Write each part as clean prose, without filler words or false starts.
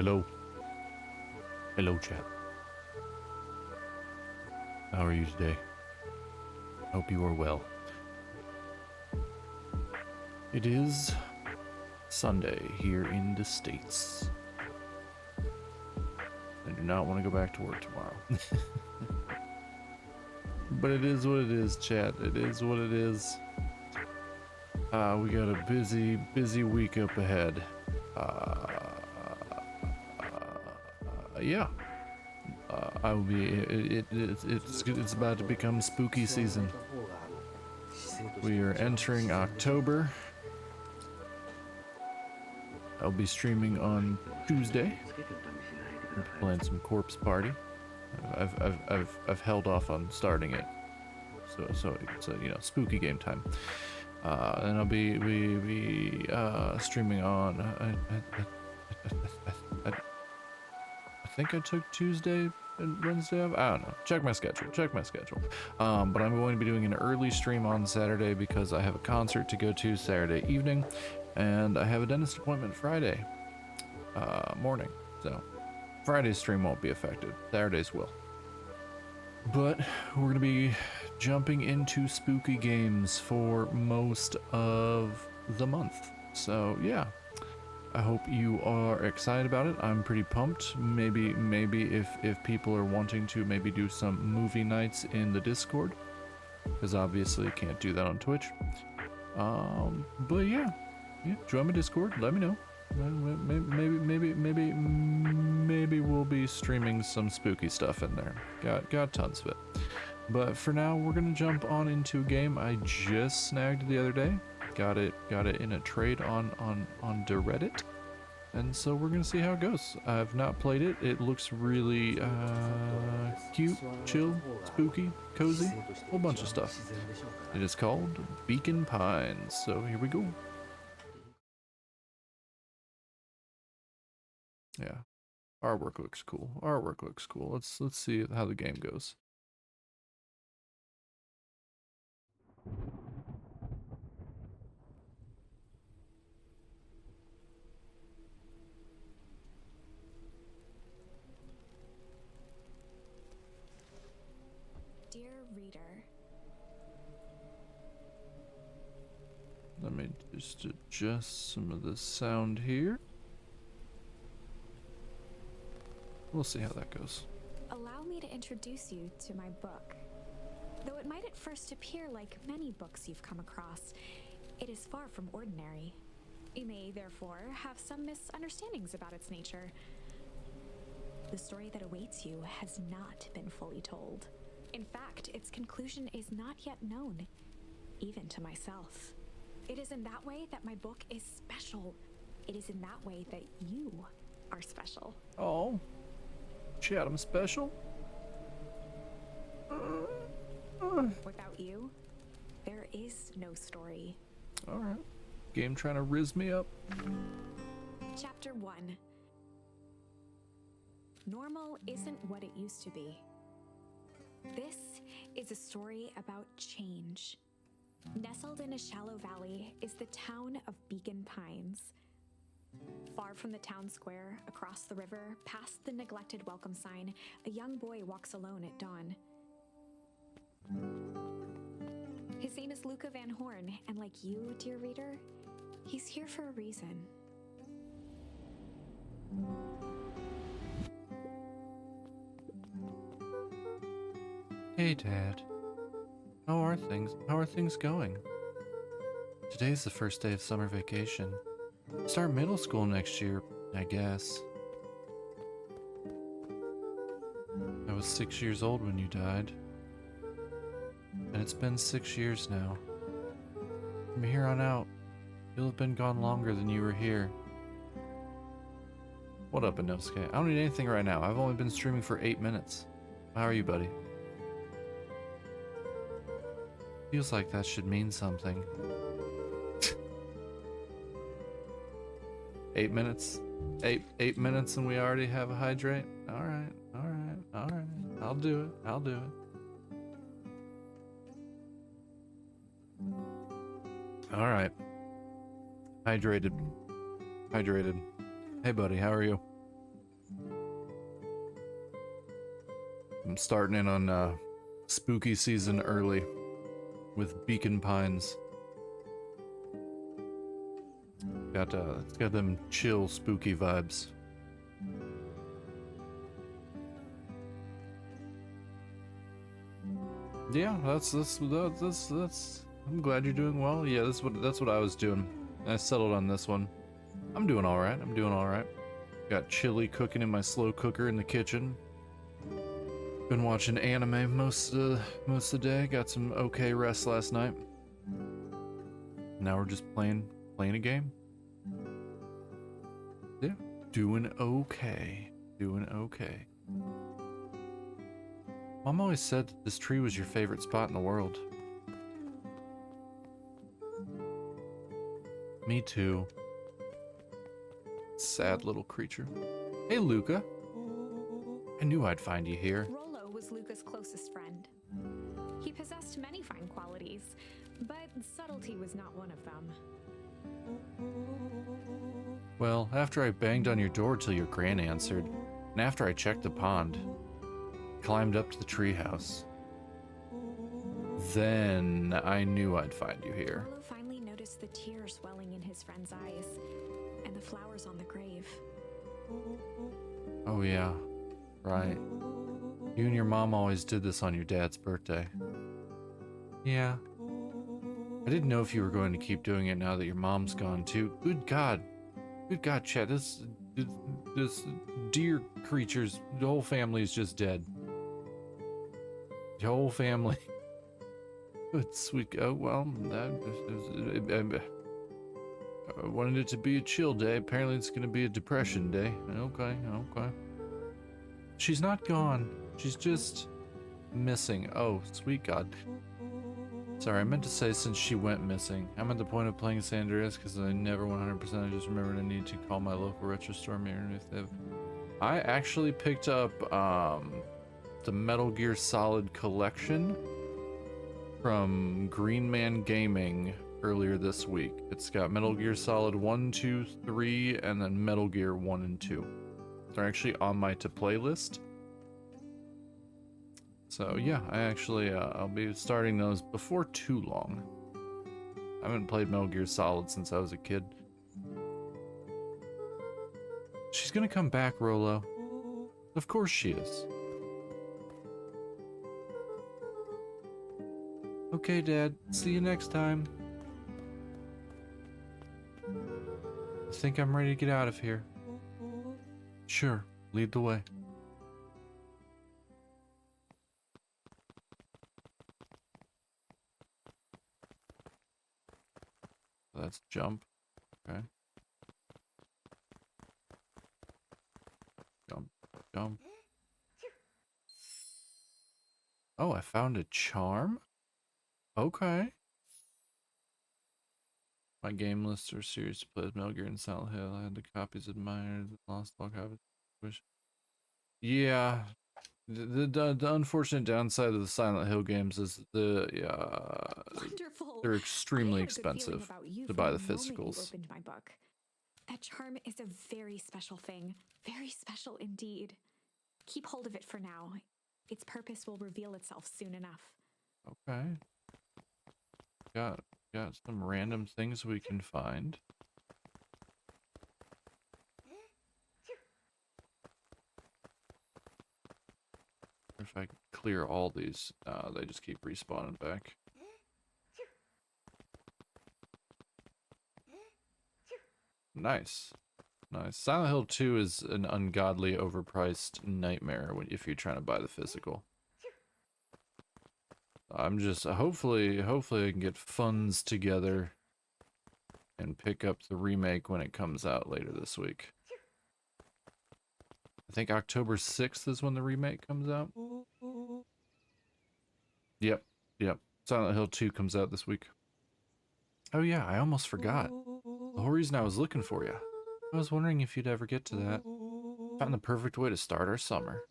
Hello. Hello, chat. How are you today? Hope you are well. It is Sunday here in the States. I do not want to go back to work tomorrow. But it is what it is, chat. It is what it is. We got a busy week up ahead. Yeah. I will be. It's about to become spooky season. We are entering October. I'll be streaming on Tuesday. Playing some Corpse Party. I've held off on starting it, so it's a, you know, spooky game time. And I'll be streaming on. I think I took Tuesday and Wednesday off. I don't know. Check my schedule. But I'm going to be doing an early stream on Saturday because I have a concert to go to Saturday evening, and I have a dentist appointment Friday morning. So Friday's stream won't be affected. Saturday's will. But we're going to be jumping into spooky games for most of the month. So yeah, I hope you are excited about it. I'm pretty pumped. Maybe if people are wanting to maybe do some movie nights in the Discord, because obviously you can't do that on Twitch. But yeah, join my Discord. Let me know. Maybe we'll be streaming some spooky stuff in there. Got tons of it. But for now, we're gonna jump on into a game I just snagged the other day. Got it in a trade on Reddit, and so we're gonna see how it goes. I've not played it. It looks really cute, chill, spooky, cozy, a whole bunch of stuff. It is called Beacon Pines. So here we go. Yeah, artwork looks cool. Let's see how the game goes. Dear reader. Let me just adjust some of the sound here. We'll see how that goes. Allow me to introduce you to my book. Though it might at first appear like many books you've come across, it is far from ordinary. You may, therefore, have some misunderstandings about its nature. The story that awaits you has not been fully told. In fact, its conclusion is not yet known, even to myself. It is in that way that my book is special. It is in that way that you are special. Oh. Chat, I'm special. Without you, there is no story. Alright. Game trying to rizz me up. Chapter 1. Normal isn't what it used to be. This is a story about change. Nestled in a shallow valley is the town of Beacon Pines. Far from the town square, across the river, past the neglected welcome sign, a young boy walks alone at dawn. His name is Luca Van Horn, and like you, dear reader, he's here for a reason. Hey, Dad. How are things? How are things going? Today's the first day of summer vacation. Start middle school next year, I guess. I was 6 years old when you died. And it's been 6 years now. From here on out, you'll have been gone longer than you were here. What up, Inosuke? I don't need anything right now. I've only been streaming for 8 minutes. How are you, buddy? Feels like that should mean something. 8 minutes? 8 minutes and we already have a hydrate? Alright. I'll do it. Alright. Hydrated. Hey buddy, how are you? I'm starting in on spooky season early with Beacon Pines. It's got them chill, spooky vibes. Yeah, that's. I'm glad you're doing well. Yeah, that's what I was doing. I settled on this one. I'm doing all right. I'm doing all right. Got chili cooking in my slow cooker in the kitchen. Been watching anime most of the day. Got some okay rest last night. Now we're just playing a game. Yeah, doing okay. Doing okay. Mom always said that this tree was your favorite spot in the world. Me too. Sad little creature. Hey, Luca. I knew I'd find you here. Rollo was Luca's closest friend. He possessed many fine qualities, but subtlety was not one of them. Well, after I banged on your door till your gran answered, and after I checked the pond, climbed up to the treehouse, then I knew I'd find you here. Rollo finally noticed the tears welling in his friend's eyes, and the flowers on the grave. Oh yeah, right. You and your mom always did this on your dad's birthday. Yeah. I didn't know if you were going to keep doing it now that your mom's gone too. Good God, Chad, this dear creature's, the whole family's just dead. The whole family. Good sweet, oh well, I wanted it to be a chill day. Apparently it's gonna be a depression day. Okay. She's not gone. She's just missing. Oh, sweet God. Sorry, I meant to say since she went missing. I'm at the point of playing San Andreas because I never 100%. I just remembered I need to call my local retro store mirror if they have. I actually picked up the Metal Gear Solid collection from Green Man Gaming earlier this week. It's got Metal Gear Solid 1, 2, 3, and then Metal Gear 1 and 2. They're actually on my to play list. So yeah, I actually I'll be starting those before too long. I haven't played Metal Gear Solid since I was a kid. She's gonna come back, Rollo. Of course she is. Okay, Dad. See you next time. I think I'm ready to get out of here. Sure, lead the way. Let's jump. Okay. Jump. Oh, I found a charm? Okay. My game lists are serious to play with Metal Gear and Silent Hill. I had the copies admired, lost all copies. Wish. Yeah. The unfortunate downside of the Silent Hill games is Wonderful. they're extremely I had a good feeling expensive about you to from buy the moment you physicals. opened my book. That charm is a very special thing. Very special indeed. Keep hold of it for now. Its purpose will reveal itself soon enough. Okay. Got some random things we can find. If I clear all these, they just keep respawning back. Nice. Silent Hill 2 is an ungodly overpriced nightmare if you're trying to buy the physical. I'm just hopefully I can get funds together and pick up the remake when it comes out later this week. I think October 6th is when the remake comes out. Yep. Silent Hill 2 comes out this week. Oh yeah, I almost forgot. The whole reason I was looking for you. I was wondering if you'd ever get to that. Found the perfect way to start our summer.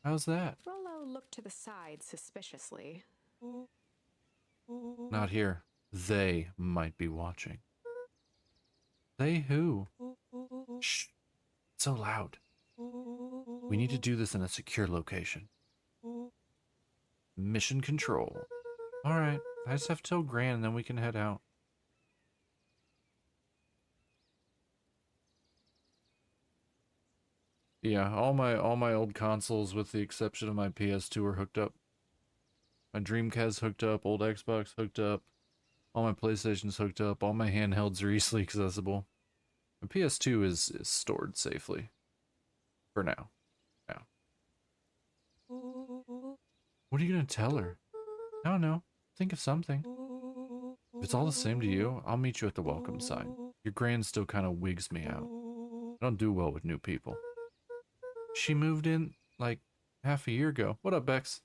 How's that? Rollo looked to the side suspiciously. Not here. They might be watching. They who? Shh. It's so loud. We need to do this in a secure location. Mission control. Alright, I just have to tell Gran and then we can head out. Yeah, all my old consoles with the exception of my PS2 are hooked up. My Dreamcast hooked up, old Xbox hooked up, all my PlayStation's hooked up, all my handhelds are easily accessible. My PS2 is stored safely. For now. Yeah. What are you gonna tell her? I don't know. Think of something. If it's all the same to you, I'll meet you at the welcome sign. Your Gran still kind of wigs me out. I don't do well with new people. She moved in, like, half a year ago. What up, Bex?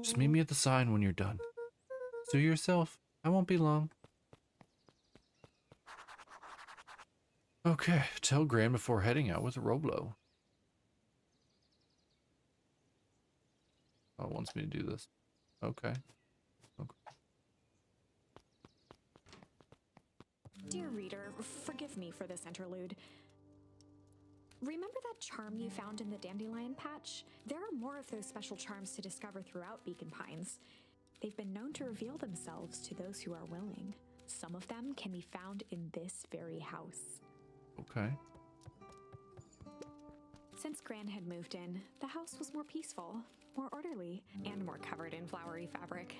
Just meet me at the sign when you're done. Sue yourself. I won't be long. Okay, tell Gran before heading out with Roblo. Oh, it wants me to do this. Okay. Dear reader, forgive me for this interlude. Remember that charm you found in the dandelion patch? There are more of those special charms to discover throughout Beacon Pines. They've been known to reveal themselves to those who are willing. Some of them can be found in this very house. Okay. Since Gran had moved in, the house was more peaceful, more orderly, and more covered in flowery fabric.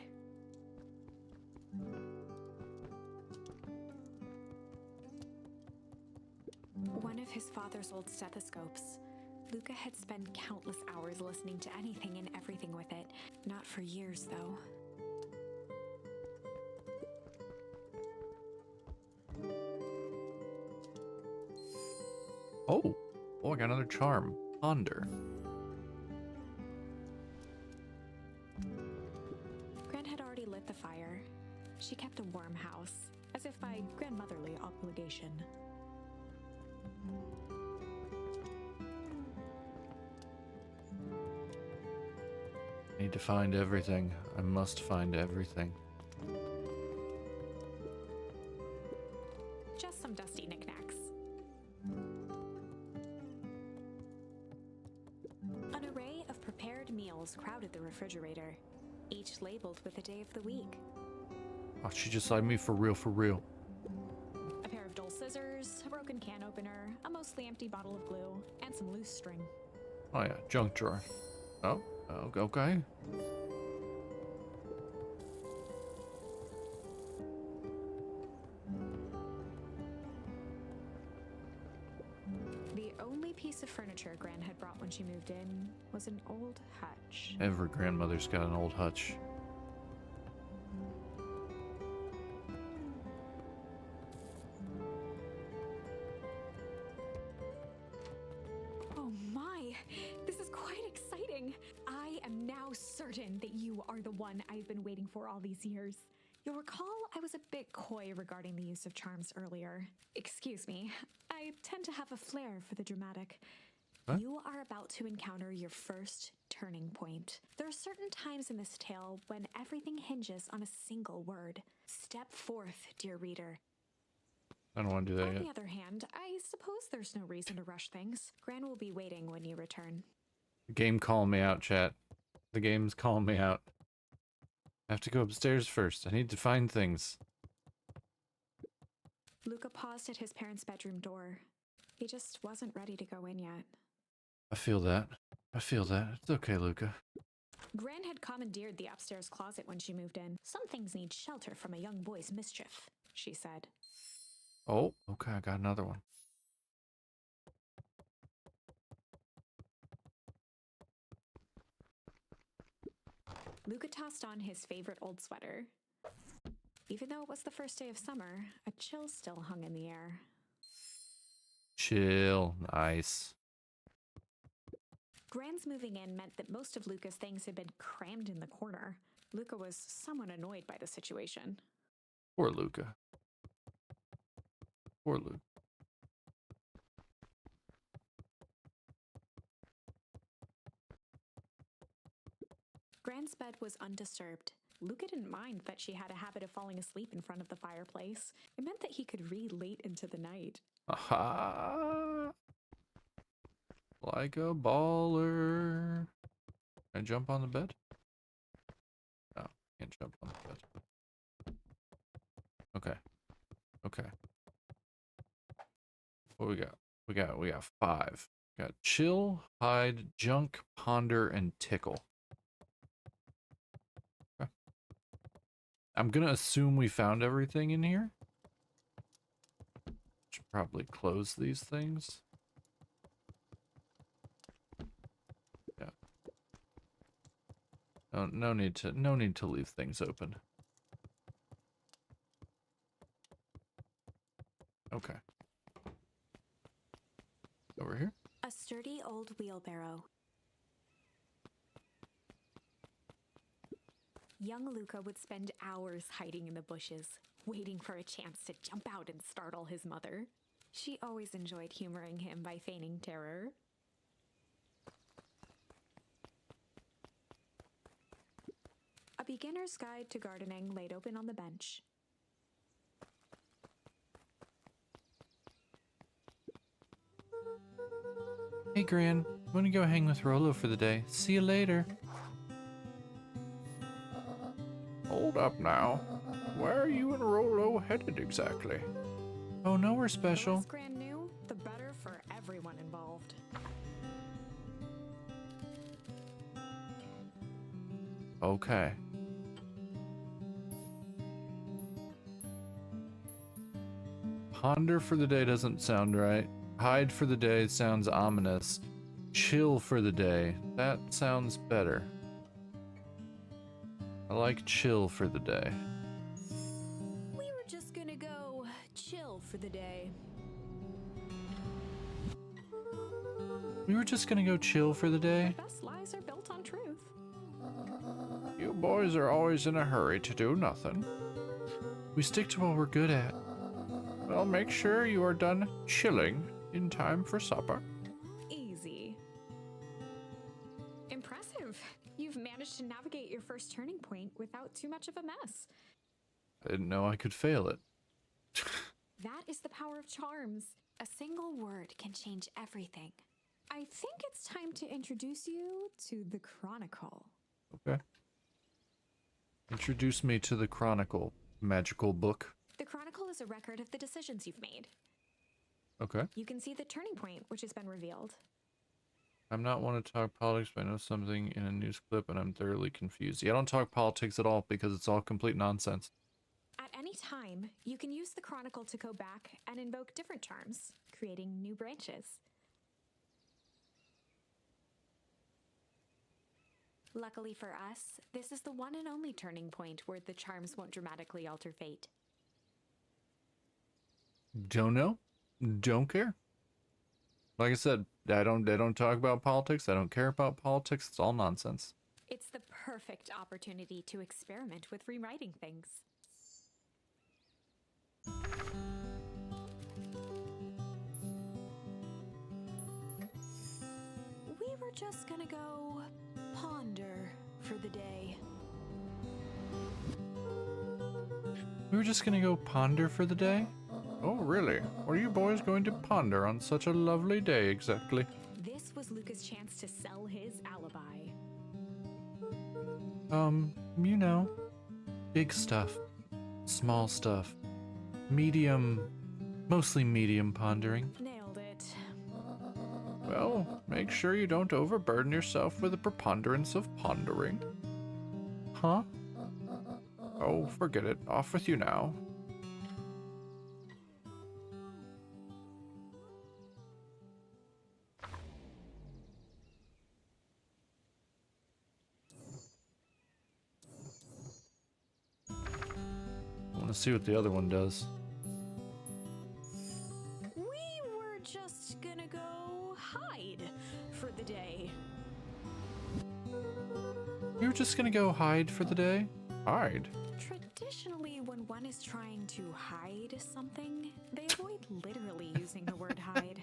One of his father's old stethoscopes. Luca had spent countless hours listening to anything and everything with it. Not for years, though. Oh, I got another charm. Ponder. Gran had already lit the fire. She kept a warm house, as if by grandmotherly obligation. I need to find everything. I must find everything. Just some dusty knickknacks. An array of prepared meals crowded the refrigerator, each labeled with a day of the week. Oh, she just like me for real, for real. A pair of dull scissors, a broken can opener, a mostly empty bottle of glue, and some loose string. Oh yeah, junk drawer. Oh, okay. The only piece of furniture Gran had brought when she moved in was an old hutch. Every grandmother's got an old hutch. Oh my! This is quite exciting! I am now certain that you are the one I've been waiting for all these years. You'll recall I was a bit coy regarding the use of charms earlier. Excuse me, I tend to have a flair for the dramatic. Huh? You are about to encounter your first turning point. There are certain times in this tale when everything hinges on a single word. Step forth, dear reader. I don't want to do that On yet. the other hand, I suppose there's no reason to rush things. Gran will be waiting when you return. The game calling me out, chat. The game's calling me out. I have to go upstairs first. I need to find things. Luca paused at his parents' bedroom door. He just wasn't ready to go in yet. I feel that. I feel that. It's okay, Luca. Gran had commandeered the upstairs closet when she moved in. Some things need shelter from a young boy's mischief, she said. Oh, okay, I got another one. Luca tossed on his favorite old sweater. Even though it was the first day of summer, a chill still hung in the air. Chill. Nice. Gran's moving in meant that most of Luca's things had been crammed in the corner. Luca was somewhat annoyed by the situation. Poor Luca. Poor Luca. Gran's bed was undisturbed. Luca didn't mind that she had a habit of falling asleep in front of the fireplace. It meant that he could read late into the night. Aha! Like a baller. Can I jump on the bed? No, can't jump on the bed. Okay. Okay. What we got? We got 5. Got chill, hide, junk, ponder, and tickle. Okay. I'm gonna assume we found everything in here. Should probably close these things. Yeah. No need to leave things open. Okay. Over here. A sturdy old wheelbarrow. Young Luca would spend hours hiding in the bushes, waiting for a chance to jump out and startle his mother. She always enjoyed humoring him by feigning terror. A beginner's guide to gardening laid open on the bench. Hey, Gran. I'm gonna go hang with Rolo for the day. See you later. Hold up now. Where are you and Rolo headed exactly? Oh, nowhere The special. less Gran knew, the better for everyone involved. Okay. Ponder for the day doesn't sound right. Hide for the day sounds ominous. Chill for the day. That sounds better. I like chill for the day. We were just gonna go chill for the day. We were just gonna go chill for the day. The best lies are built on truth. You boys are always in a hurry to do nothing. We stick to what we're good at. Well, make sure you are done chilling in time for supper. Easy. Impressive. You've managed to navigate your first turning point without too much of a mess. I didn't know I could fail it. That is the power of charms. A single word can change everything. I think it's time to introduce you to the Chronicle. Okay. Introduce me to the Chronicle magical book. The Chronicle is a record of the decisions you've made. Okay. You can see the turning point, which has been revealed. I'm not one to talk politics, but I know something in a news clip and I'm thoroughly confused. Yeah, I don't talk politics at all because it's all complete nonsense. At any time, you can use the Chronicle to go back and invoke different charms, creating new branches. Luckily for us, this is the one and only turning point where the charms won't dramatically alter fate. Don't know. Don't care. Like I said, I don't talk about politics. I don't care about politics. It's all nonsense. It's the perfect opportunity to experiment with rewriting things. We were just gonna go ponder for the day. We were just gonna go ponder for the day? Oh, really? What are you boys going to ponder on such a lovely day exactly? This was Luca's chance to sell his alibi. You know, big stuff, small stuff, medium, mostly medium pondering. Nailed it. Well, make sure you don't overburden yourself with the preponderance of pondering. Huh? Oh, forget it. Off with you now. I want to see what the other one does. We were just gonna go hide for the day. You were just gonna go hide for the day? Hide? Traditionally, when one is trying to hide something, they avoid literally using the word hide.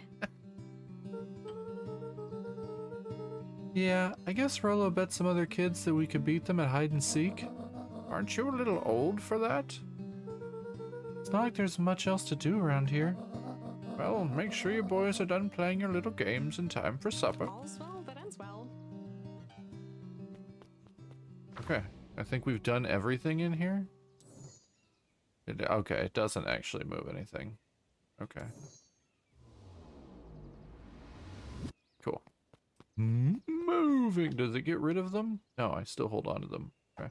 Yeah, I guess Rolo bet some other kids that we could beat them at hide and seek. Aren't you a little old for that? It's not like there's much else to do around here. Well, make sure you boys are done playing your little games in time for supper. All's well that ends well. Okay. I think we've done everything in here. Okay, it doesn't actually move anything. Okay. Cool. Moving. Does it get rid of them? No, I still hold on to them. Okay.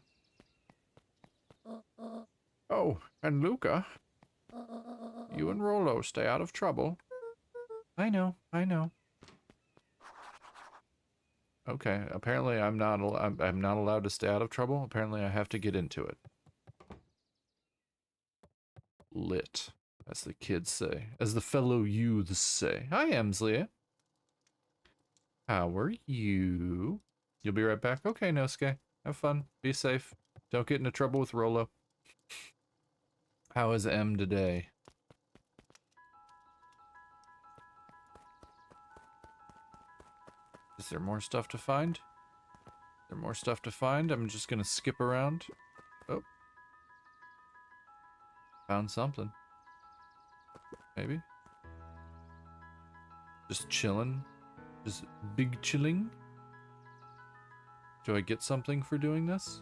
Oh, and Luca. You and Rolo stay out of trouble. I know, I know. Okay, apparently I'm not allowed to stay out of trouble. Apparently I have to get into it. Lit, as the kids say. As the fellow youths say. Hi, Emsley. How are you? You'll be right back? Okay, Nosuke. Have fun. Be safe. Don't get into trouble with Rolo. How is M today? Is there more stuff to find? Is there more stuff to find? I'm just gonna skip around. Oh. Found something. Maybe. Just chilling. Just big chilling. Do I get something for doing this?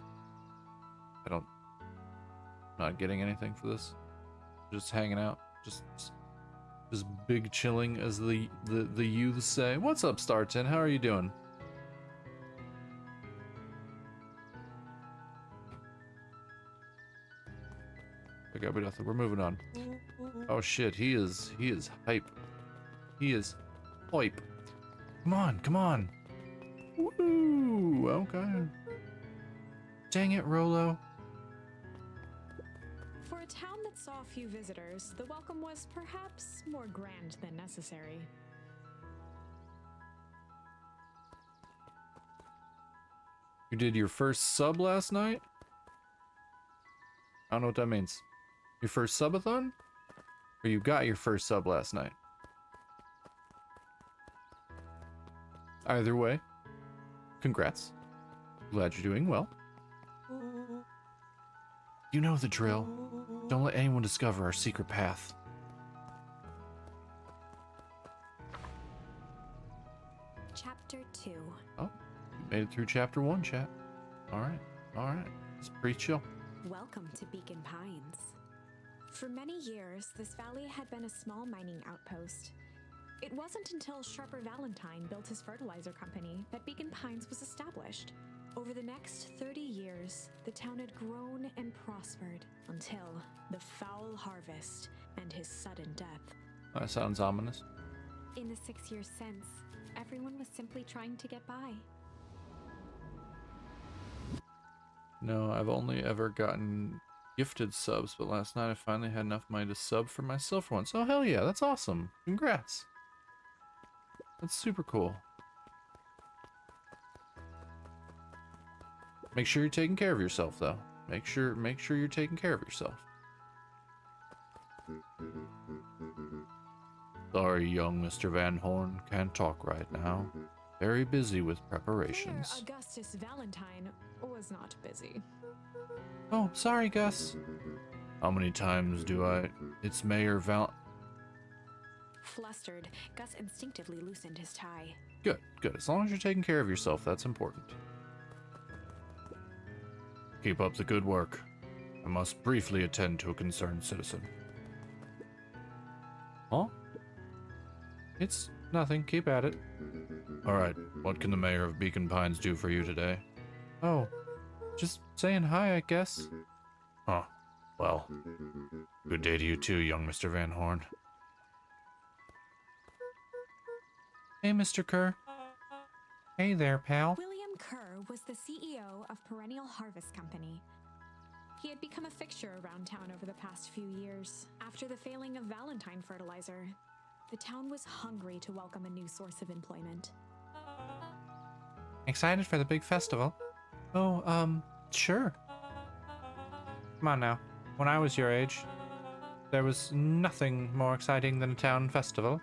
Not getting anything for this. Just hanging out. Just big chilling, as the youths say. What's up, Starton? How are you doing? Okay, but we're moving on. Oh shit, he is hype. He is hype. Come on, come on. Woo! Okay. Dang it, Rolo. For a town that saw few visitors, the welcome was perhaps more grand than necessary. You did your first sub last night? I don't know what that means. Your first subathon? Or you got your first sub last night? Either way, congrats. Glad you're doing well. You know the drill. Don't let anyone discover our secret path. Chapter 2. Oh, you made it through chapter 1, chat. Alright, alright. It's pretty chill. Welcome to Beacon Pines. For many years, this valley had been a small mining outpost. It wasn't until Sharper Valentine built his fertilizer company that Beacon Pines was established. Over the next 30 years, the town had grown and prospered until the foul harvest and his sudden death. That sounds ominous. In the 6 years since, everyone was simply trying to get by. No, I've only ever gotten gifted subs, but last night I finally had enough money to sub for myself for once. Oh, hell yeah, that's awesome. Congrats. That's super cool. Make sure you're taking care of yourself, though. Make sure you're taking care of yourself. Sorry, young Mr. Van Horn. Can't talk right now. Very busy with preparations. Mayor Augustus Valentine was not busy. Oh, sorry, Gus. How many times do I... It's Mayor Val... Flustered, Gus instinctively loosened his tie. Good, good. As long as you're taking care of yourself, that's important. Keep up the good work. I must briefly attend to a concerned citizen. Huh? It's nothing. Keep at it. Alright, what can the mayor of Beacon Pines do for you today? Oh, just saying hi, I guess. Huh. Well, good day to you too, young Mr. Van Horn. Hey, Mr. Kerr. Hey there, pal. William Kerr was the CEO of Perennial Harvest Company. He had become a fixture around town over the past few years. After the failing of Valentine Fertilizer, the town was hungry to welcome a new source of employment. Excited for the big festival? Oh, sure. Come on now. When I was your age, there was nothing more exciting than a town festival.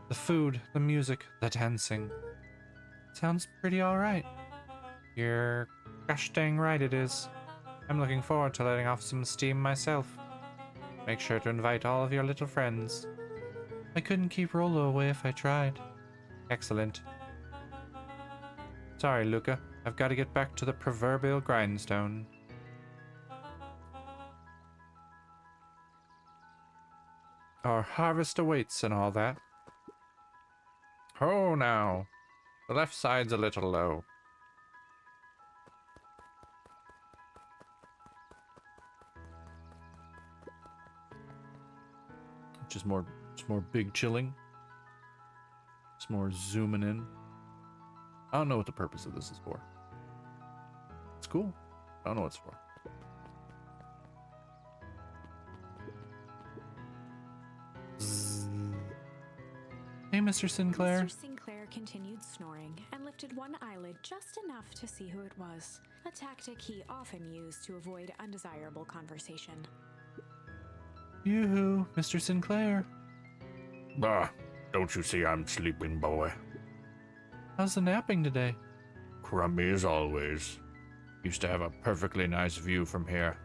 The food, the music, the dancing. Sounds pretty alright. You're gosh dang right it is. I'm looking forward to letting off some steam myself. Make sure to invite all of your little friends. I couldn't keep Rolo away if I tried. Excellent. Sorry, Luca. I've got to get back to the proverbial grindstone. Our harvest awaits and all that. Oh, now. The left side's a little low. Just more big chilling. Just more zooming in. I don't know what the purpose of this is for. It's cool. I don't know what it's for. Hey, Mr. Sinclair. Mr. Sinclair continued snoring and lifted one eyelid just enough to see who it was, a tactic he often used to avoid undesirable conversation. Yoo-hoo, Mr. Sinclair. Ah, don't you see I'm sleeping, boy? How's the napping today? Crummy as always. Used to have a perfectly nice view from here.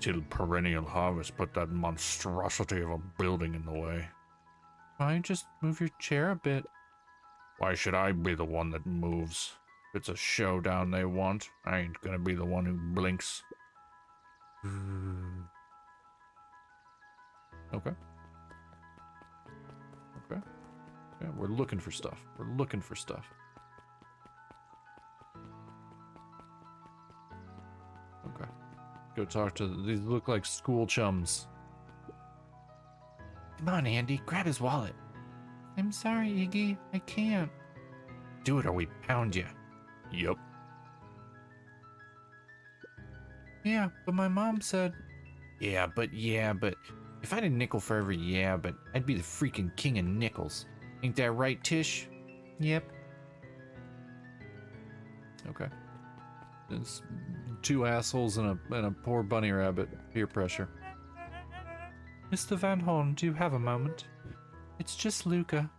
Till Perennial Harvest put that monstrosity of a building in the way. Why don't you just move your chair a bit? Why should I be the one that moves? If it's a showdown they want, I ain't gonna be the one who blinks. Okay. Okay. Yeah, we're looking for stuff. We're looking for stuff. Okay. Go talk to these look like school chums. Come on, Andy, grab his wallet. I'm sorry, Iggy, I can't. Do it or we pound you. Yup. Yeah, but my mom said... Yeah, but if I had a nickel for every yeah, but I'd be the freaking king of nickels. Ain't that right, Tish? Yep. Okay. It's two assholes and a poor bunny rabbit. Peer pressure. Mr. Van Horn, do you have a moment? It's just Luca.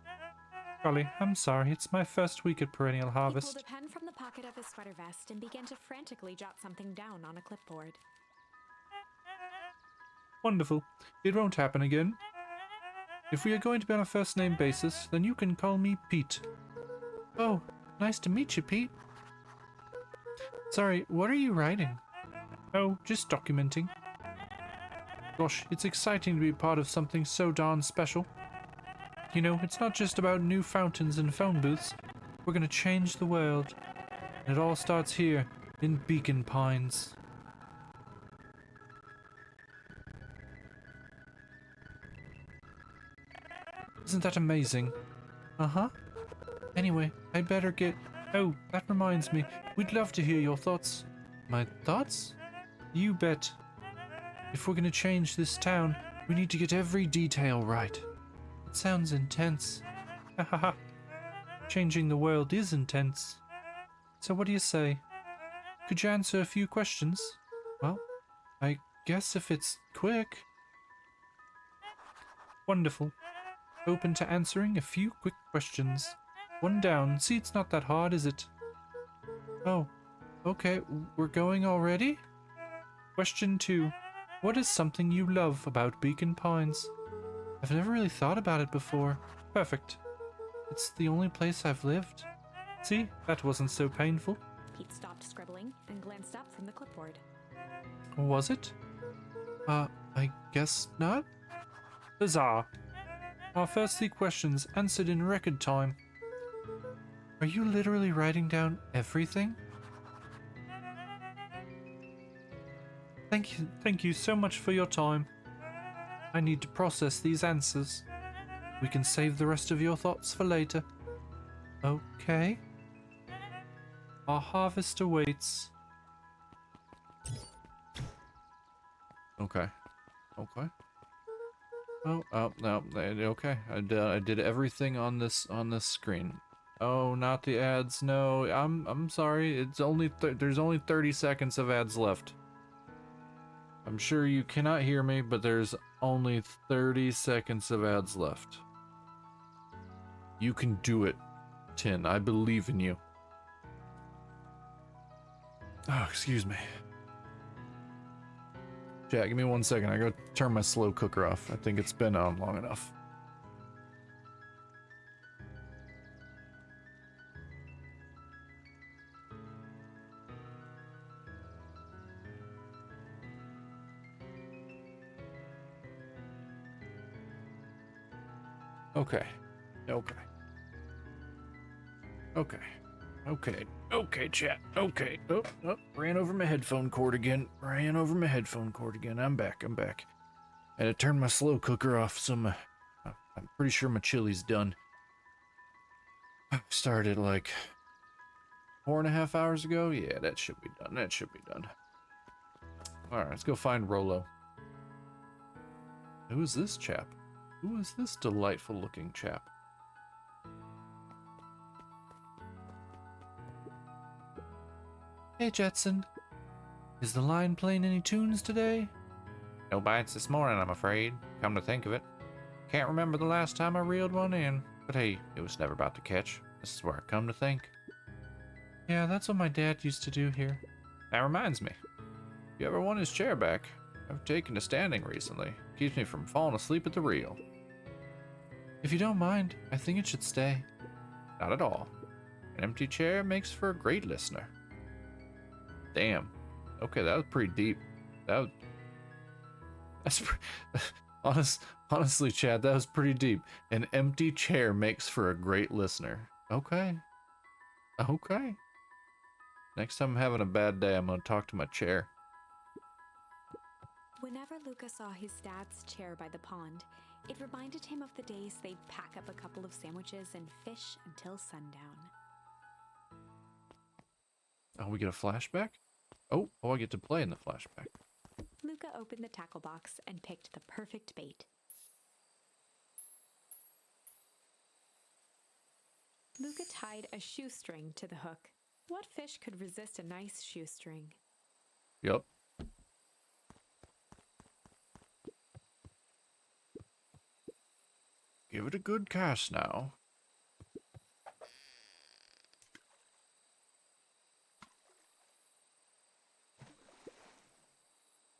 Golly, I'm sorry, it's my first week at Perennial He Harvest. pulled a pen from the pocket of his sweater vest and began to frantically jot something down on a clipboard. Wonderful. It won't happen again. If we are going to be on a first name basis, then you can call me Pete. Oh, nice to meet you, Pete. Sorry, what are you writing? Oh, just documenting. Gosh, it's exciting to be part of something so darn special. You know, it's not just about new fountains and phone booths. We're gonna change the world. And it all starts here, in Beacon Pines. Isn't that amazing? Uh-huh. Anyway, I better get... Oh, that reminds me. We'd love to hear your thoughts. My thoughts? You bet. If we're gonna change this town, we need to get every detail right. It sounds intense. Hahaha. Changing the world is intense. So what do you say? Could you answer a few questions? Well, I guess if it's quick. Wonderful. Open to answering a few quick questions. One down. See, it's not that hard, is it? Oh, okay. We're going already? Question 2. What is something you love about Beacon Pines? I've never really thought about it before. Perfect. It's the only place I've lived. See, that wasn't so painful. Pete stopped scribbling and glanced up from the clipboard. Was it? I guess not. Huzzah! Our first 3 questions answered in record time. Are you literally writing down everything? Thank you so much for your time. I need to process these answers. We can save the rest of your thoughts for later. Okay. Our harvest awaits. Okay. Okay. Oh, no, okay. I did everything on this screen. Oh, not the ads. No, I'm sorry. It's only there's only 30 seconds of ads left. I'm sure you cannot hear me, but there's only 30 seconds of ads left. You can do it, Tin. I believe in you. Oh, excuse me. Jack, give me 1 second. I gotta turn my slow cooker off. I think it's been on long enough. Okay. Okay. Okay. Okay. Okay, chat. Okay. Oh, oh, ran over my headphone cord again. I'm back. I had to turn my slow cooker off, so I'm pretty sure my chili's done. Started like 4.5 hours ago. Yeah, that should be done. All right, let's go find Rolo. Who is this chap? Who is this delightful looking chap? Hey, Jetson. Is the line playing any tunes today? No bites this morning, I'm afraid. Come to think of it. Can't remember the last time I reeled one in. But hey, it was never about to catch. This is where I come to think. Yeah, that's what my dad used to do here. That reminds me. If you ever want his chair back, I've taken to standing recently. Keeps me from falling asleep at the reel. If you don't mind, I think it should stay. Not at all. An empty chair makes for a great listener. Damn. Okay, that was pretty deep. Honestly, Chad, that was pretty deep. An empty chair makes for a great listener. Okay. Next time I'm having a bad day, I'm gonna talk to my chair. Whenever Luca saw his dad's chair by the pond, it reminded him of the days they'd pack up a couple of sandwiches and fish until sundown. Oh, we get a flashback? Oh, I get to play in the flashback. Luca opened the tackle box and picked the perfect bait. Luca tied a shoestring to the hook. What fish could resist a nice shoestring? Yup. Give it a good cast now.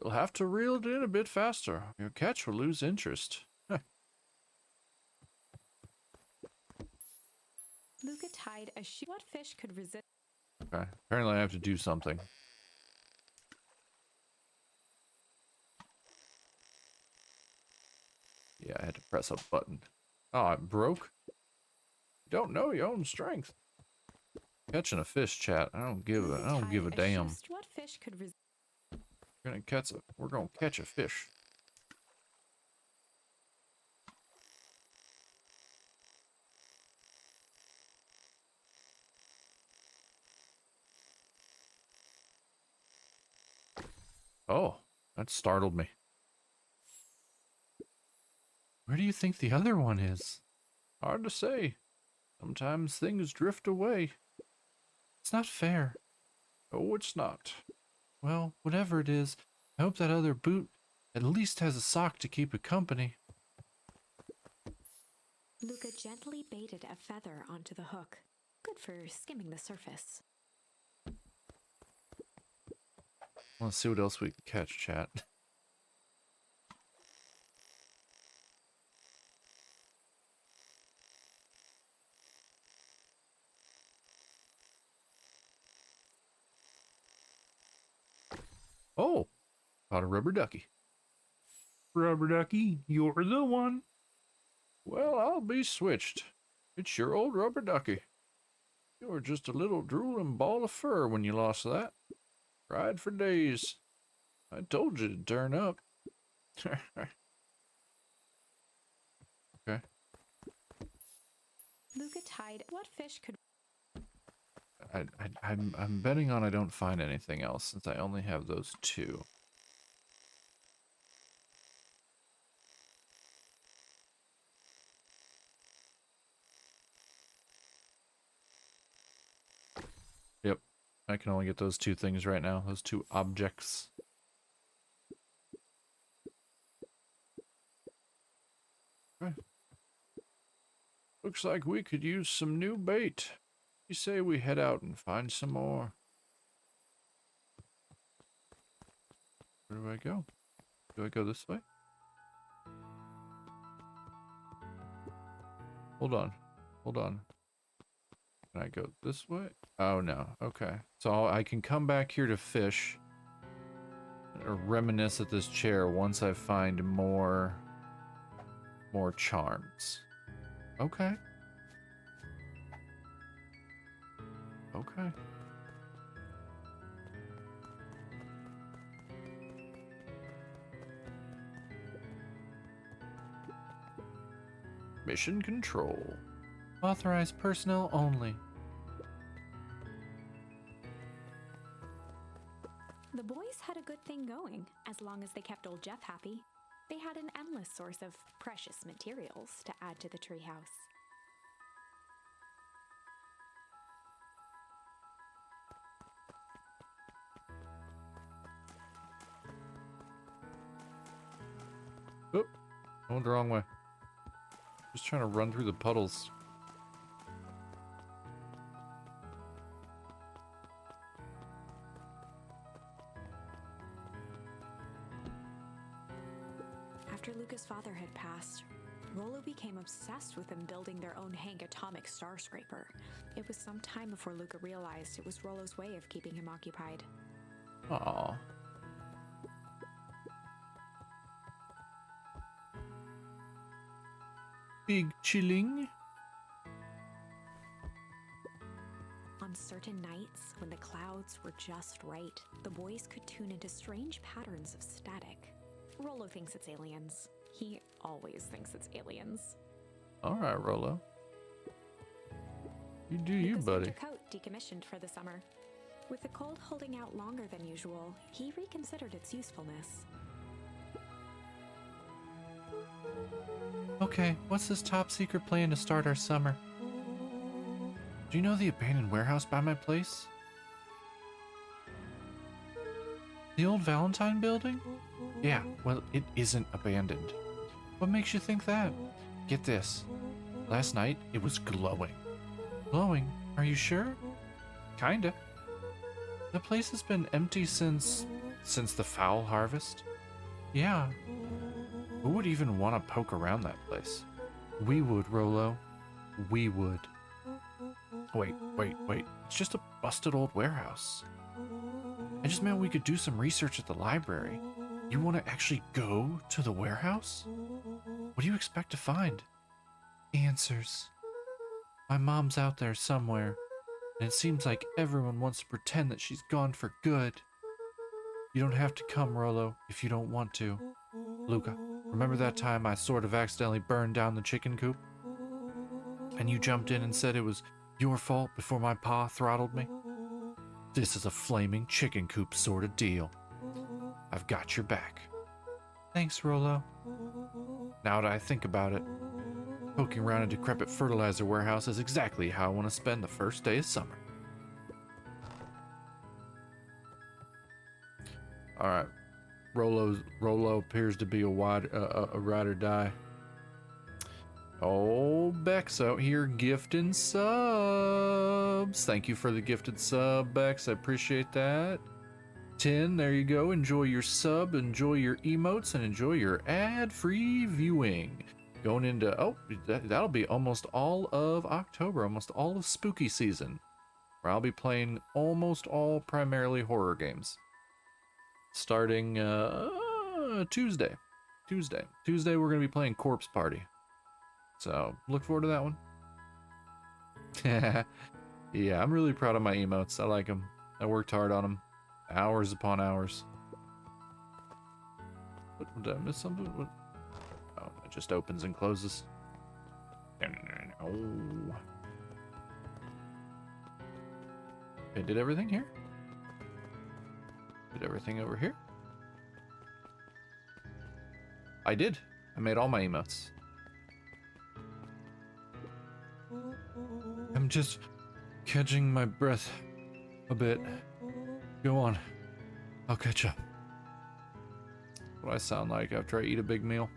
You'll have to reel it in a bit faster. Your catch will lose interest. Luca tied a shoe. What fish could resist? Okay, apparently I have to do something. Yeah, I had to press a button. Oh, it broke? You don't know your own strength. Catching a fish, chat. I don't give a damn. What fish could resist? We're gonna catch a fish. Oh, that startled me. Where do you think the other one is? Hard to say. Sometimes things drift away. It's not fair. Oh, it's not. Well, whatever it is, I hope that other boot at least has a sock to keep it company. Luca gently baited a feather onto the hook. Good for skimming the surface. Let's see what else we can catch, chat. Oh, caught a rubber ducky. Rubber ducky, you're the one. Well, I'll be switched. It's your old rubber ducky. You were just a little drooling ball of fur when you lost that. Cried for days. I told you to turn up. Okay. Luca tied. What fish could? I'm betting on I don't find anything else since I only have those two. Yep. I can only get those two things right now. Those two objects. Okay. Looks like we could use some new bait. You say we head out and find some more. Where do I go? Do I go this way? Hold on. Can I go this way? Oh no. Okay. So I can come back here to fish or reminisce at this chair once I find more charms. Okay. Okay. Mission control. Authorized personnel only. The boys had a good thing going, as long as they kept old Jeff happy. They had an endless source of precious materials to add to the treehouse. Oh, going the wrong way. Just trying to run through the puddles. After Luca's father had passed, Rollo became obsessed with them building their own Hank atomic star scraper. It was some time before Luca realized it was Rollo's way of keeping him occupied. Aw. Big chilling. On certain nights, when the clouds were just right, the boys could tune into strange patterns of static. Rollo thinks it's aliens. He always thinks it's aliens. All right, Rollo. You do you, Luca's buddy. winter coat decommissioned for the summer. With the cold holding out longer than usual, he reconsidered its usefulness. Okay, what's this top secret plan to start our summer? Do you know the abandoned warehouse by my place? The old Valentine building? Yeah, well, it isn't abandoned. What makes you think that? Get this. Last night, it was glowing. Glowing? Are you sure? Kinda. The place has been empty since Since the fowl harvest. Yeah, Who would even want to poke around that place? we would, Rollo. We would. Wait. It's just a busted old warehouse. I just meant we could do some research at the library. You want to actually go to the warehouse? What do you expect to find? Answers. My mom's out there somewhere, and it seems like everyone wants to pretend that she's gone for good. You don't have to come, Rollo, if you don't want to. Luca, remember that time I sort of accidentally burned down the chicken coop? And you jumped in and said it was your fault before my pa throttled me? This is a flaming chicken coop sort of deal. I've got your back. Thanks, Rollo. Now that I think about it, poking around a decrepit fertilizer warehouse is exactly how I want to spend the first day of summer. All right, Rollo appears to be a ride or die. Oh, Bex out here gifting subs. Thank you for the gifted sub, Bex. I appreciate that. 10, there you go. Enjoy your sub, enjoy your emotes, and enjoy your ad-free viewing. Going into, that'll be almost all of October, almost all of spooky season, where I'll be playing almost all primarily horror games. Starting Tuesday. Tuesday, we're going to be playing Corpse Party. So, look forward to that one. Yeah, I'm really proud of my emotes. I like them. I worked hard on them. Hours upon hours. What, did I miss something? What? Oh, it just opens and closes. Oh. Okay, did everything here? Did everything over here? I did. I made all my emotes. I'm just catching my breath a bit. Go on. I'll catch up. What I sound like after I eat a big meal.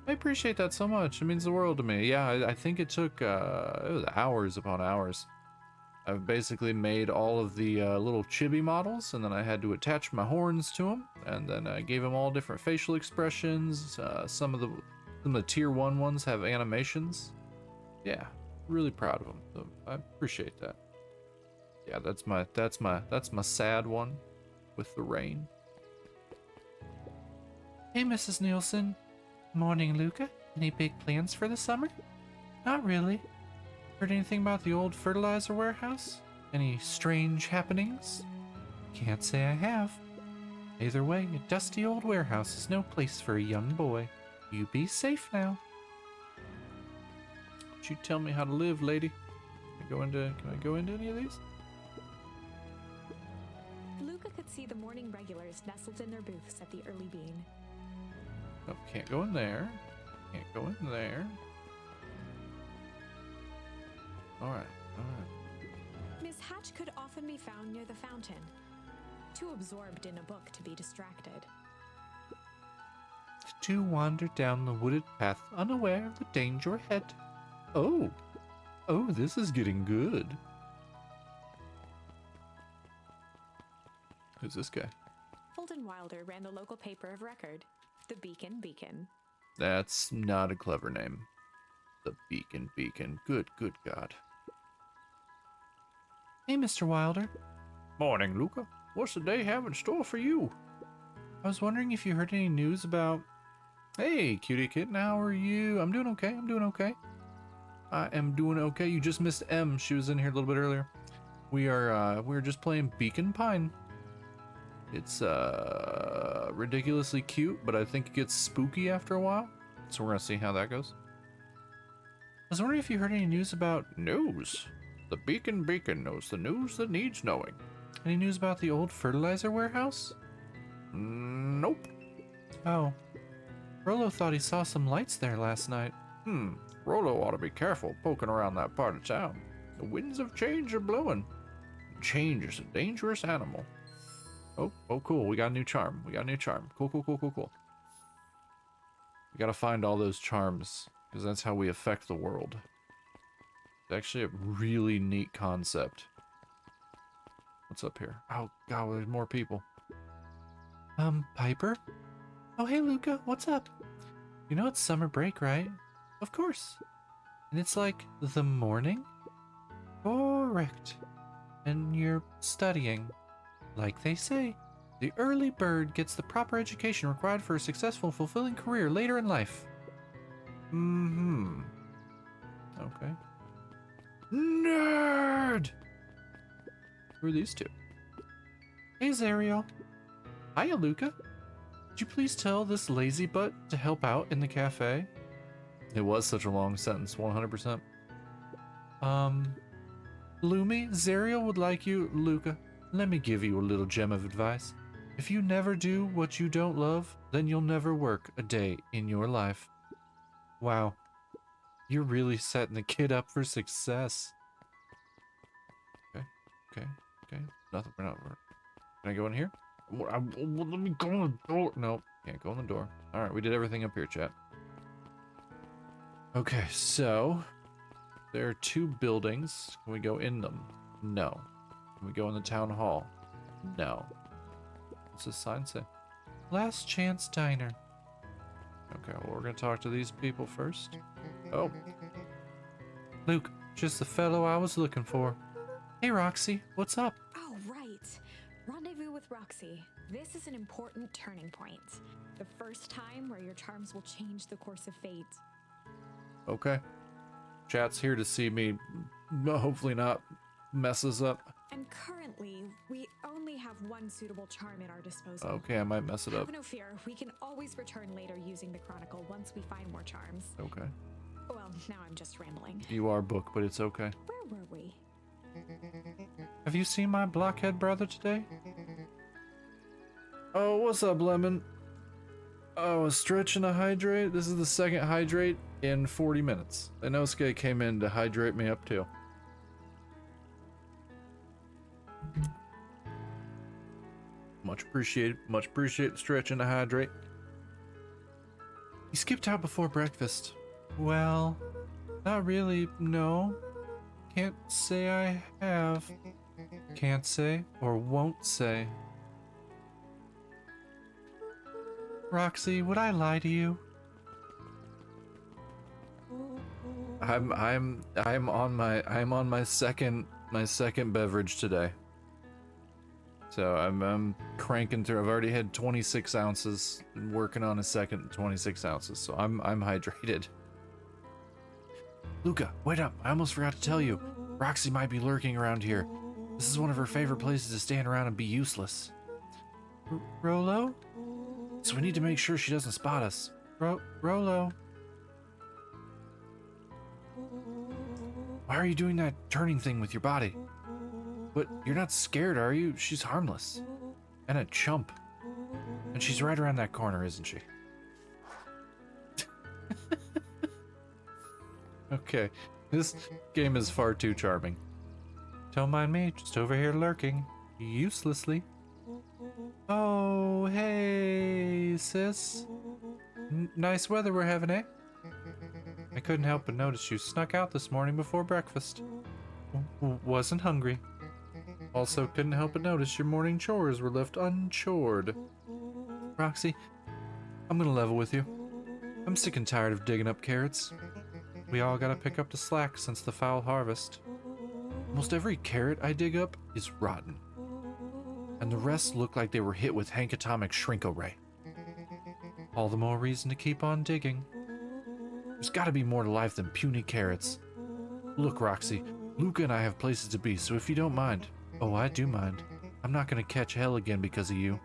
I appreciate that so much. It means the world to me. Yeah, I think it took it was hours upon hours. I've basically made all of the little chibi models, and then I had to attach my horns to them, and then I gave them all different facial expressions. Some of the tier 1 ones have animations. Yeah, really proud of them. So I appreciate that. Yeah, that's my sad one with the rain. Hey, Mrs. Nielsen. Morning, Luca. Any big plans for the summer? Not really. Heard anything about the old fertilizer warehouse? Any strange happenings? Can't say I have. Either way, a dusty old warehouse is no place for a young boy. You be safe now. Would you tell me how to live, lady? Can I go into any of these? Luca could see the morning regulars nestled in their booths at the early bean. Nope, can't go in there. Can't go in there. Alright, alright. Miss Hatch could often be found near the fountain, too absorbed in a book to be distracted. The two wandered down the wooded path, unaware of the danger ahead. Oh! Oh, this is getting good. Who's this guy? Holden Wilder ran the local paper of record, the Beacon Beacon. That's not a clever name. The Beacon Beacon. Good God. Hey, Mr. Wilder. Morning, Luca. What's the day have in store for you? I was wondering if you heard any news about... Hey, cutie kitten, how are you? I'm doing okay. I'm doing okay. I am doing okay. You just missed M. She was in here a little bit earlier. We're just playing Beacon Pine. It's ridiculously cute, but I think it gets spooky after a while. So we're gonna see how that goes. I was wondering if you heard any news about... News. The Beacon Beacon knows the news that needs knowing. Any news about the old fertilizer warehouse? Nope. Oh. Rollo thought he saw some lights there last night. Rollo ought to be careful poking around that part of town. The winds of change are blowing. Change is a dangerous animal. Oh, cool. We got a new charm. Cool. We gotta find all those charms, because that's how we affect the world. It's actually a really neat concept. What's up here? Oh, God, there's more people. Piper? Oh, hey, Luca, what's up? You know it's summer break, right? Of course. And it's like the morning? Correct. And you're studying. Like they say, the early bird gets the proper education required for a successful, fulfilling career later in life. Okay. Nerd! Who are these two? Hey, Zariel. Hiya, Luca. Could you please tell this lazy butt to help out in the cafe? It was such a long sentence, 100%. Lumi, Zariel would like you, Luca. Let me give you a little gem of advice. If you never do what you don't love, then you'll never work a day in your life. Wow. You're really setting the kid up for success. Okay. Nothing. We're not. Can I go in here? Let me go in the door. No, can't go in the door. All right, we did everything up here, chat. Okay, so there are two buildings. Can we go in them? No. Can we go in the town hall? No. What's this sign say? Last Chance Diner. Okay, well, we're gonna talk to these people first. Oh, Luke, just the fellow I was looking for. Hey, Roxy, what's up? Oh, right. Rendezvous with Roxy. This is an important turning point. The first time where your charms will change the course of fate. okay. Chat's here to see me hopefully not mess us up. And currently, we only have one suitable charm at our disposal. Okay, I might mess it up. Have no fear, we can always return later using the Chronicle once we find more charms. Okay. Well, now I'm just rambling. You are book, but it's okay. Where were we? Have you seen my blockhead brother today? Oh, what's up, Lemon? Oh, a stretch and a hydrate? This is the second hydrate in 40 minutes. Inosuke came in to hydrate me up too. Much appreciated. Much appreciate the stretch and the hydrate. You skipped out before breakfast. Well, not really, no. Can't say I have. Can't say or won't say. Roxy, would I lie to you? I'm on my second beverage today. So I'm cranking through. I've already had 26 ounces and working on a second 26 ounces. So I'm hydrated. Luca, wait up. I almost forgot to tell you. Roxy might be lurking around here. This is one of her favorite places to stand around and be useless. Rolo? So we need to make sure she doesn't spot us. Rolo? Why are you doing that turning thing with your body? But you're not scared, are you? She's harmless. And a chump. And she's right around that corner, isn't she? Okay, this game is far too charming. Don't mind me, just over here lurking. Uselessly. Oh, hey, sis. Nice weather we're having, eh? I couldn't help but notice you snuck out this morning before breakfast. Wasn't hungry. Also couldn't help but notice your morning chores were left unchored. Roxy, I'm gonna level with you. I'm sick and tired of digging up carrots. We all gotta pick up the slack since the foul harvest. Almost every carrot I dig up is rotten. And the rest look like they were hit with Hank Atomic Shrink-O-Ray. All the more reason to keep on digging. There's gotta be more to life than puny carrots. Look, Roxy, Luca and I have places to be, so if you don't mind. Oh, I do mind. I'm not gonna catch hell again because of you.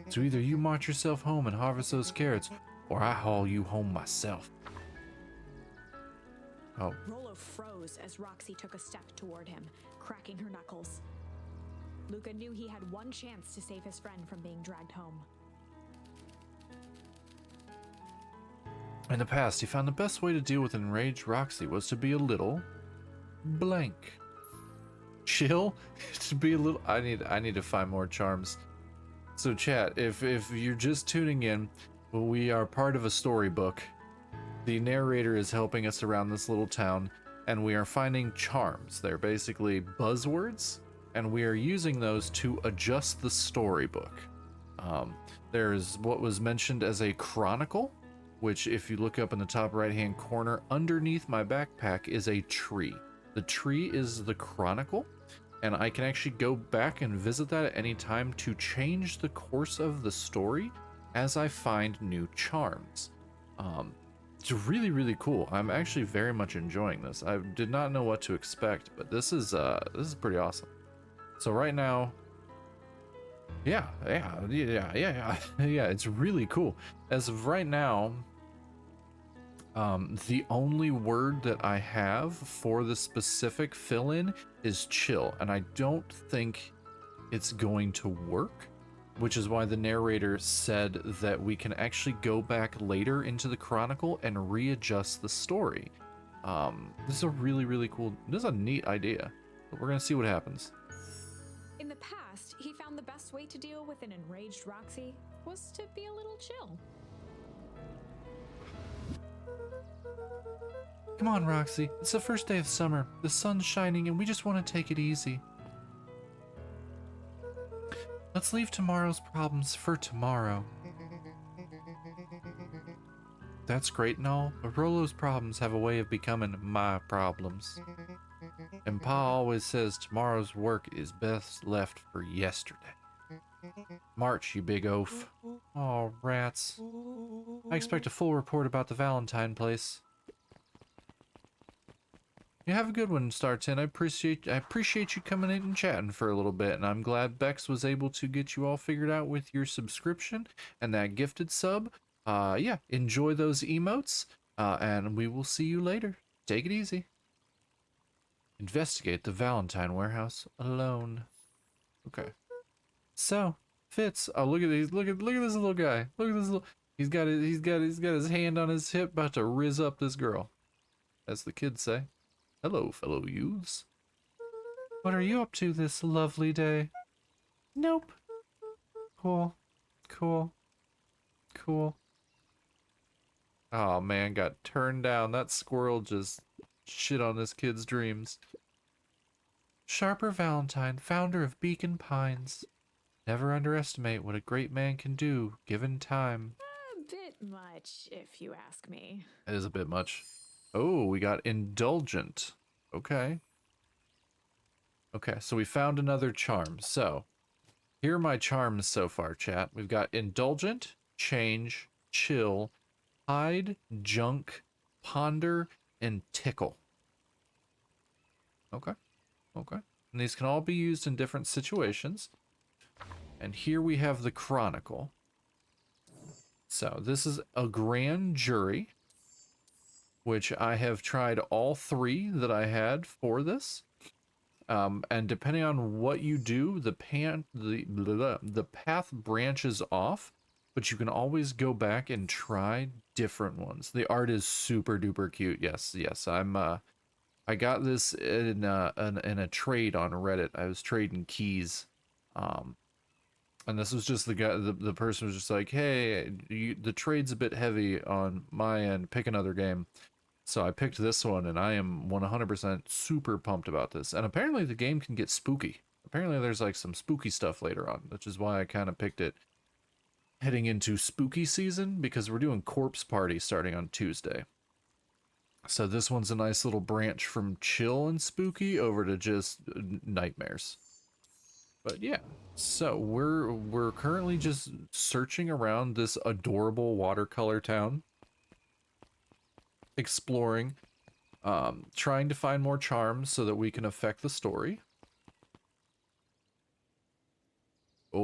So either you march yourself home and harvest those carrots, or I haul you home myself. Oh. Rolo froze as Roxy took a step toward him, cracking her knuckles. Luca knew he had one chance to save his friend from being dragged home. In the past, he found the best way to deal with enraged Roxy was to be a little blank. Chill? To be a little I need to find more charms. So chat, if you're just tuning in, well, we are part of a storybook. The narrator is helping us around this little town, and we are finding charms. They're basically buzzwords, and we are using those to adjust the storybook. There's what was mentioned as a chronicle, which if you look up in the top right hand corner underneath my backpack is a tree. The tree is the chronicle, and I can actually go back and visit that at any time to change the course of the story as I find new charms. It's really, really cool. I'm actually very much enjoying this. I did not know what to expect, but this is pretty awesome. So right now, yeah, it's really cool. As of right now, the only word that I have for the specific fill-in is chill, and I don't think it's going to work, which is why the narrator said that we can actually go back later into the chronicle and readjust the story. This is a really, really cool, this is a neat idea, but we're gonna see what happens. In the past, he found the best way to deal with an enraged Roxy was to be a little chill. Come on, Roxy. It's the first day of summer. The sun's shining and we just want to take it easy. Let's leave tomorrow's problems for tomorrow. That's great and all, but Rolo's problems have a way of becoming my problems. And Pa always says tomorrow's work is best left for yesterday. March, you big oaf. Oh, rats. I expect a full report about the Valentine place. You have a good one, Star 10. I appreciate you coming in and chatting for a little bit, and I'm glad Bex was able to get you all figured out with your subscription and that gifted sub. Yeah, enjoy those emotes, and we will see you later. Take it easy. Investigate the Valentine warehouse alone. Okay. So, Fitz. Oh, look at these. Look at this little guy. Look at this little. He's got his hand on his hip, about to riz up this girl, as the kids say. Hello, fellow youths. What are you up to this lovely day? Nope. Cool. Oh man, got turned down. That squirrel just shit on this kid's dreams. Sharper Valentine, founder of Beacon Pines. Never underestimate what a great man can do, given time. A bit much, if you ask me. It is a bit much. Oh, we got indulgent. Okay. Okay, so we found another charm. So, Here are my charms so far, chat. We've got Indulgent, Change, Chill, Hide, Junk, Ponder, and Tickle. Okay. Okay. And these can all be used in different situations. And here we have the Chronicle. So this is a grand jury, which I have tried all 3 that I had for this. And depending on what you do, the path branches off, but you can always go back and try different ones. The art is super duper cute. Yes, yes. I got this in a trade on Reddit. I was trading keys. And this was just the guy, the person was just like, hey, the trade's a bit heavy on my end, pick another game. So I picked this one, and I am 100% super pumped about this. And apparently the game can get spooky. Apparently there's like some spooky stuff later on, which is why I kind of picked it heading into spooky season, because we're doing Corpse Party starting on Tuesday. So this one's a nice little branch from chill and spooky over to just nightmares. But yeah, so we're currently just searching around this adorable watercolor town, exploring, trying to find more charms so that we can affect the story. Oh.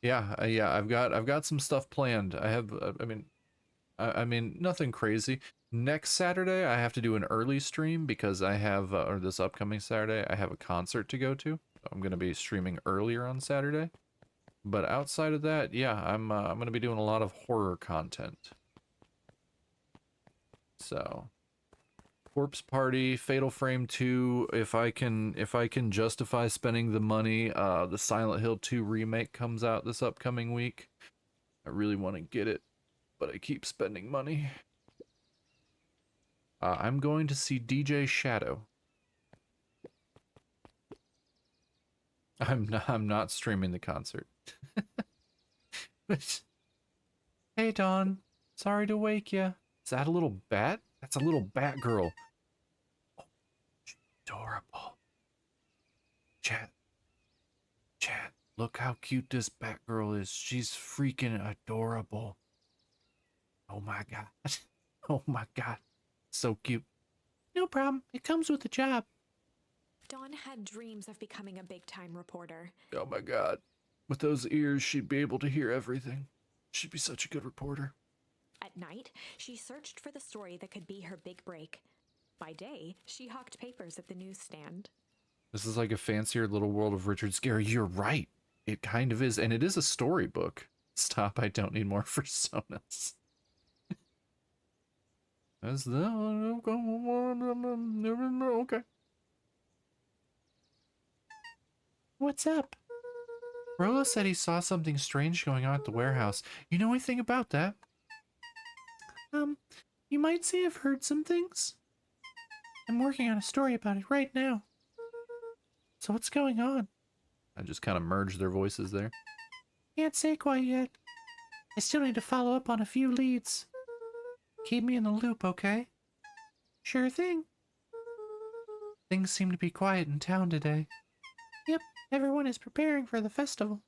Yeah, I've got some stuff planned. I have, I mean, nothing crazy. Next Saturday, I have to do an early stream because I have, or this upcoming Saturday, I have a concert to go to. I'm gonna be streaming earlier on Saturday. But outside of that, yeah, I'm gonna be doing a lot of horror content. So, Corpse Party, Fatal Frame 2. If I can justify spending the money, the Silent Hill 2 remake comes out this upcoming week. I really want to get it, but I keep spending money. I'm going to see DJ Shadow. I'm not streaming the concert. Hey Dawn, sorry to wake you. Is that a little bat? That's a little bat girl. Oh, she's adorable. Chat, look how cute this bat girl is. She's freaking adorable. Oh my god. Oh my god. So cute. No problem. It comes with the job. Dawn had dreams of becoming a big-time reporter. Oh my god. With those ears, she'd be able to hear everything. She'd be such a good reporter. At night, she searched for the story that could be her big break. By day, she hawked papers at the newsstand. This is like a fancier little world of Richard Scarry. You're right. It kind of is. And it is a storybook. Stop, I don't need more personas. As the... Okay. What's up? Rolo said he saw something strange going on at the warehouse. You know anything about that? You might say I've heard some things. I'm working on a story about it right now. So what's going on? I just kind of merged their voices there. Can't say quite yet. I still need to follow up on a few leads. Keep me in the loop, okay? Sure thing. Things seem to be quiet in town today. Yep, everyone is preparing for the festival.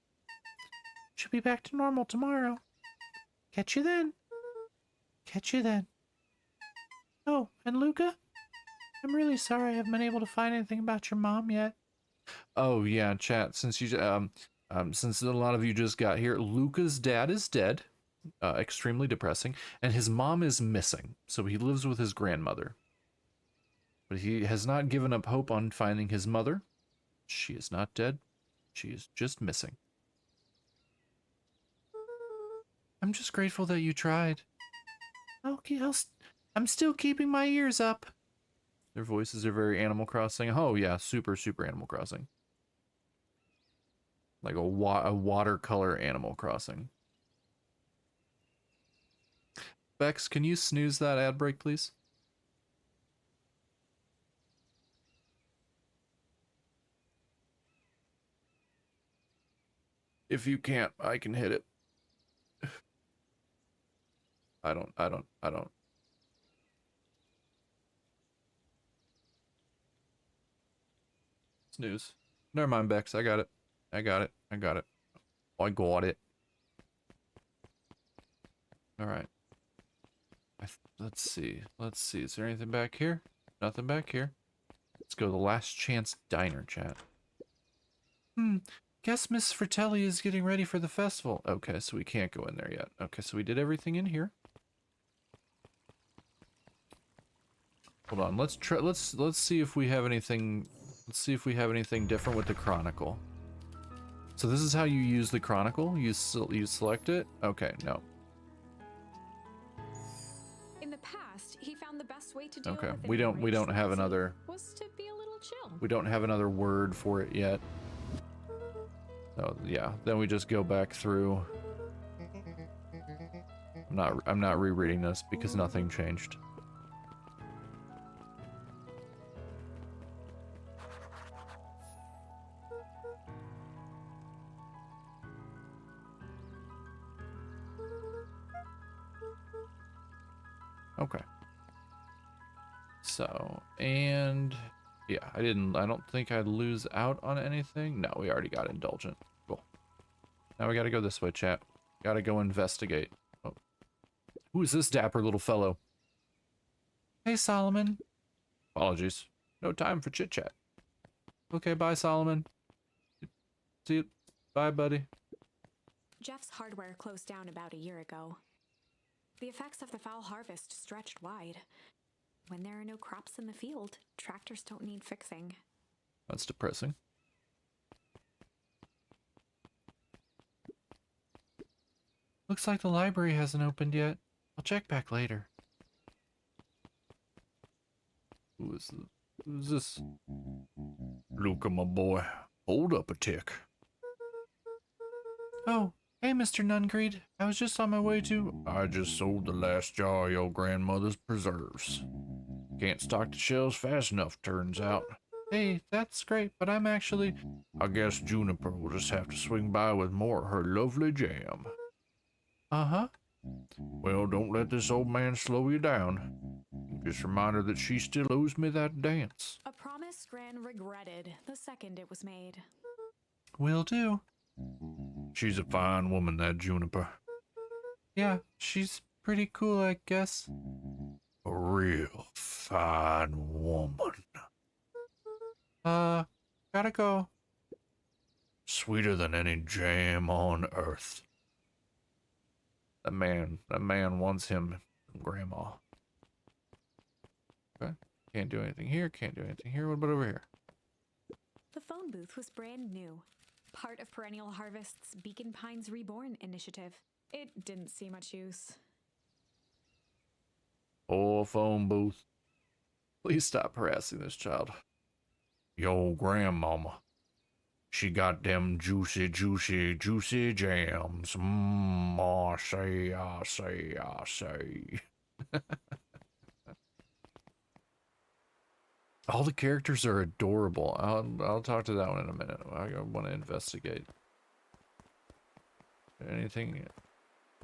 Should be back to normal tomorrow. Catch you then. Catch you then. Oh, and Luca? I'm really sorry I haven't been able to find anything about your mom yet. Oh yeah, chat, since you since a lot of you just got here, Luca's dad is dead. Extremely depressing, and his mom is missing, so he lives with his grandmother. But he has not given up hope on finding his mother. She is not dead. She is just missing. I'm just grateful that you tried. Okay, I'm still keeping my ears up. Their voices are very Animal Crossing. Oh yeah, super Animal Crossing. Like a watercolor Animal Crossing. Bex, can you snooze that ad break, please? If you can't, I can hit it. I don't. Snooze. Never mind, Bex. I got it. I got it. I got it. I got it. All right. Let's see. Let's see. Is there anything back here? Nothing back here. Let's go to the Last Chance Diner, chat. Guess Miss Fratelli is getting ready for the festival. Okay, so we can't go in there yet. Okay, so we did everything in here. Hold on. Let's try. Let's see if we have anything. Let's see if we have anything different with the Chronicle. So this is how you use the Chronicle. You select it. Okay, no. In the past, he found the best way to deal Okay, with we don't enraged have Rosie another. was to be a little chill. We don't have another word for it yet. So yeah, then we just go back through. I'm not rereading this because nothing changed. Okay. So, and yeah, I don't think I'd lose out on anything. No, we already got Indulgent. Cool. Now we gotta go this way, chat. Gotta go investigate. Oh. Who is this dapper little fellow? Hey, Solomon. Apologies. No time for chit-chat. Okay, bye, Solomon. See you. Bye, buddy. Jeff's hardware closed down about a year ago. The effects of the foul harvest stretched wide. When there are no crops in the field, tractors don't need fixing. That's depressing. Looks like the library hasn't opened yet. I'll check back later. Who's this? Luca, my boy, hold up a tick. Oh, hey, Mr. Nungreed. I was just on my way to... I just sold the last jar of your grandmother's preserves. Can't stock the shelves fast enough, turns out. Hey, that's great, but I'm actually... I guess Juniper will just have to swing by with more of her lovely jam. Uh-huh. Well, don't let this old man slow you down. Just remind her that she still owes me that dance. A promise Gran regretted the second it was made. Will do. She's a fine woman, that Juniper. Yeah, she's pretty cool, I guess. A real fine woman. Gotta go. Sweeter than any jam on earth. That man wants him, Grandma. Okay. Can't do anything here, can't do anything here. What about over here? The phone booth was brand new, part of Perennial Harvest's Beacon Pines Reborn initiative. It didn't see much use. Poor phone booth. Please stop harassing this child. Yo, grandmama. She got them juicy, juicy, juicy jams. I say. All the characters are adorable. I'll talk to that one in a minute. I want to investigate. Anything?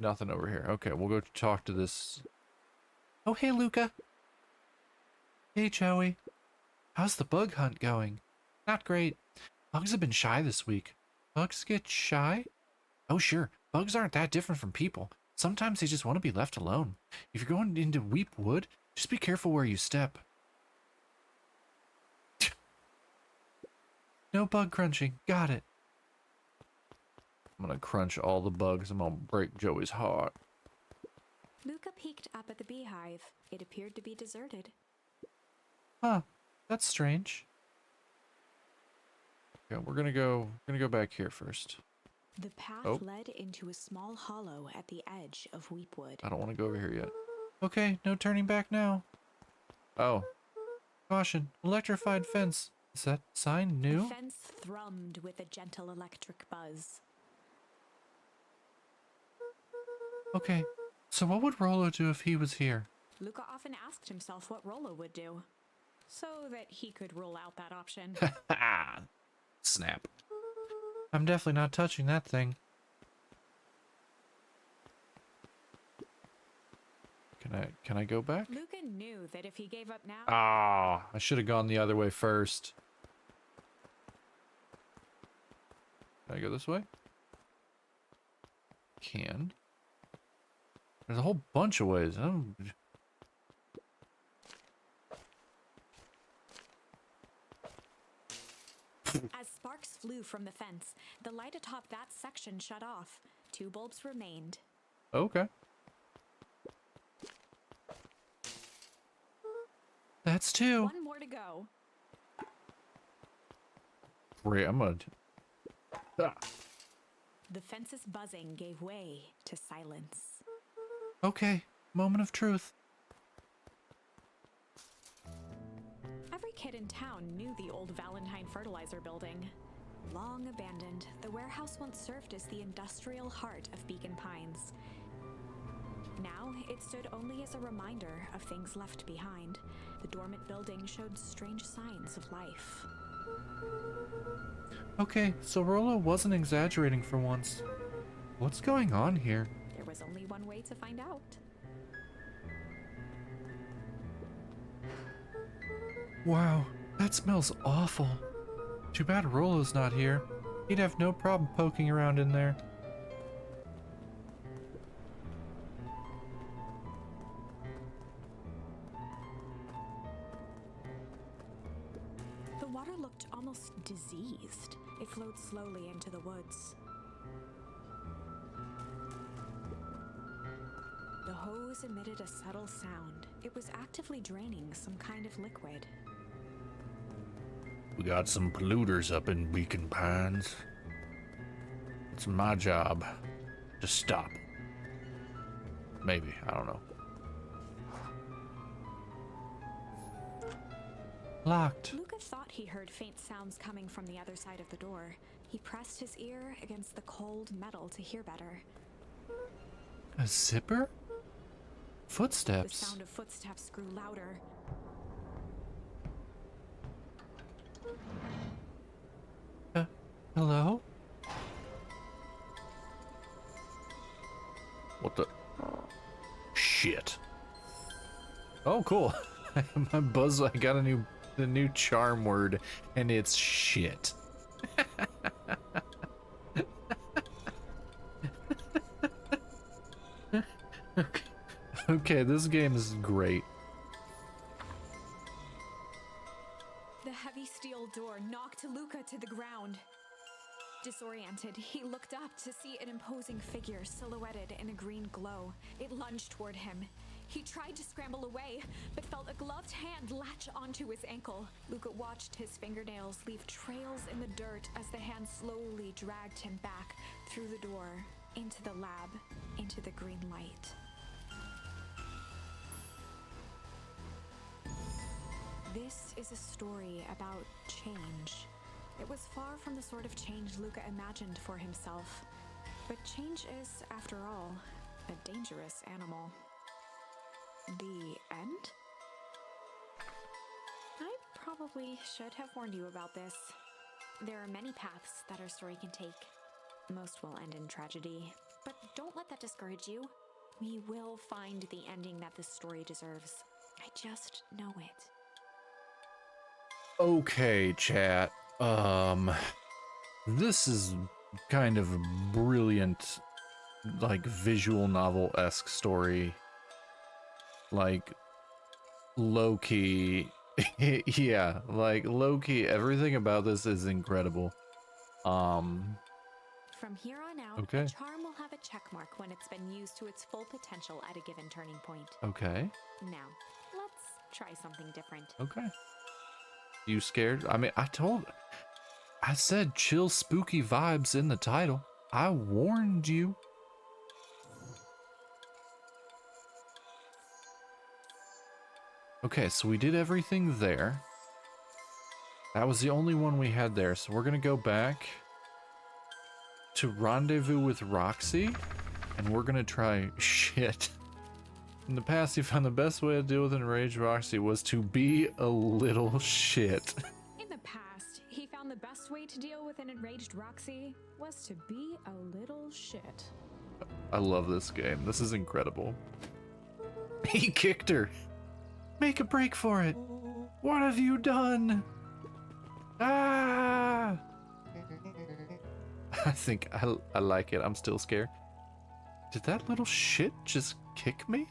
Nothing over here. Okay, we'll go talk to this. Oh, hey, Luca. Hey, Joey. How's the bug hunt going? Not great. Bugs have been shy this week. Bugs get shy? Oh, sure. Bugs aren't that different from people. Sometimes they just want to be left alone. If you're going into Weep Wood, just be careful where you step. No bug crunching. Got it. I'm gonna crunch all the bugs. I'm gonna break Joey's heart. Luca peeked up at the beehive. It appeared to be deserted. Huh. That's strange. Okay, we're gonna go back here first. The path Oh. led into a small hollow at the edge of Weepwood. I don't want to go over here yet. Okay, no turning back now. Oh. Caution. Electrified fence. Is that sign The new? fence thrummed with a gentle electric buzz. Okay. So what would Rolo do if he was here? Luca often asked himself what Rolo would do, so that he could rule out that option. Snap. I'm definitely not touching that thing. Can I go back? Luca knew that if he gave up now, Ah, I should have gone the other way first. Can I go this way? Can. There's a whole bunch of ways. As sparks flew from the fence, the light atop that section shut off. 2 bulbs remained. Okay. That's 2. 1 more to go. Great, I'm gonna... Ah. The fence's buzzing gave way to silence. Okay, moment of truth. Every kid in town knew the old Valentine Fertilizer Building. Long abandoned, the warehouse once served as the industrial heart of Beacon Pines. Now, it stood only as a reminder of things left behind. The dormant building showed strange signs of life. Okay, so Rolo wasn't exaggerating for once. What's going on here? There was only one way to find out. Wow, that smells awful. Too bad Rolo's not here. He'd have no problem poking around in there. The water looked almost diseased. It flowed slowly into the woods. The hose emitted a subtle sound. It was actively draining some kind of liquid. We got some polluters up in Beacon Pines. It's my job to stop. Maybe, I don't know. Locked. Luca thought he heard faint sounds coming from the other side of the door. He pressed his ear against the cold metal to hear better. A zipper? The Footsteps. sound of footsteps grew louder. Hello? What the? Shit. Oh, cool. My buzz, I got the new charm word, and it's shit. Okay, this game is great. The heavy steel door knocked Luca to the ground. Disoriented, he looked up to see an imposing figure silhouetted in a green glow. It lunged toward him. He tried to scramble away, but felt a gloved hand latch onto his ankle. Luca watched his fingernails leave trails in the dirt as the hand slowly dragged him back through the door, into the lab, into the green light. This is a story about change. It was far from the sort of change Luca imagined for himself. But change is, after all, a dangerous animal. The end? I probably should have warned you about this. There are many paths that our story can take. Most will end in tragedy. But don't let that discourage you. We will find the ending that this story deserves. I just know it. Okay, chat. This is kind of a brilliant, like, visual novel-esque story. Like, low-key. Yeah, like, low-key, everything about this is incredible. From here on out, Okay. a charm will have a check mark when it's been used to its full potential at a given turning point. Okay, Now, let's try something different. okay. You scared? I mean, I said chill, spooky vibes in the title. I warned you. Okay, so we did everything there. That was the only one we had there, so we're gonna go back to Rendezvous with Roxy, and we're gonna try shit. In the past, you found the best way to deal with enraged Roxy was to be a little shit. In the past, he found the best way to deal with an enraged Roxy was to be a little shit. I love this game. This is incredible. He kicked her. Make a break for it. What have you done? Ah! I like it. I'm still scared. Did that little shit just kick me?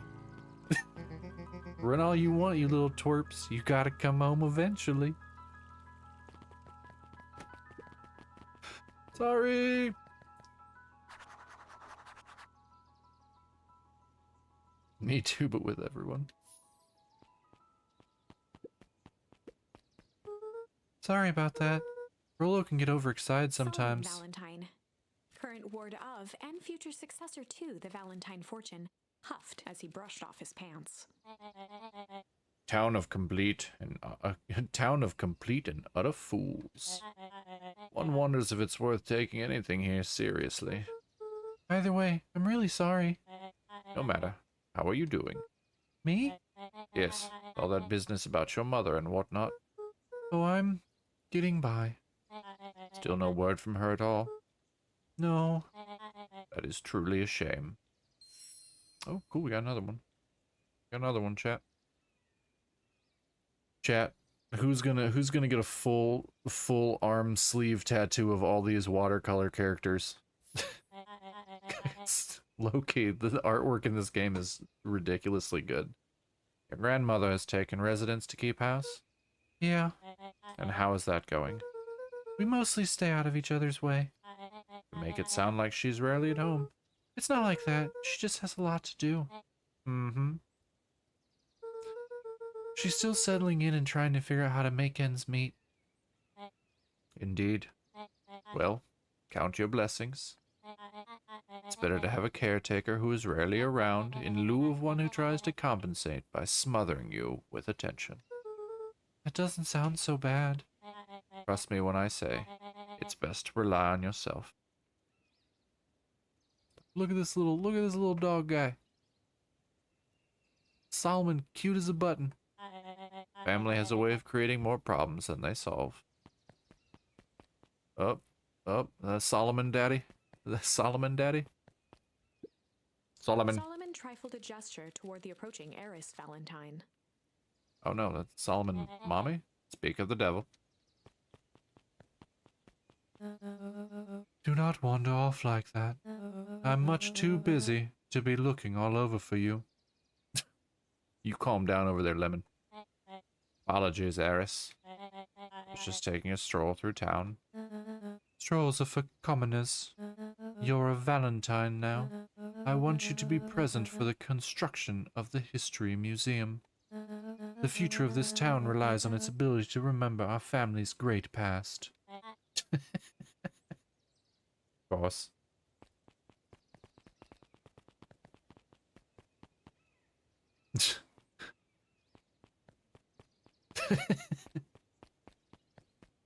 Run all you want, you little twerps. You gotta come home eventually. Sorry. Me too, but with everyone. Sorry about that. Rolo can get overexcited sometimes. Solomon Valentine, current ward of and future successor to the Valentine fortune, huffed as he brushed off his pants. Town of complete and town of complete and utter fools. One wonders if it's worth taking anything here seriously. Either way, I'm really sorry. No matter. How are you doing? Me? Yes, all that business about your mother and whatnot. Oh, I'm getting by. Still no word from her at all? No. That is truly a shame. Oh, cool, we got another one. Got another one, chat. Chat, who's gonna get a full arm sleeve tattoo of all these watercolor characters? Low-key, the artwork in this game is ridiculously good. Your grandmother has taken residence to keep house? Yeah. And how is that going? We mostly stay out of each other's way. You make it sound like she's rarely at home. It's not like that. She just has a lot to do. Mm-hmm. She's still settling in and trying to figure out how to make ends meet. Indeed. Well, count your blessings. It's better to have a caretaker who is rarely around in lieu of one who tries to compensate by smothering you with attention. That doesn't sound so bad. Trust me when I say, it's best to rely on yourself. Look at this little dog guy. Solomon, cute as a button. Family has a way of creating more problems than they solve. Solomon Daddy. The Solomon Daddy? Solomon. Solomon trifled a gesture toward the approaching heiress Valentine. Oh no, that's Solomon Mommy? Speak of the devil. Do not wander off like that. I'm much too busy to be looking all over for you. You calm down over there, Lemon. Apologies, heiress. I was just taking a stroll through town. Strolls are for commoners. You're a Valentine now. I want you to be present for the construction of the History Museum. The future of this town relies on its ability to remember our family's great past. Of course.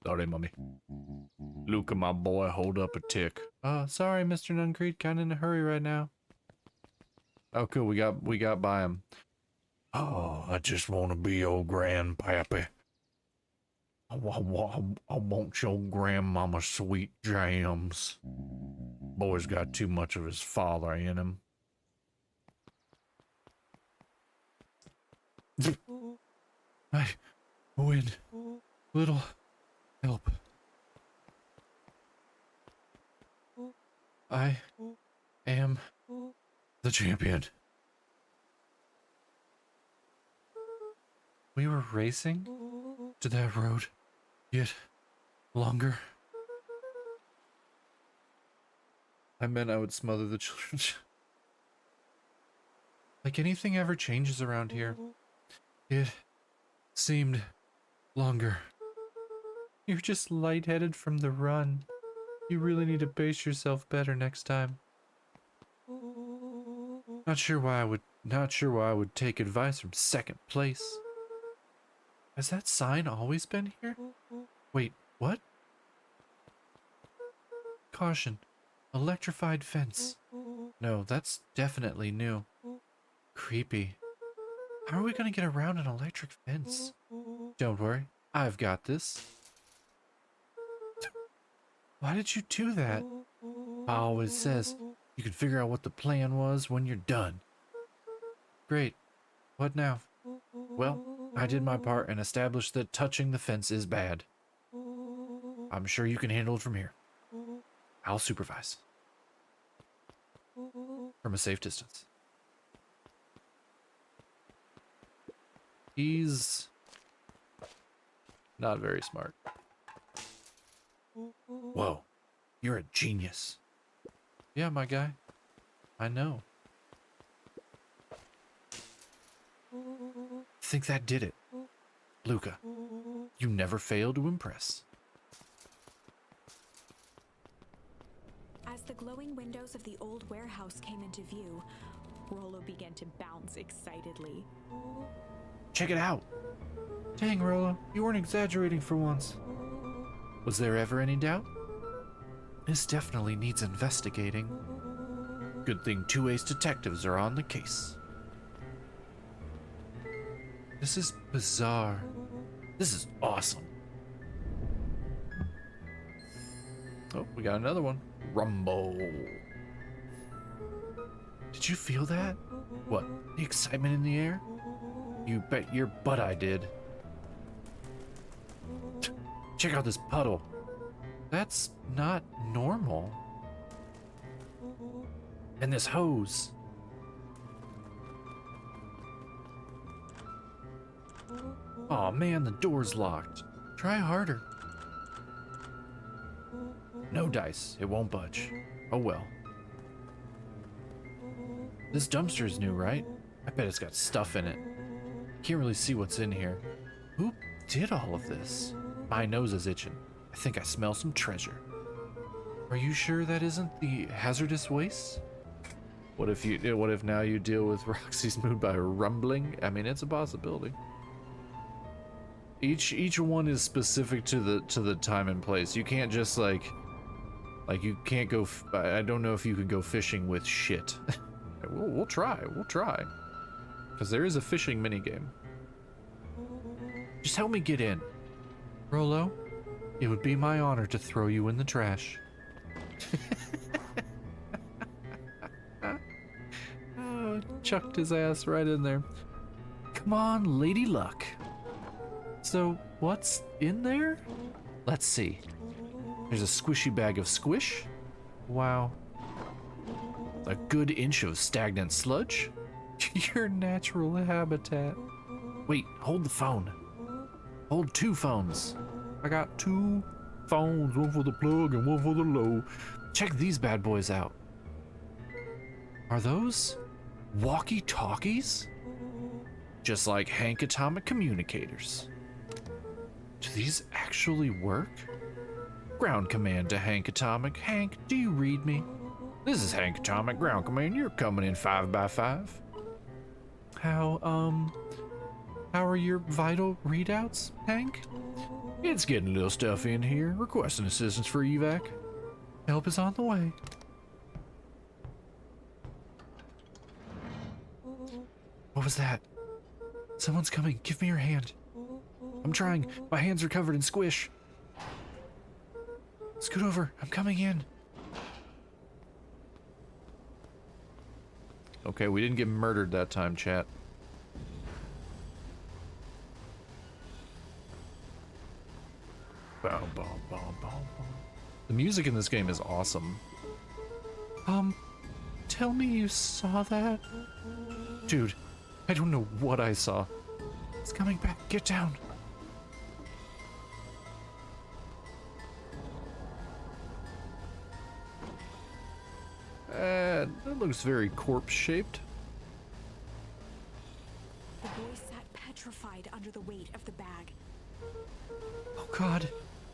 Sorry, Mummy. Luca, my boy, hold up a tick. Sorry, Mr. Nuncreed, kinda in a hurry right now. Oh, cool, we got by him. Oh, I just want to be your grandpappy. I want your grandmama's sweet jams. Boy's got too much of his father in him. I win. Little help. I am the champion. We were racing? Did that road get longer? I meant I would smother the children. Like anything ever changes around here, it seemed longer. You're just lightheaded from the run. You really need to pace yourself better next time. Not sure why I would take advice from second place. Has that sign always been here? Wait, what? Caution. Electrified fence. No, that's definitely new. Creepy. How are we gonna get around an electric fence? Don't worry, I've got this. Why did you do that? Pa always says you can figure out what the plan was when you're done. Great. What now? Well, I did my part and established that touching the fence is bad. I'm sure you can handle it from here. I'll supervise. From a safe distance. He's not very smart. Whoa, you're a genius. Yeah, my guy. I know. Think that did it. Luca, you never fail to impress. As the glowing windows of the old warehouse came into view, Rollo began to bounce excitedly. Check it out. Dang, Rollo, you weren't exaggerating for once. Was there ever any doubt? This definitely needs investigating. Good thing two ace detectives are on the case. This is bizarre. This is awesome. Oh, we got another one. Rumble. Did you feel that? What, the excitement in the air? You bet your butt I did. Check out this puddle. That's not normal. And this hose. Aw man, the door's locked. Try harder. No dice, it won't budge. Oh well. This dumpster's new, right? I bet it's got stuff in it. Can't really see what's in here. Who did all of this? My nose is itching. I think I smell some treasure. Are you sure that isn't the hazardous waste? What if now you deal with Roxy's mood by rumbling? I mean, it's a possibility. Each one is specific to the time and place. You can't just like you can't go. I don't know if you can go fishing with shit. We'll try. Because there is a fishing minigame. Just help me get in. Rollo, it would be my honor to throw you in the trash. Oh, chucked his ass right in there. Come on, Lady Luck. So, what's in there? Let's see. There's a squishy bag of squish. Wow. A good inch of stagnant sludge. Your natural habitat. Wait, hold the phone. Hold two phones. I got two phones, one for the plug and one for the low. Check these bad boys out. Are those walkie-talkies? Just like Hank Atomic communicators. Do these actually work? Ground command to Hank Atomic. Hank, do you read me? This is Hank Atomic, ground command. You're coming in 5x5. How are your vital readouts, Hank? It's getting a little stuffy in here. Requesting assistance for evac. Help is on the way. What was that? Someone's coming. Give me your hand. I'm trying. My hands are covered in squish. Scoot over. I'm coming in. Okay, we didn't get murdered that time, chat. Bow, bow, bow, bow, bow. The music in this game is awesome. Tell me you saw that? Dude, I don't know what I saw. It's coming back. Get down. That looks very corpse-shaped. The boy sat petrified under the weight of the bag. Oh God,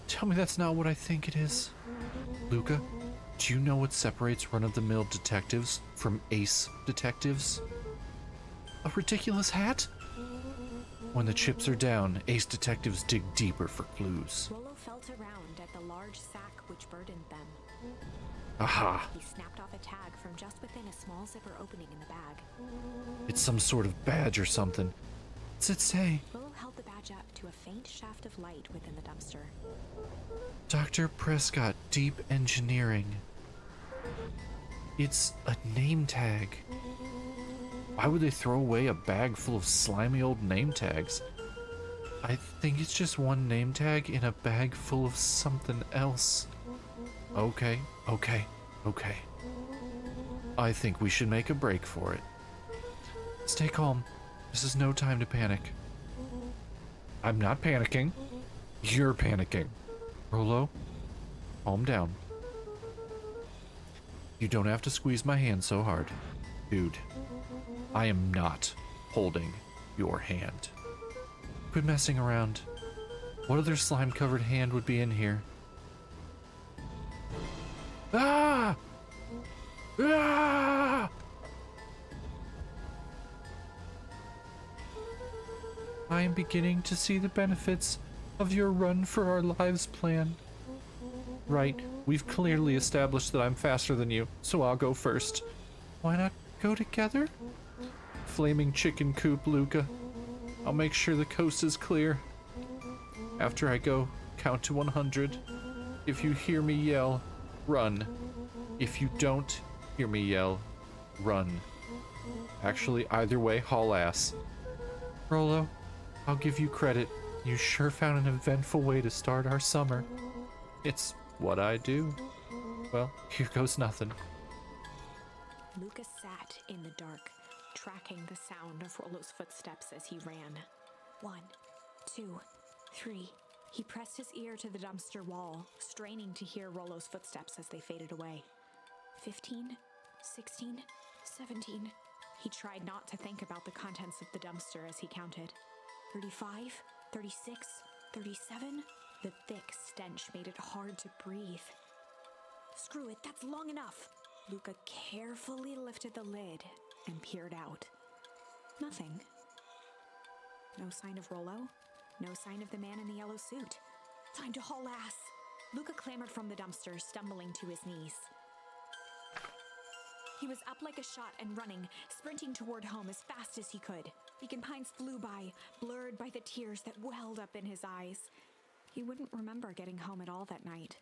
tell me that's not what I think it is. Luca, do you know what separates run-of-the-mill detectives from ace detectives? A ridiculous hat? When the chips are down, ace detectives dig deeper for clues. Rollo felt around at the large sack which burdened them. Aha! He snapped off a tag from just within a small zipper opening in the bag. It's some sort of badge or something. What's it say? Rollo held the badge up to a faint shaft of light within the dumpster. Dr. Prescott, Deep Engineering. It's a name tag. Why would they throw away a bag full of slimy old name tags? I think it's just one name tag in a bag full of something else. Okay, okay, okay. I think we should make a break for it. Stay calm. This is no time to panic. I'm not panicking. You're panicking. Rolo, calm down. You don't have to squeeze my hand so hard. Dude, I am not holding your hand. Quit messing around. What other slime-covered hand would be in here? Ah! Ah! I am beginning to see the benefits of your run for our lives plan. Right, we've clearly established that I'm faster than you, so I'll go first. Why not go together? Flaming chicken coop, Luca. I'll make sure the coast is clear. After I go, count to 100. If you hear me yell, run. If you don't hear me yell, run. Actually, either way, haul ass. Rolo, I'll give you credit. You sure found an eventful way to start our summer. It's what I do. Well, here goes nothing. Lucas sat in the dark, tracking the sound of Rolo's footsteps as he ran. 1, 2, 3. He pressed his ear to the dumpster wall, straining to hear Rolo's footsteps as they faded away. 15, 16, 17. He tried not to think about the contents of the dumpster as he counted. 35, 36, 37. The thick stench made it hard to breathe. Screw it, that's long enough. Luca carefully lifted the lid and peered out. Nothing. No sign of Rolo. No sign of the man in the yellow suit. Time to haul ass. Luca clambered from the dumpster, stumbling to his knees. He was up like a shot and running, sprinting toward home as fast as he could. Beacon Pines flew by, blurred by the tears that welled up in his eyes. He wouldn't remember getting home at all that night.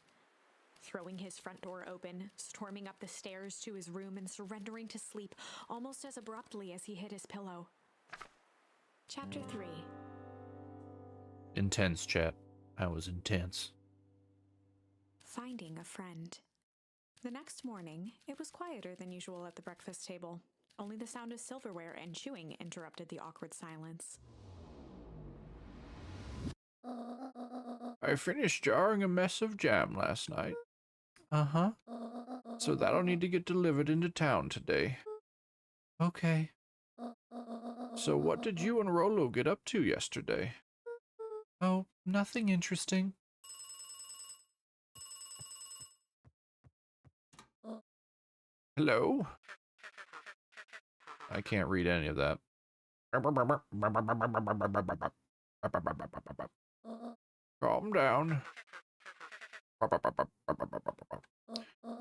Throwing his front door open, storming up the stairs to his room, and surrendering to sleep almost as abruptly as he hit his pillow. Chapter 3. Intense, chat. That was intense. Finding a friend. The next morning, it was quieter than usual at the breakfast table. Only the sound of silverware and chewing interrupted the awkward silence. I finished jarring a mess of jam last night. Uh-huh. So that'll need to get delivered into town today. Okay. So what did you and Rolo get up to yesterday? Oh, nothing interesting. Hello? I can't read any of that. Calm down.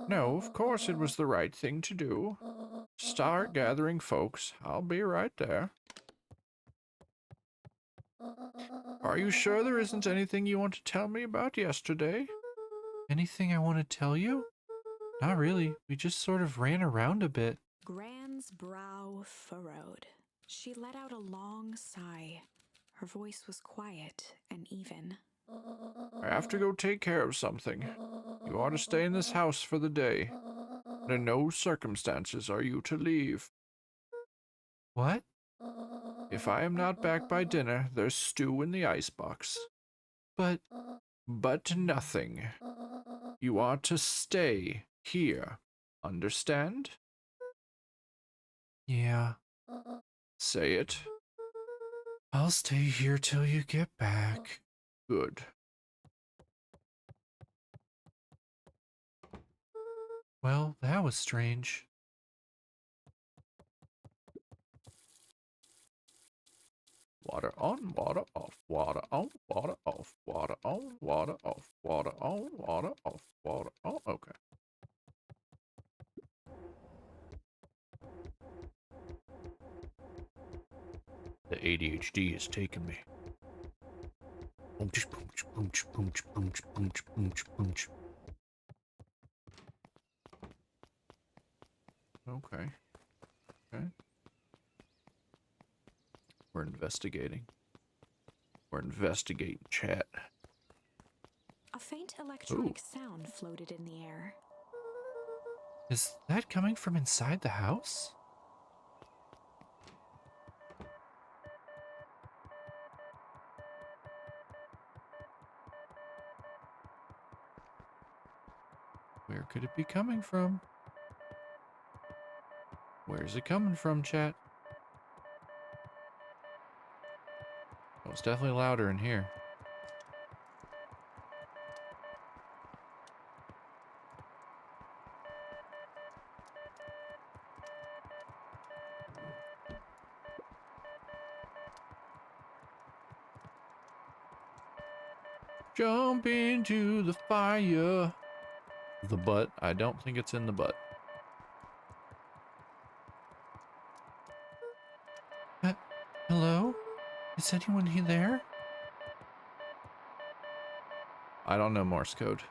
No, of course it was the right thing to do. Start gathering folks. I'll be right there. Are you sure there isn't anything you want to tell me about yesterday? Anything I want to tell you? Not really. We just sort of ran around a bit. Gran's brow furrowed. She let out a long sigh. Her voice was quiet and even. I have to go take care of something. You are to stay in this house for the day. Under no circumstances are you to leave. What? If I am not back by dinner, there's stew in the icebox. But nothing. You are to stay here. Understand? Yeah. Say it. I'll stay here till you get back. Good. Well, that was strange. Water on, water off, water on, water off, water on, water off, water on, water off, water on. Okay. The ADHD is taking me. Boomch, boomch, boomch, boomch, boomch, boomch, boomch, boomch. Okay. Okay. We're investigating. We're investigating, chat. A faint electronic sound floated in the air. Is that coming from inside the house? Where could it be coming from? Where's it coming from, chat? Oh, it's definitely louder in here. Jump into the fire. The butt. I don't think it's in the butt. Hello? Is anyone here there? I don't know Morse code.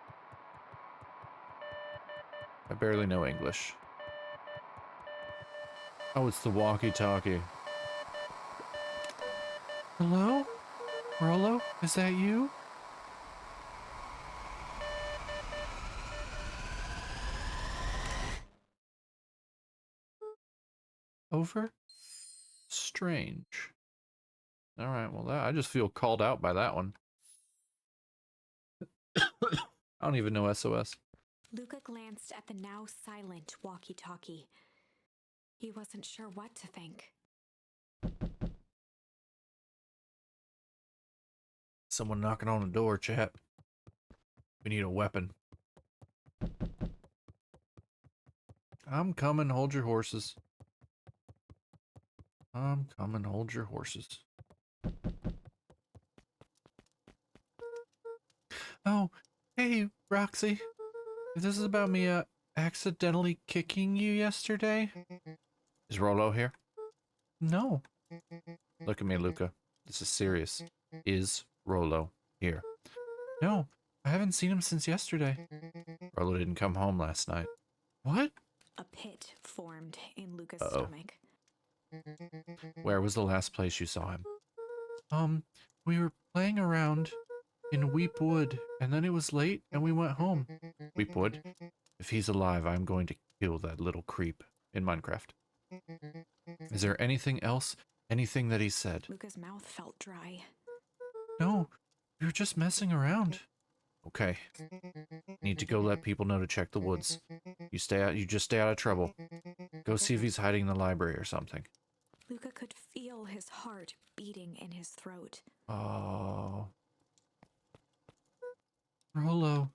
I barely know English. Oh, it's the walkie-talkie. Hello? Rollo? Is that you? Over? Strange. Alright, well that I just feel called out by that one. I don't even know SOS. Luca glanced at the now silent walkie-talkie. He wasn't sure what to think. Someone knocking on the door, chat. We need a weapon. I'm coming, hold your horses. I'm coming, hold your horses. Oh, hey, Roxy. This is about me, accidentally kicking you yesterday. Is Rollo here? No. Look at me, Luca. This is serious. Is Rollo here? No, I haven't seen him since yesterday. Rollo didn't come home last night. What? A pit formed in Luca's Uh-oh. stomach. Where was the last place you saw him? We were playing around in Weep Wood, and then it was late, and we went home. Weep Wood? If he's alive, I'm going to kill that little creep in Minecraft. Is there anything else? Anything that he said? Luca's mouth felt dry. No, we were just messing around. Okay. Need to go let people know to check the woods. You just stay out of trouble. Go see if he's hiding in the library or something. Luca could feel his heart beating in his throat. Oh. Rollo.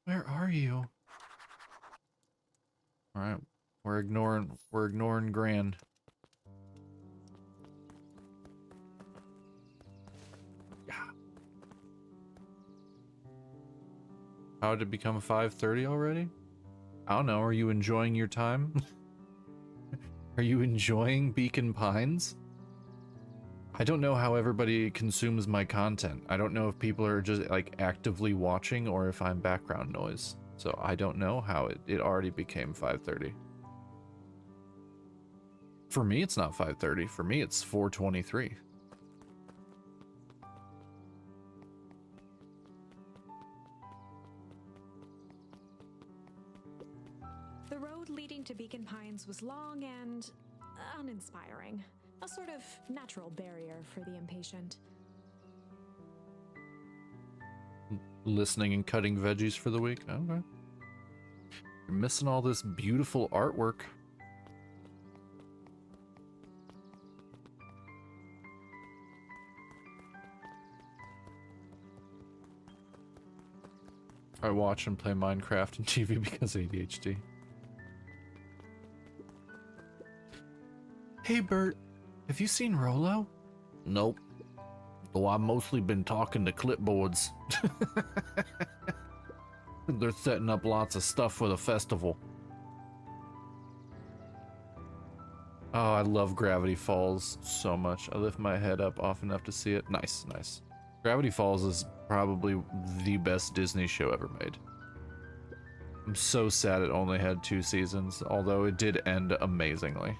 Where are you? Alright. We're ignoring Grand. Yeah. How did it become 5:30 already? I don't know. Are you enjoying your time? Are you enjoying Beacon Pines? I don't know how everybody consumes my content. I don't know if people are just like actively watching or if I'm background noise. So I don't know how it already became 5:30. For me, it's not 5:30. For me, it's 4:23. The road leading to Beacon Pines was long and uninspiring. A sort of natural barrier for the impatient. Listening and cutting veggies for the week. Okay. You're missing all this beautiful artwork. I watch and play Minecraft and TV because of ADHD. Hey Bert, have you seen Rollo? Nope. Though I've mostly been talking to clipboards. They're setting up lots of stuff for the festival. Oh, I love Gravity Falls so much. I lift my head up often enough to see it. Nice, nice. Gravity Falls is probably the best Disney show ever made. I'm so sad it only had 2 seasons, although it did end amazingly.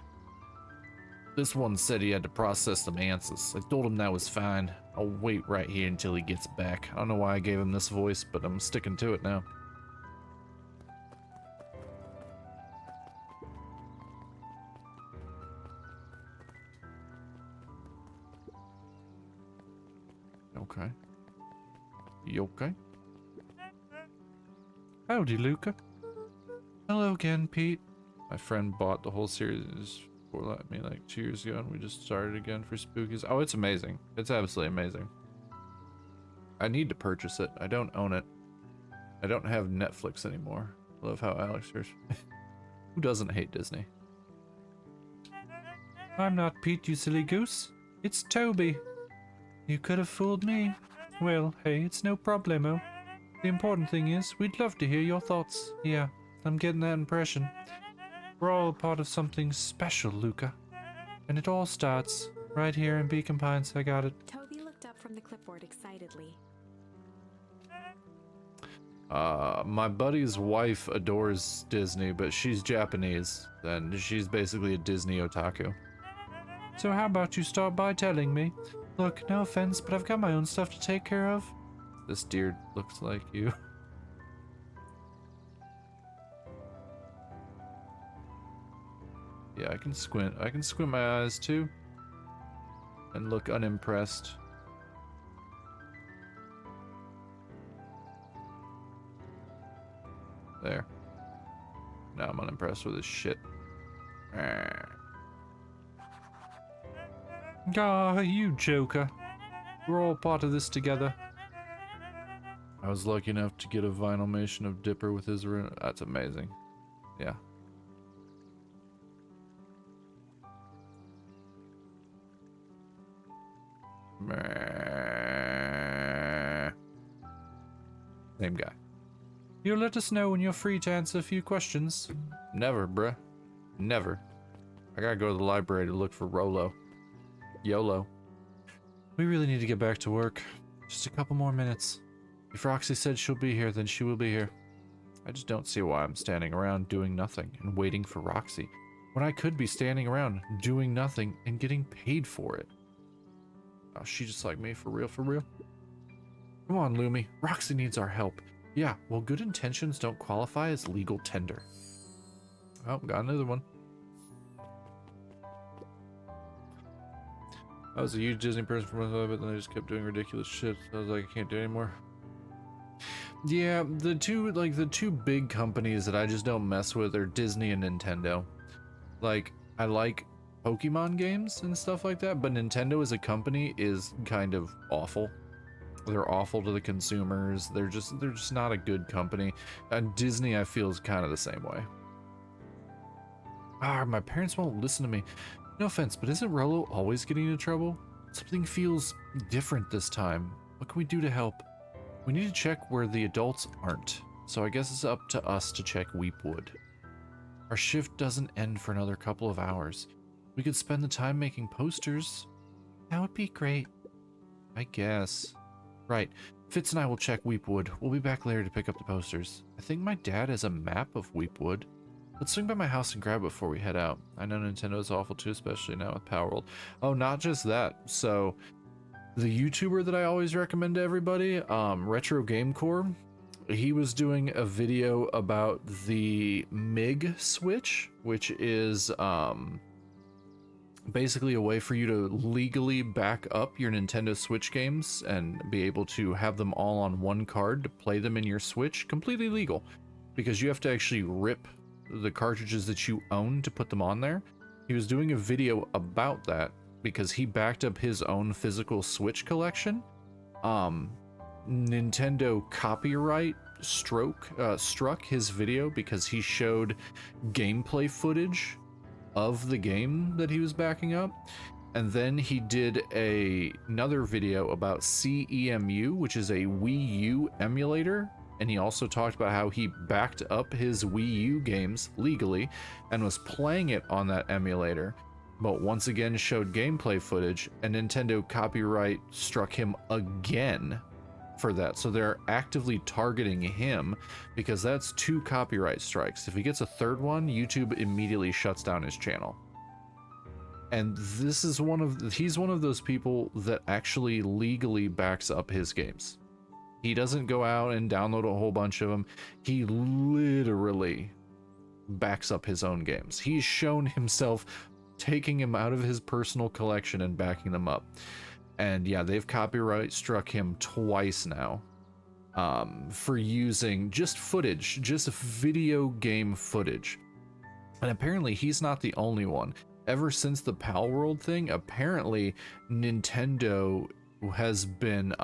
This one said he had to process some answers. I told him that was fine. I'll wait right here until he gets back. I don't know why I gave him this voice, but I'm sticking to it now. Okay. You okay? Howdy, Luca. Hello again, Pete. My friend bought the whole series for me like 2 years ago, and we just started again for Spookies. Oh, it's amazing. It's absolutely amazing. I need to purchase it. I don't own it. I don't have Netflix anymore. Love how Alex hears. Who doesn't hate Disney? I'm not Pete, you silly goose. It's Toby. You could have fooled me. Well, hey, it's no problemo. The important thing is, we'd love to hear your thoughts. Yeah, I'm getting that impression. We're all a part of something special, Luca. And it all starts right here in Beacon Pines. I got it. Toby looked up from the clipboard excitedly. My buddy's wife adores Disney, but she's Japanese, and she's basically a Disney otaku. So how about you start by telling me? Look, no offense, but I've got my own stuff to take care of. This deer looks like you. Yeah, I can squint. I can squint my eyes too. And look unimpressed. There. Now I'm unimpressed with this shit. Ah, you joker. We're all part of this together. I was lucky enough to get a vinylmation of Dipper with his rune. That's amazing. Yeah. Same guy. You'll let us know when you're free to answer a few questions. Never, bruh. Never. I gotta go to the library to look for Rolo. YOLO. We really need to get back to work. Just a couple more minutes. If Roxy said she'll be here, then she will be here. I just don't see why I'm standing around doing nothing and waiting for Roxy, when I could be standing around doing nothing and getting paid for it. Oh, she just like me, for real, for real? Come on, Lumi. Roxy needs our help. Yeah, well, good intentions don't qualify as legal tender. Oh, got another one. I was a huge Disney person for most of it, but then I just kept doing ridiculous shit. So I was like, I can't do it anymore. Yeah, the two big companies that I just don't mess with are Disney and Nintendo. Like, I like Pokemon games and stuff like that, but Nintendo as a company is kind of awful. They're awful to the consumers. They're just not a good company. And Disney, I feel, is kind of the same way. Ah, my parents won't listen to me. No offense, but isn't Rolo always getting into trouble? Something feels different this time. What can we do to help? We need to check where the adults aren't. So I guess it's up to us to check Weepwood. Our shift doesn't end for another couple of hours. We could spend the time making posters. That would be great. I guess. Right. Fitz and I will check Weepwood. We'll be back later to pick up the posters. I think my dad has a map of Weepwood. Let's swing by my house and grab it before we head out. I know Nintendo's awful too, especially now with Power World. Oh, not just that. So, the YouTuber that I always recommend to everybody, Retro Game Core, he was doing a video about the MIG switch, which is basically a way for you to legally back up your Nintendo Switch games and be able to have them all on one card to play them in your Switch. Completely legal, because you have to actually rip the cartridges that you own to put them on there. He was doing a video about that because he backed up his own physical Switch collection. Nintendo copyright struck his video because he showed gameplay footage of the game that he was backing up. And then he did another video about CEMU, which is a Wii U emulator. And he also talked about how he backed up his Wii U games legally and was playing it on that emulator, but once again showed gameplay footage, and Nintendo copyright struck him again for that. So they're actively targeting him because that's 2 copyright strikes. If he gets a third one, YouTube immediately shuts down his channel. And this is he's one of those people that actually legally backs up his games. He doesn't go out and download a whole bunch of them. He literally backs up his own games. He's shown himself taking him out of his personal collection and backing them up. And yeah, they've copyright struck him twice now for using just footage, just video game footage. And apparently he's not the only one. Ever since the Pal World thing, apparently Nintendo has been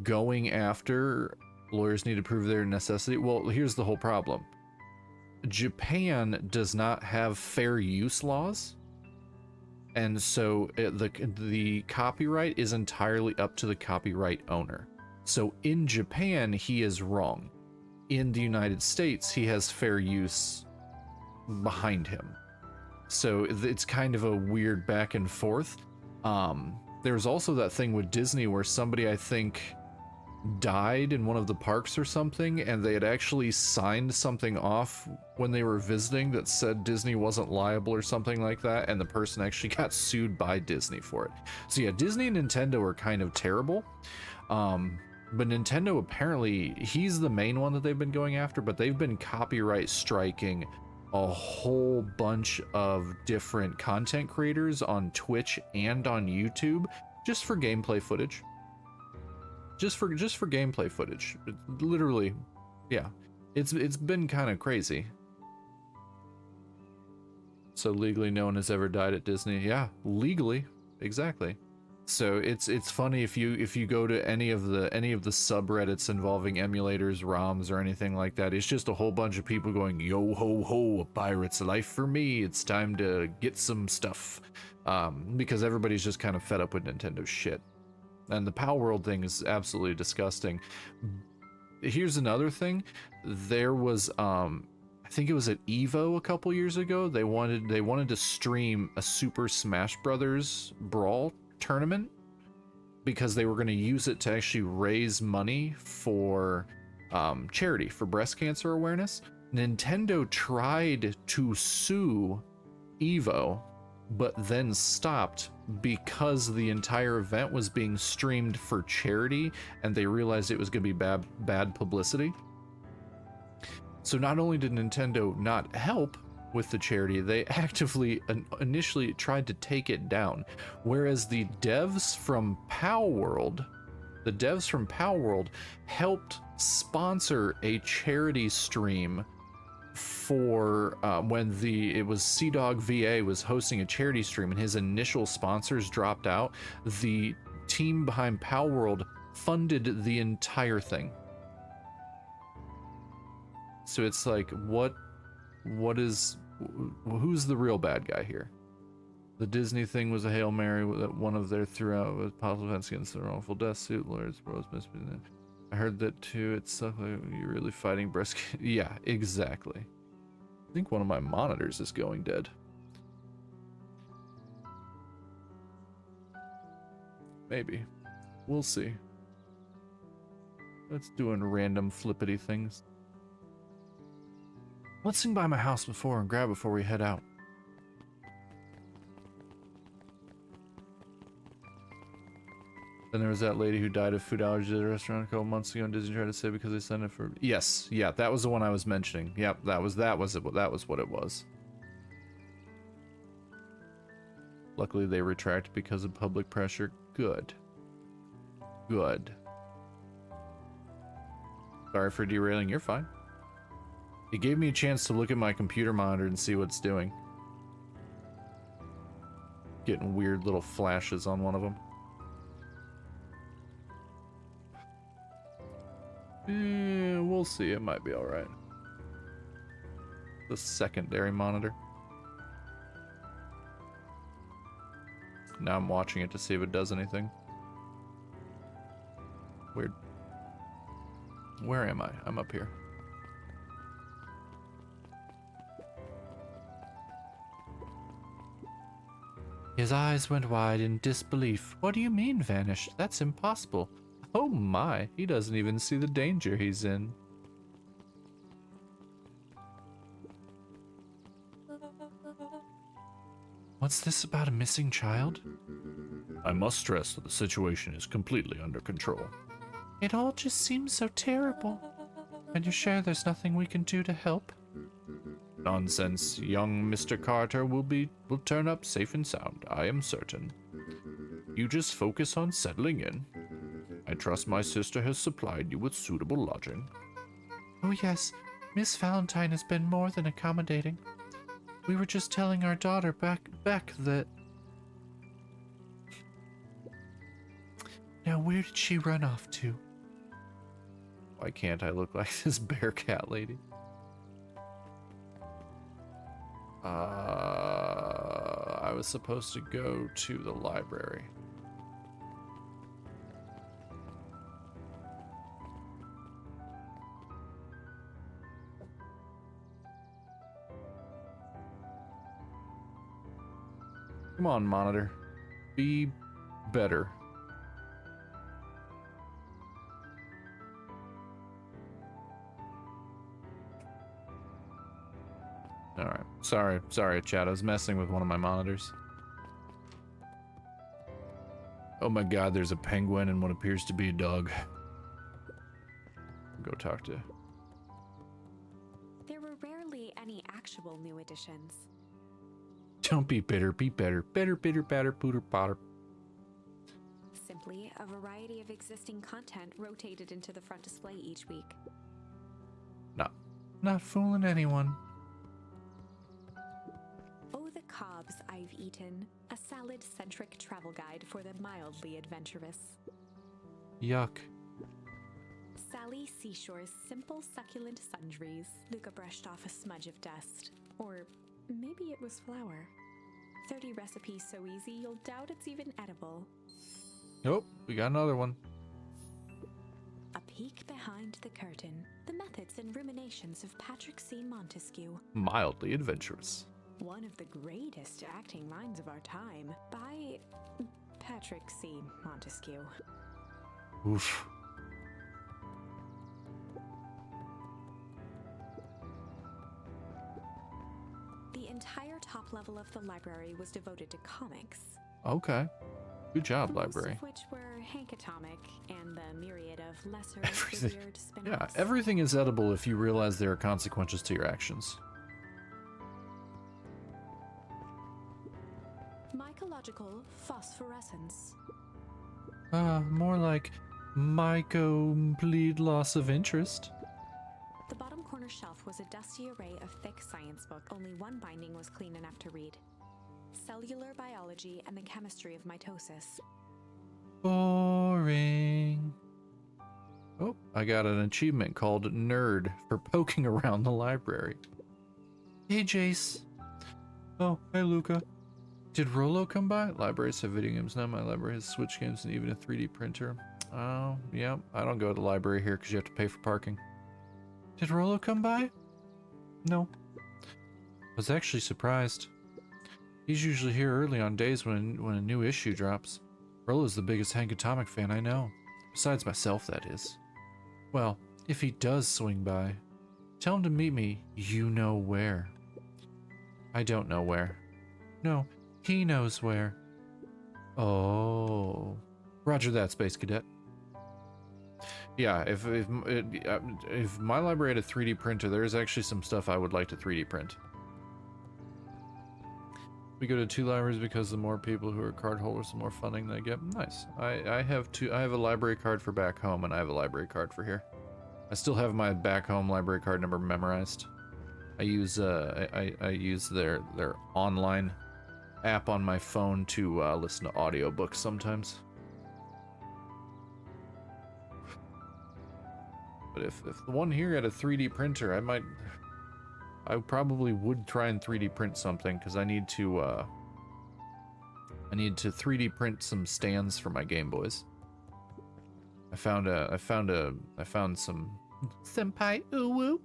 going after lawyers need to prove their necessity. Well, here's the whole problem. Japan does not have fair use laws. And so the copyright is entirely up to the copyright owner. So in Japan, he is wrong. In the United States, he has fair use behind him. So it's kind of a weird back and forth. There's also that thing with Disney where somebody, I think, died in one of the parks or something, and they had actually signed something off when they were visiting that said Disney wasn't liable or something like that, and the person actually got sued by Disney for it. So yeah, Disney and Nintendo are kind of terrible. But Nintendo, apparently, he's the main one that they've been going after, but they've been copyright striking a whole bunch of different content creators on Twitch and on YouTube just for gameplay footage. Just for gameplay footage. Literally, yeah. It's been kind of crazy. So legally no one has ever died at Disney. Yeah, legally. Exactly. So it's funny if you go to any of the subreddits involving emulators, ROMs, or anything like that, it's just a whole bunch of people going, yo ho ho, a pirate's life for me, it's time to get some stuff. Because everybody's just kind of fed up with Nintendo shit. And the Pal World thing is absolutely disgusting. Here's another thing. There was I think it was at Evo a couple years ago, they wanted to stream a Super Smash Brothers Brawl tournament because they were going to use it to actually raise money for charity for breast cancer awareness. Nintendo tried to sue Evo, but then stopped because the entire event was being streamed for charity, and they realized it was going to be bad publicity. So not only did Nintendo not help with the charity, they actively initially tried to take it down. Whereas the devs from Pal World helped sponsor a charity stream for when it was CDawg VA was hosting a charity stream and his initial sponsors dropped out. The team behind Pal World funded the entire thing. So it's like, who's the real bad guy here? The Disney thing was a Hail Mary that one of their threw out with possible offense against the wrongful death suit. Lawyers, bros, I heard that too. It sucked. Like you're really fighting breast cancer. Yeah, exactly. I think one of my monitors is going dead. Maybe. We'll see. Let's doing random flippity things. Let's swing by my house before and grab before we head out. Then there was that lady who died of food allergies at a restaurant a couple months ago, and Disney tried to say because they sent it for. Yes, yeah, that was the one I was mentioning. Yep, that was what it was. Luckily, they retracted because of public pressure. Good. Good. Sorry for derailing. You're fine. It gave me a chance to look at my computer monitor and see what it's doing. Getting weird little flashes on one of them. We'll see. It might be alright. The secondary monitor. Now I'm watching it to see if it does anything. Weird. Where am I? I'm up here. His eyes went wide in disbelief. What do you mean, vanished? That's impossible. Oh my, he doesn't even see the danger he's in. What's this about a missing child? I must stress that the situation is completely under control. It all just seems so terrible. Are you sure there's nothing we can do to help? Nonsense. Young Mr. Carter will turn up safe and sound, I am certain. You just focus on settling in. I trust my sister has supplied you with suitable lodging. Oh yes, Miss Valentine has been more than accommodating. We were just telling our daughter back that... Now where did she run off to? Why can't I look like this bear cat lady? I was supposed to go to the library. Come on, monitor. Be better. Alright. Sorry, chat. I was messing with one of my monitors. Oh my god, there's a penguin and what appears to be a dog. Go talk to... There were rarely any actual new additions. Don't be bitter, be better. Better, bitter, batter, pooter, potter. Simply a variety of existing content rotated into the front display each week. Not fooling anyone. Oh, the cobs I've eaten. A salad-centric travel guide for the mildly adventurous. Yuck. Sally Seashore's simple succulent sundries. Luca brushed off a smudge of dust. Or maybe it was flour. 30 recipes so easy you'll doubt it's even edible. Oh, we got another one. A peek behind the curtain. The methods and ruminations of Patrick C. Montesquieu. Mildly adventurous. One of the greatest acting minds of our time by Patrick C. Montesquieu. Oof. The entire top level of the library was devoted to comics. Okay. Good job, Most library. of which were Hank Atomic and the myriad of lesser Everything. weird Yeah, spin-offs. everything is edible if you realize there are consequences to your actions. Mycological phosphorescence. More like my complete loss of interest. The bottom corner shelf was a dusty array of thick science books. Only one binding was clean enough to read. Cellular Biology and the Chemistry of Mitosis. Boring. Oh, I got an achievement called Nerd for poking around the library. Hey, Jace. Oh, hey, Luca. Did Rolo come by? Libraries have video games now. My library has Switch games and even a 3D printer. Oh, yeah. I don't go to the library here because you have to pay for parking. Did Rolo come by? No. I was actually surprised. He's usually here early on days when a new issue drops. Rolo's the biggest Hank Atomic fan I know. Besides myself, that is. Well, if he does swing by, tell him to meet me you know where. I don't know where. No, he knows where. Oh. Roger that, Space Cadet. Yeah, if my library had a 3D printer, there is actually some stuff I would like to 3D print. We go to 2 libraries because the more people who are card holders, the more funding they get. Nice. I have a library card for back home, and I have a library card for here. I still have my back home library card number memorized. I use I use their online app on my phone to listen to audiobooks sometimes. But if the one here had a 3D printer, I probably would try and 3D print something because I need to 3D print some stands for my Game Boys. I found some senpai uwu.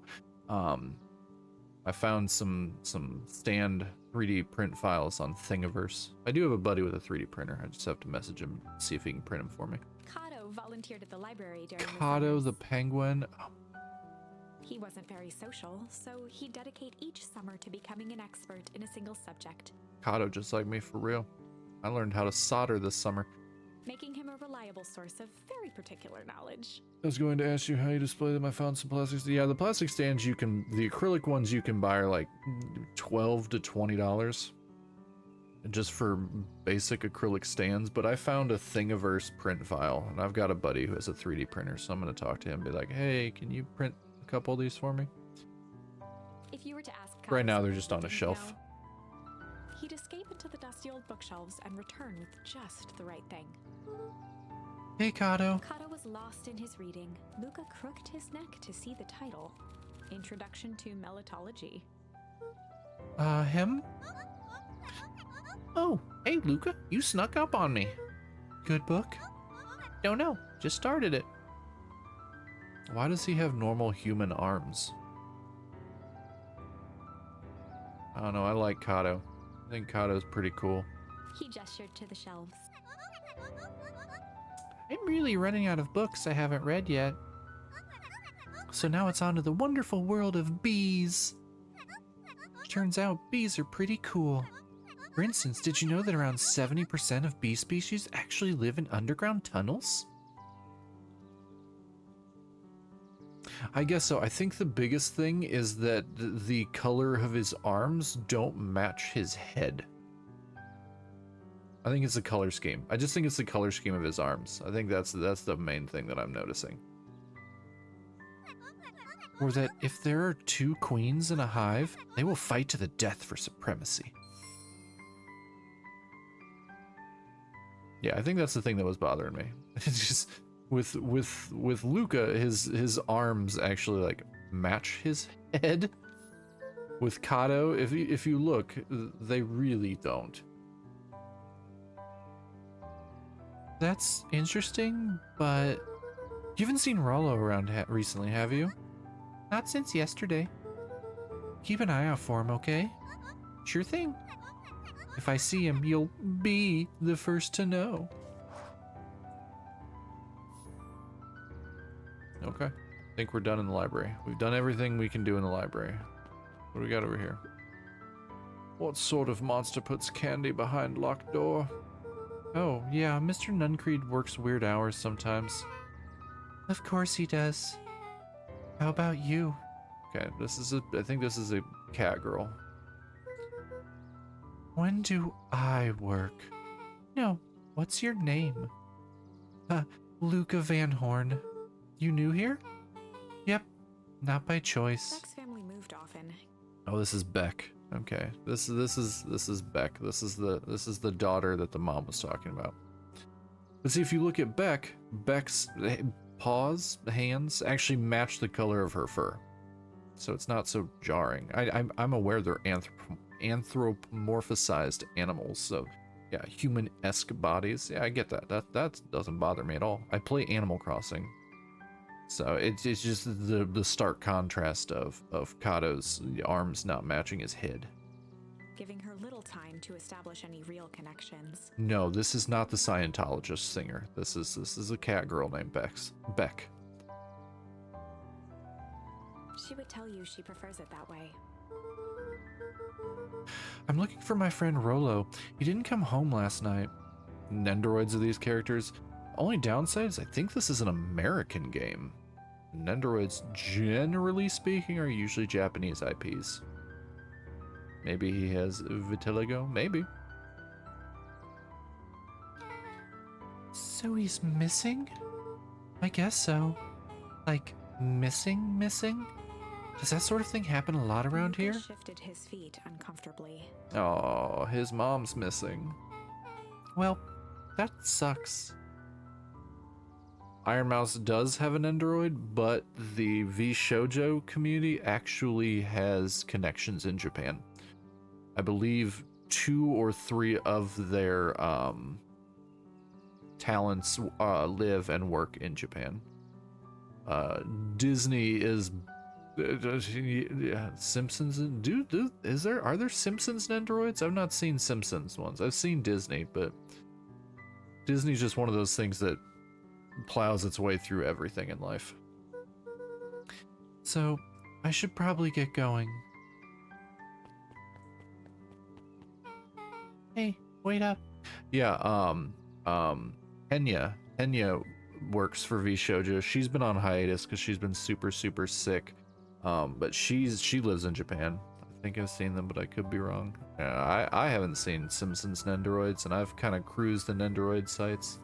I found some stand 3D print files on Thingiverse. I do have a buddy with a 3D printer. I just have to message him, see if he can print them for me. Kato volunteered at the library during Kato summers. the penguin. Oh, He wasn't very social, so he'd dedicate each summer to becoming an expert in a single subject. Kato just like me for real. I learned how to solder this summer. making him a reliable source of very particular knowledge. I was going to ask you how you display them. I found some plastics. Yeah, the plastic stands the acrylic ones you can buy are like $12 to $20 just for basic acrylic stands. But I found a Thingiverse print file, and I've got a buddy who has a 3D printer, so I'm going to talk to him and be like, hey, can you print a couple of these for me? If you were to ask Right now, Kyle they're just on a something he shelf. didn't know, he'd escape into the dusty old bookshelves and return with just the right thing. Hey, Kato. Kato was lost in his reading. Luca crooked his neck to see the title. Introduction to Melitology. Him? Oh, hey, Luca, you snuck up on me. Good book? Don't know, just started it. Why does he have normal human arms? I don't know, I like Kato. I think Kato's pretty cool. He gestured to the shelves. I'm really running out of books I haven't read yet. So now it's on to the wonderful world of bees. Turns out bees are pretty cool. For instance, did you know that around 70% of bee species actually live in underground tunnels? I guess so. I think the biggest thing is that the color of his arms don't match his head. I think it's the color scheme. I just think it's the color scheme of his arms. I think that's the main thing that I'm noticing. Or that if there are two queens in a hive, they will fight to the death for supremacy. Yeah, I think that's the thing that was bothering me. It's just with Luca, his arms actually like match his head. With Kato, if you look, they really don't. That's interesting, but you haven't seen Rollo around recently, have you? Not since yesterday. Keep an eye out for him, okay? Sure thing. If I see him, you'll be the first to know. Okay. I think we're done in the library. We've done everything we can do in the library. What do we got over here? What sort of monster puts candy behind locked door? Oh, yeah, Mr. Nuncreed works weird hours sometimes. Of course he does. How about you? Okay, I think this is a cat girl. When do I work? No, what's your name? Luca Van Horn. You new here? Yep, not by choice. Beck's family moved often. Oh, this is Beck. Okay, this is Beck. This is the daughter that the mom was talking about. But see, if you look at Beck's paws, hands actually match the color of her fur, so it's not so jarring. I'm aware they're anthropomorphized animals, so yeah, human-esque bodies. Yeah, I get that. That doesn't bother me at all. I play Animal Crossing. So it's just the stark contrast of Kato's arms not matching his head. Giving her little time to establish any real connections. No, this is not the Scientologist singer. This is a cat girl named Beck. She would tell you she prefers it that way. I'm looking for my friend Rollo. He didn't come home last night. Nendoroids are these characters. Only downside is I think this is an American game. Nendoroids, generally speaking, are usually Japanese IPs. Maybe he has vitiligo? Maybe. So he's missing? I guess so. Like, missing? Does that sort of thing happen a lot around Luca here? shifted his feet uncomfortably. Oh, his mom's missing. Well, that sucks. Iron Mouse does have an Nendoroid, but the V Shoujo community actually has connections in Japan. I believe 2 or 3 of their talents live and work in Japan. Disney is Simpsons. Are there Simpsons Nendoroids? I've not seen Simpsons ones. I've seen Disney, but Disney's just one of those things that plows its way through everything in life. So, I should probably get going. Hey, wait up. Yeah, Henya works for V Shoujo. She's been on hiatus because she's been super, super sick. But she lives in Japan. I think I've seen them, but I could be wrong. I haven't seen Simpsons Nendoroids, and I've kind of cruised the Nendoroid sites.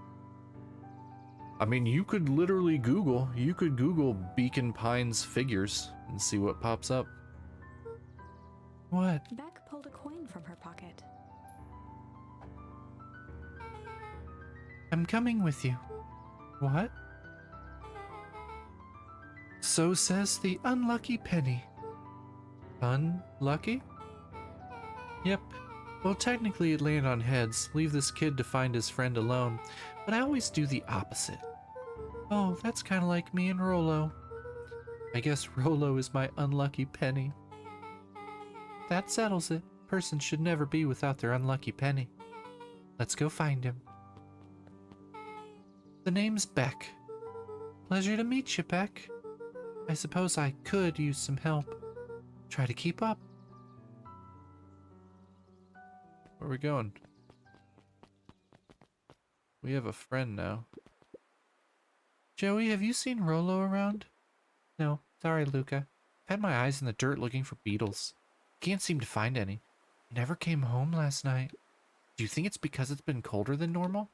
I mean, you could literally Google Beacon Pines figures and see what pops up. What? Beck pulled a coin from her pocket. I'm coming with you. What? So says the unlucky penny. Unlucky? Yep. Well, technically it landed on heads. Leave this kid to find his friend alone. But I always do the opposite. Oh, that's kind of like me and Rolo. I guess Rolo is my unlucky penny. That settles it. Person should never be without their unlucky penny. Let's go find him. The name's Beck. Pleasure to meet you, Beck. I suppose I could use some help. Try to keep up. Where are we going? We have a friend now. Joey, have you seen Rolo around? No, sorry, Luca. I've had my eyes in the dirt looking for beetles. Can't seem to find any. He never came home last night. Do you think it's because it's been colder than normal?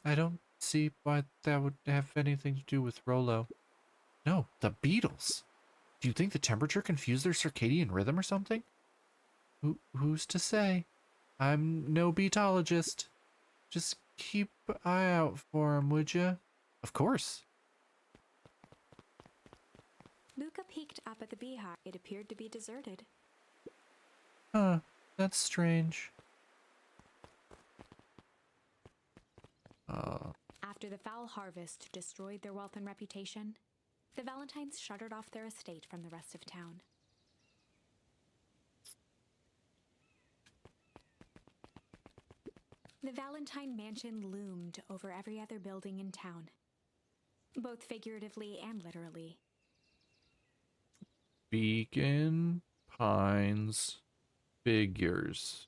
I don't see why that would have anything to do with Rolo. No, the beetles. Do you think the temperature confused their circadian rhythm or something? Who's to say? I'm no beetologist. Just keep an eye out for him, would you? Of course. Luca peeked up at the beehive. It appeared to be deserted. Huh, that's strange. After the foul harvest destroyed their wealth and reputation, the Valentines shuttered off their estate from the rest of town. The Valentine mansion loomed over every other building in town, both figuratively and literally. Beacon Pines figures.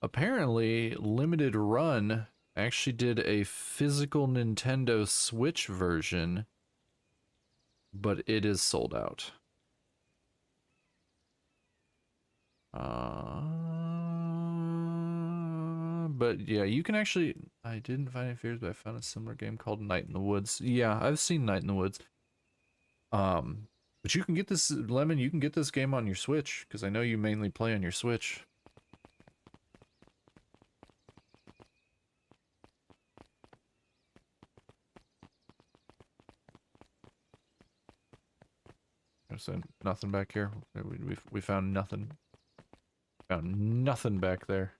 Apparently, Limited Run actually did a physical Nintendo Switch version, but it is sold out. But yeah, you can actually. I didn't find any figures, but I found a similar game called Night in the Woods. Yeah, I've seen Night in the Woods. But you can get this, Lemon. You can get this game on your Switch because I know you mainly play on your Switch. So nothing back here. We found nothing. Found nothing back there.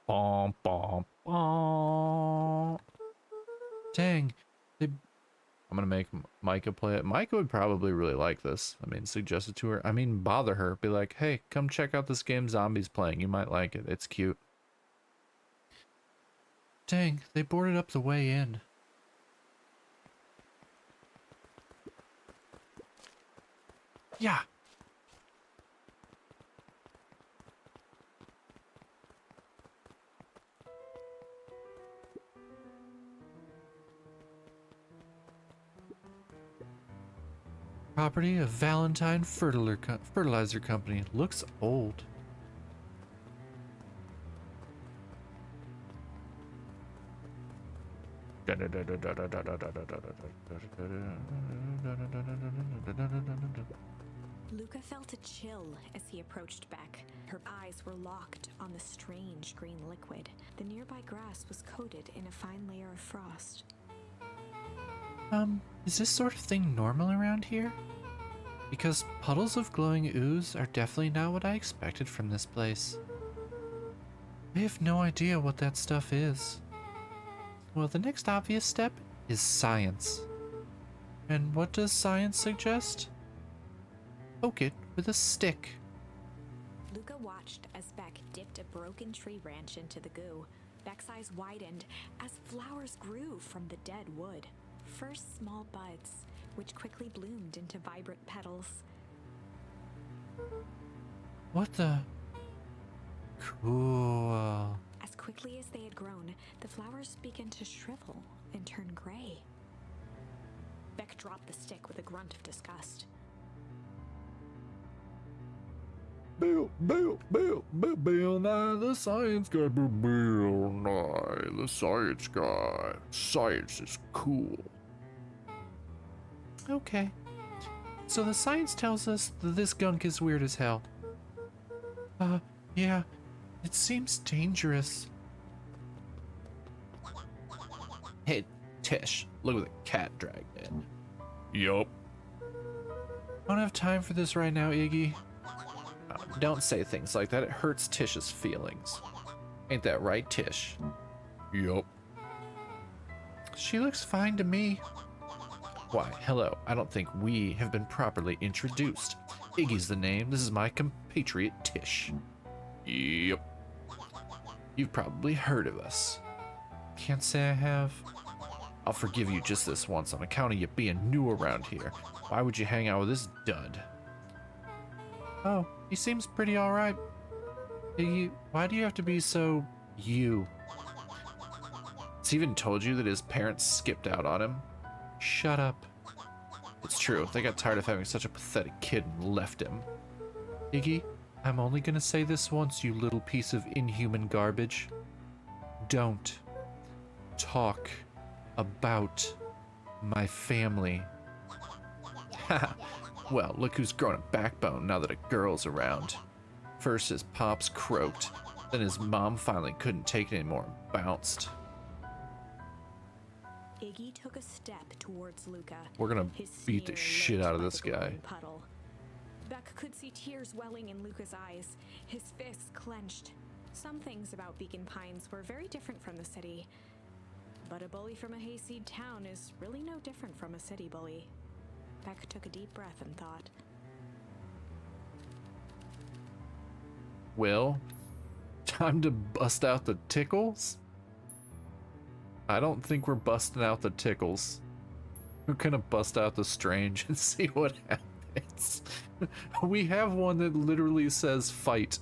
Bom, bom, bom. Dang, I'm gonna make Micah play it. Micah would probably really like this. I mean, suggest it to her. I mean, bother her. Be like, hey, come check out this game Zombies playing. You might like it. It's cute. dang, they boarded up the way in. Yeah. Property of Valentine Fertilizer Company. Looks old. Luca felt a chill as he approached Beck. Her eyes were locked on the strange green liquid. The nearby grass was coated in a fine layer of frost. Is this sort of thing normal around here? Because puddles of glowing ooze are definitely not what I expected from this place. I have no idea what that stuff is. Well, the next obvious step is science. And what does science suggest? Poke it with a stick. Luca watched as Beck dipped a broken tree branch into the goo. Beck's eyes widened as flowers grew from the dead wood. First small buds, which quickly bloomed into vibrant petals. What the? Cool. As quickly as they had grown, the flowers began to shrivel and turn gray. Beck dropped the stick with a grunt of disgust. Bill Nye, the science guy. Bill Nye, the science guy. Science is cool. Okay. So the science tells us that this gunk is weird as hell. Yeah. It seems dangerous. Hey, Tish, look what the cat dragged in. Yup. I don't have time for this right now, Iggy. Don't say things like that. It hurts Tish's feelings. Ain't that right, Tish? Yup. She looks fine to me. Why, hello. I don't think we have been properly introduced. Iggy's the name. This is my compatriot, Tish. Yup. You've probably heard of us. Can't say I have. I'll forgive you just this once on account of you being new around here. Why would you hang out with this dud? Oh, he seems pretty alright. Iggy, why do you have to be so you? Has he even told you that his parents skipped out on him? Shut up. It's true. They got tired of having such a pathetic kid and left him. Iggy, I'm only gonna say this once, you little piece of inhuman garbage. Don't talk about my family. Haha. Well, look who's grown a backbone now that a girl's around. First his pops croaked, then his mom finally couldn't take it anymore and bounced. Iggy took a step towards Luca. We're gonna His beat the sneer shit lit out of by this the guy. glowing puddle. Beck could see tears welling in Luca's eyes, his fists clenched. Some things about Beacon Pines were very different from the city, but a bully from a hayseed town is really no different from a city bully. Beck took a deep breath and thought. Well, time to bust out the tickles? I don't think we're busting out the tickles. We're gonna bust out the strange and see what happens. We have one that literally says fight.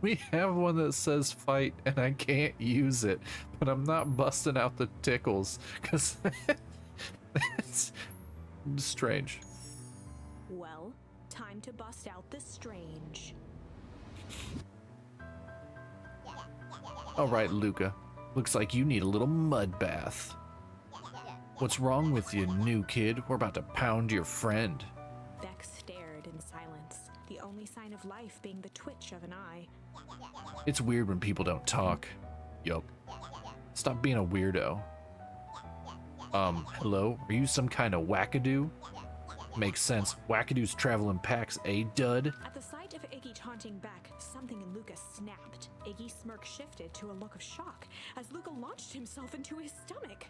We have one that says fight and I can't use it, but I'm not busting out the tickles because it's strange. Well, time to bust out the strange. All right, Luca. Looks like you need a little mud bath. What's wrong with you, new kid? We're about to pound your friend. Beck stared in silence, the only sign of life being the twitch of an eye. It's weird when people don't talk. Yup. Stop being a weirdo. Hello? Are you some kind of wackadoo? Makes sense. Wackadoos travel in packs, eh, dud? At the sight of Iggy taunting Beck, something in Luca snapped. Iggy's smirk shifted to a look of shock as Luca launched himself into his stomach.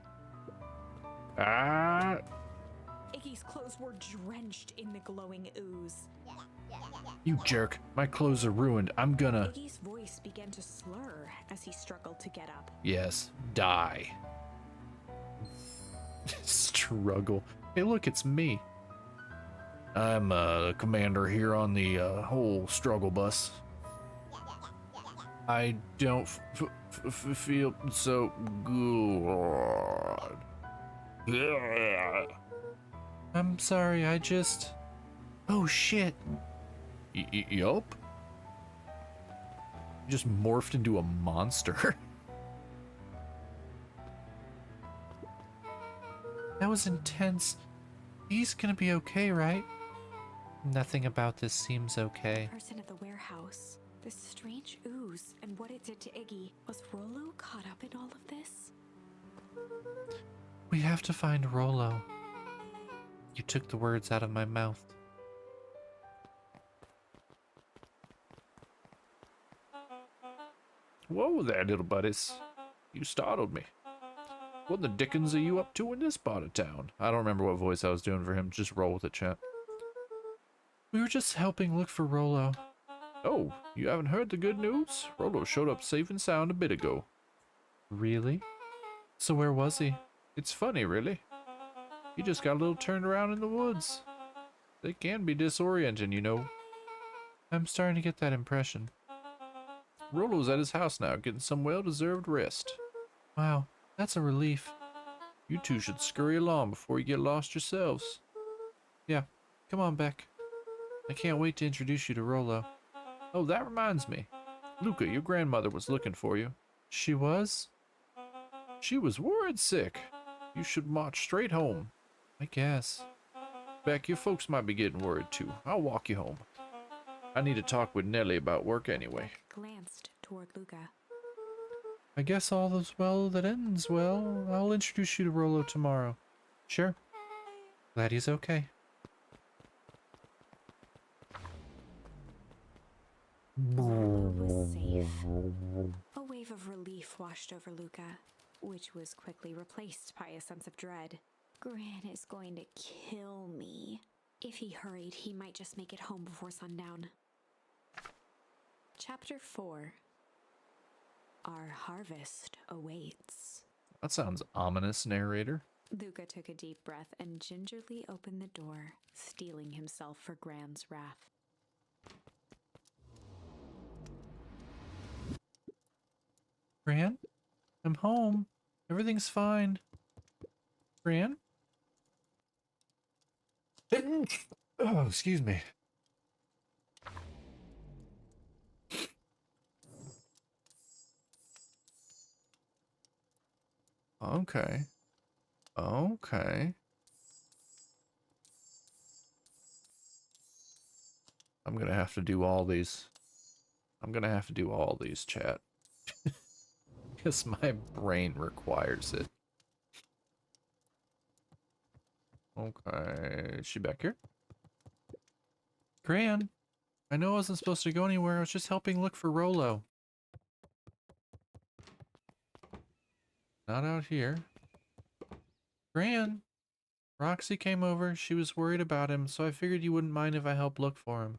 Ah. Iggy's clothes were drenched in the glowing ooze. You jerk. My clothes are ruined. I'm gonna... Iggy's voice began to slur as he struggled to get up. Yes, die. Struggle. Hey, look, it's me. I'm the commander here on the whole struggle bus. I don't feel so good. I'm sorry, I just... Oh shit. Yup. Just morphed into a monster. That was intense. He's gonna be okay, right? Nothing about this seems okay. Person at the warehouse. This strange ooze and what it did to Iggy. Was Rollo caught up in all of this? We have to find Rollo. You took the words out of my mouth. Whoa there, little buddies. You startled me. What the dickens are you up to in this part of town? I don't remember what voice I was doing for him. Just roll with it, chat. We were just helping look for Rollo. Oh, you haven't heard the good news? Rolo showed up safe and sound a bit ago. Really? So where was he? It's funny, really. He just got a little turned around in the woods. They can be disorienting, you know. I'm starting to get that impression. Rolo's at his house now, getting some well-deserved rest. Wow, that's a relief. You two should scurry along before you get lost yourselves. Yeah, come on, Beck. I can't wait to introduce you to Rolo. Oh, that reminds me. Luca, your grandmother was looking for you. She was? She was worried sick. You should march straight home. I guess. Beck, your folks might be getting worried too. I'll walk you home. I need to talk with Nellie about work anyway. Glanced toward Luca. I guess all is well that ends well. I'll introduce you to Rolo tomorrow. Sure. Glad he's okay. Rolo was safe. A wave of relief washed over Luca, which was quickly replaced by a sense of dread. Gran is going to kill me. If he hurried, he might just make it home before sundown. Chapter 4. Our harvest awaits. That sounds ominous, narrator. Luca took a deep breath and gingerly opened the door, steeling himself for Gran's wrath. Gran? I'm home. Everything's fine. Gran? Oh, excuse me. Okay. Okay. I'm gonna have to do all these. I'm gonna have to do all these, chat. Because my brain requires it. Okay. Is she back here? Gran? I know I wasn't supposed to go anywhere. I was just helping look for Rolo. Not out here. Gran? Roxy came over. She was worried about him, so I figured you wouldn't mind if I helped look for him.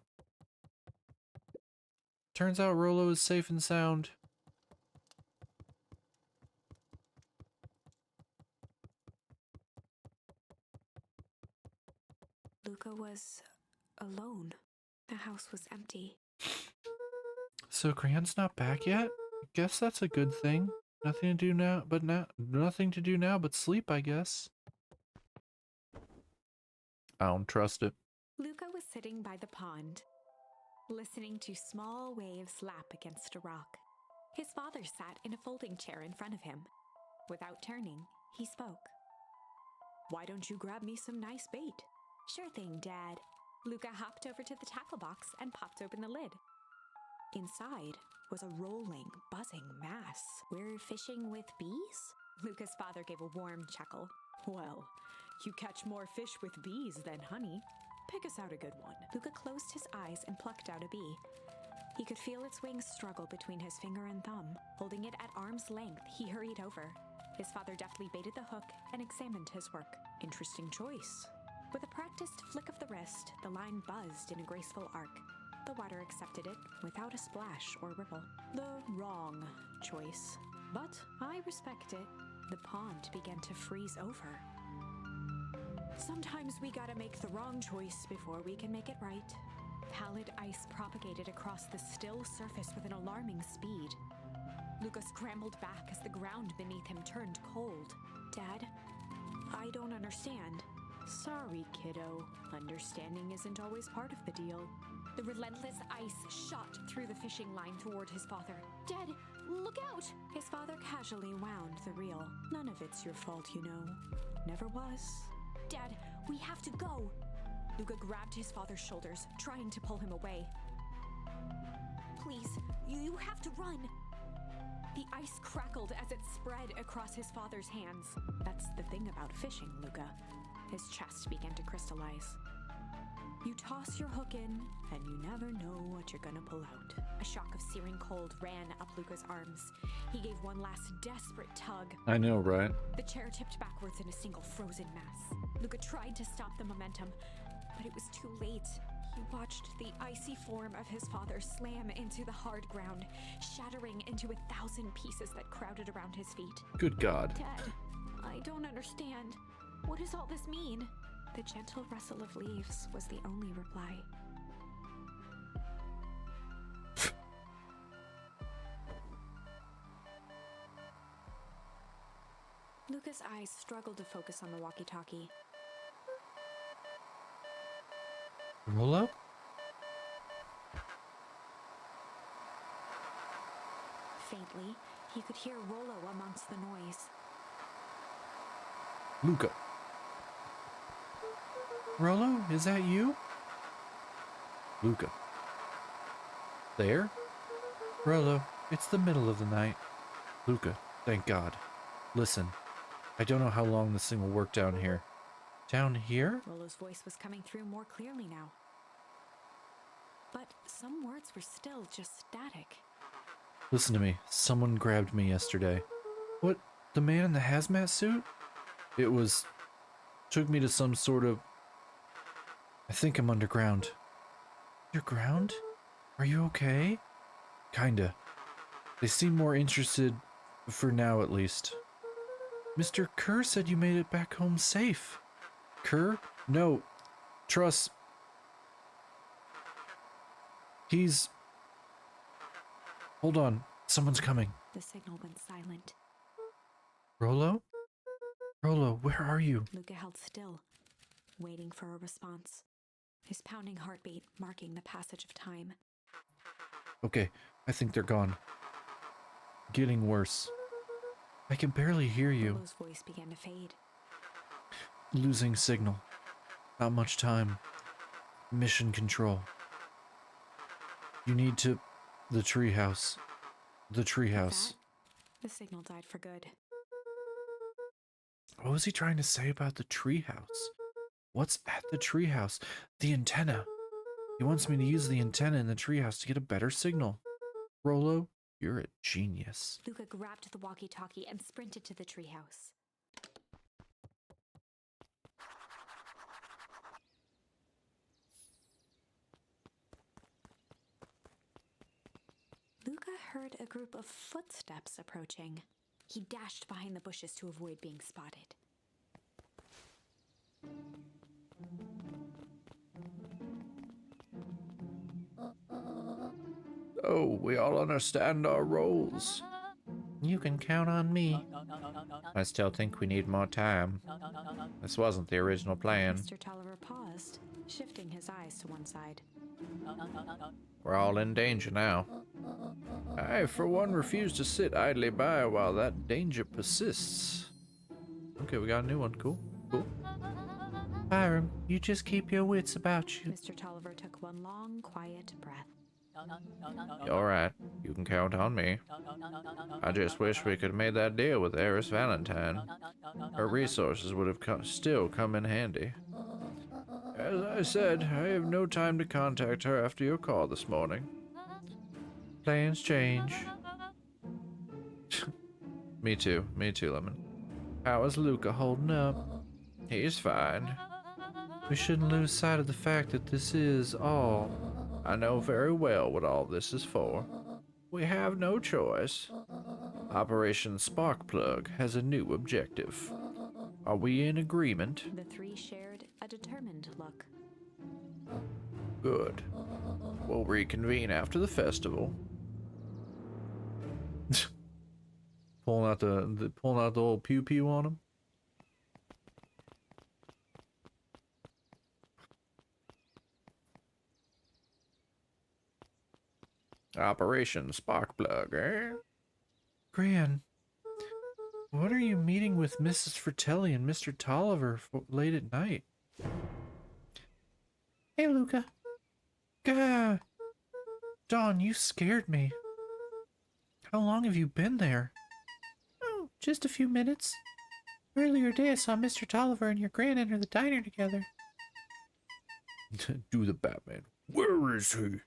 Turns out Rolo is safe and sound. Luca was alone. The house was empty. So Gran's not back yet? I guess that's a good thing. Nothing to do now, nothing to do now but sleep, I guess. I don't trust it. Luca was sitting by the pond, listening to small waves lap against a rock. His father sat in a folding chair in front of him. Without turning, he spoke. "Why don't you grab me some nice bait?" "Sure thing, Dad." Luca hopped over to the tackle box and popped open the lid. Inside was a rolling, buzzing mass. "We're fishing with bees?" Luca's father gave a warm chuckle. "Well, you catch more fish with bees than honey. Pick us out a good one." Luca closed his eyes and plucked out a bee. He could feel its wings struggle between his finger and thumb. Holding it at arm's length, he hurried over. His father deftly baited the hook and examined his work. "Interesting choice." With a practiced flick of the wrist, the line buzzed in a graceful arc. The water accepted it without a splash or ripple. The wrong choice. But I respect it. The pond began to freeze over. "Sometimes we gotta make the wrong choice before we can make it right." Pallid ice propagated across the still surface with an alarming speed. Luca scrambled back as the ground beneath him turned cold. "Dad, I don't understand." "Sorry, kiddo. Understanding isn't always part of the deal." The relentless ice shot through the fishing line toward his father. "Dad, look out!" His father casually wound the reel. "None of it's your fault, you know. Never was." "Dad, we have to go!" Luca grabbed his father's shoulders, trying to pull him away. "Please, you have to run!" The ice crackled as it spread across his father's hands. "That's the thing about fishing, Luca." His chest began to crystallize. "You toss your hook in, and you never know what you're gonna pull out." A shock of searing cold ran up Luca's arms. He gave one last desperate tug. I know, right? The chair tipped backwards in a single frozen mass. Luca tried to stop the momentum, but it was too late. He watched the icy form of his father slam into the hard ground, shattering into 1,000 pieces that crowded around his feet. Good God. Dad, I don't understand. What does all this mean? The gentle rustle of leaves was the only reply. Luca's eyes struggled to focus on the walkie-talkie. Rollo? Faintly, he could hear Rollo amongst the noise. Luca. Rollo, is that you? Luca. There? Rollo, it's the middle of the night. Luca, thank God. Listen, I don't know how long this thing will work down here. Down here? Rollo's voice was coming through more clearly now. But some words were still just static. Listen to me. Someone grabbed me yesterday. What? The man in the hazmat suit? It was... took me to some sort of... I think I'm underground. Underground? Are you okay? Kinda. They seem more interested, for now at least. Mr. Kerr said you made it back home safe. Kerr? No. Truss. He's... Hold on. Someone's coming. The signal went silent. Rollo? Rollo, where are you? Luca held still, waiting for a response. His pounding heartbeat marking the passage of time. Okay, I think they're gone. Getting worse. I can barely hear you. Rollo's voice began to fade. Losing signal. Not much time. Mission control. You need to... The treehouse. The treehouse. That, the signal died for good. What was he trying to say about the treehouse? What's at the treehouse? The antenna. He wants me to use the antenna in the treehouse to get a better signal. Rollo, you're a genius. Luca grabbed the walkie-talkie and sprinted to the treehouse. Luca heard a group of footsteps approaching. He dashed behind the bushes to avoid being spotted. Oh, we all understand our roles. You can count on me. I still think we need more time. This wasn't the original plan. Mr. Tolliver paused, shifting his eyes to one side. We're all in danger now. I, for one, refuse to sit idly by while that danger persists. Okay, we got a new one. Cool. Cool. Hiram, you just keep your wits about you. Mr. Tolliver took one long, quiet breath. You're right. You can count on me. I just wish we could have made that deal with Eris Valentine. Her resources would have still come in handy. As I said, I have no time to contact her after your call this morning. Plans change. Me too, Lemon. How is Luca holding up? He's fine. We shouldn't lose sight of the fact that this is all. I know very well what all this is for. We have no choice. Operation Sparkplug has a new objective. Are we in agreement? The three shared a determined look. Good. We'll reconvene after the festival. pulling out the old pew pew on him. Operation Sparkplug, eh? Gran, what are you meeting with Mrs. Fratelli and Mr. Tolliver for late at night? Hey, Luca. Gah! Dawn, you scared me. How long have you been there? Oh, just a few minutes. Earlier today I saw Mr. Tolliver and your Gran enter the diner together. Do the Batman. Where is he?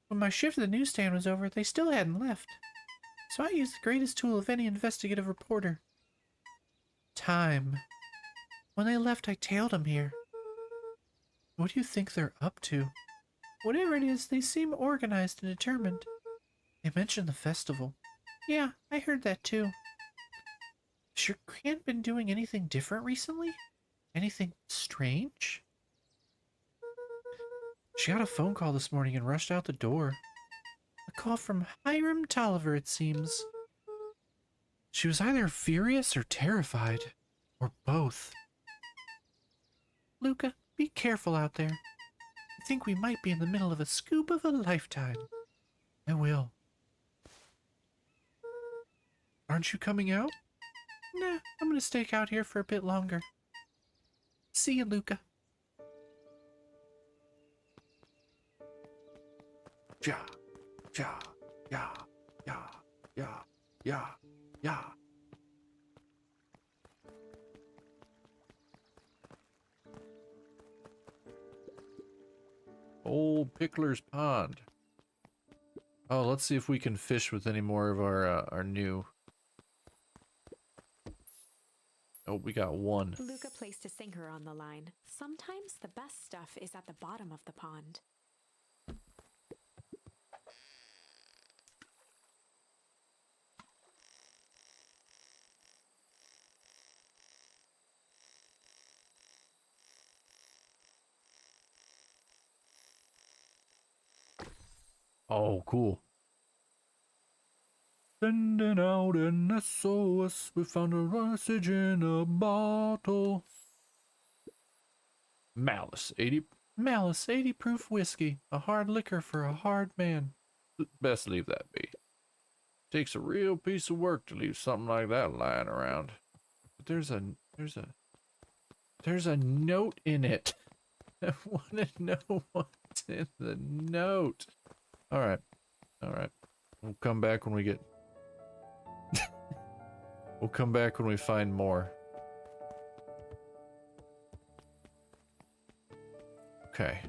When my shift at the newsstand was over, they still hadn't left. So I used the greatest tool of any investigative reporter. Time. When they left, I tailed them here. What do you think they're up to? Whatever it is, they seem organized and determined. They mentioned the festival. Yeah, I heard that too. Has your grand been doing anything different recently? Anything strange? She got a phone call this morning and rushed out the door. A call from Hiram Tolliver, it seems. She was either furious or terrified, or both. Luca, be careful out there. I think we might be in the middle of a scoop of a lifetime. I will. Aren't you coming out? Nah, I'm gonna stake out here for a bit longer. See you, Luca. Ja, ja, ja, ja, ja, ja, ja. Old Pickler's Pond. Oh, let's see if we can fish with any more of our new. Oh, we got one. Luca placed a sinker on the line. Sometimes the best stuff is at the bottom of the pond. Oh, cool. Sending out an SOS. We found a message in a bottle. Malice 80 proof whiskey. A hard liquor for a hard man. Best leave that be. Takes a real piece of work to leave something like that lying around. But there's a note in it. I want to know what's in the note. All right. We'll come back when we get. We'll come back when we find more. Okay.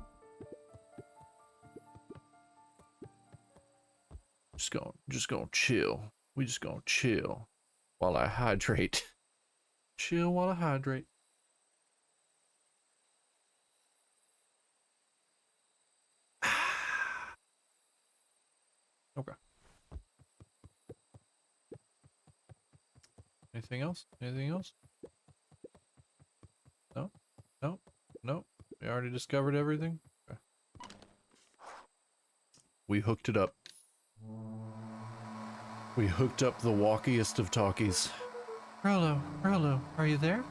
Just gonna chill. We just gonna chill while I hydrate. Chill while I hydrate. Okay. Anything else? Anything else? No? No? No? We already discovered everything? Okay. We hooked it up. We hooked up the walkiest of talkies. Rolo, are you there?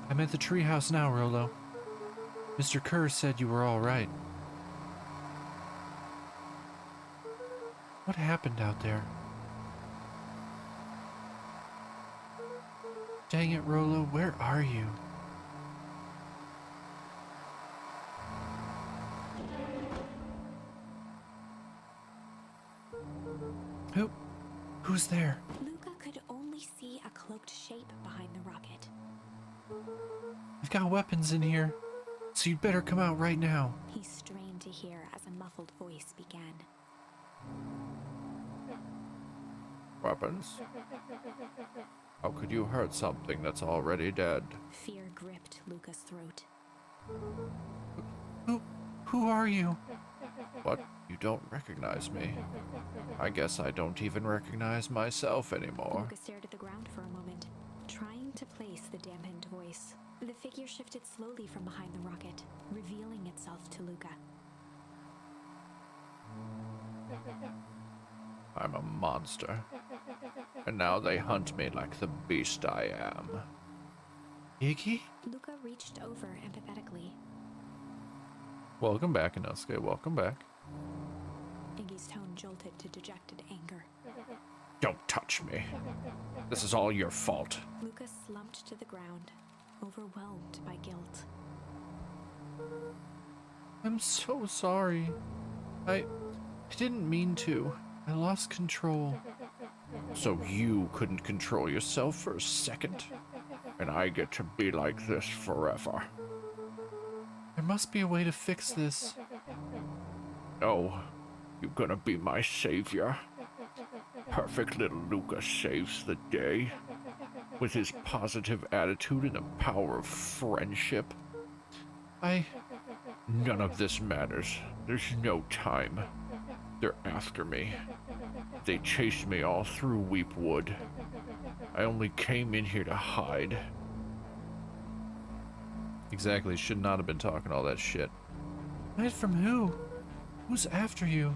I'm at the treehouse now, Rolo. Mr. Kerr said you were all right. What happened out there? Dang it, Rolo, where are you? Who's there? Luca could only see a cloaked shape behind the rocket. I've got weapons in here, so you'd better come out right now. He strained to hear as a muffled voice began. Weapons? How could you hurt something that's already dead? Fear gripped Luca's throat. Who are you? What? You don't recognize me? I guess I don't even recognize myself anymore. Luca stared at the ground for a moment, trying to place the dampened voice. The figure shifted slowly from behind the rocket, revealing itself to Luca. I'm a monster. And now they hunt me like the beast I am. Iggy? Luca reached over empathetically. Welcome back, Inosuke. Welcome back. Iggy's tone jolted to dejected anger. Don't touch me. This is all your fault. Luca slumped to the ground, overwhelmed by guilt. I'm so sorry. I didn't mean to. I lost control. So you couldn't control yourself for a second? And I get to be like this forever. There must be a way to fix this. Oh, you gonna be my savior? Perfect little Luca saves the day. With his positive attitude and the power of friendship. None of this matters. There's no time. They're after me. They chased me all through Weepwood. I only came in here to hide. Exactly, should not have been talking all that shit. Hide from who? Who's after you?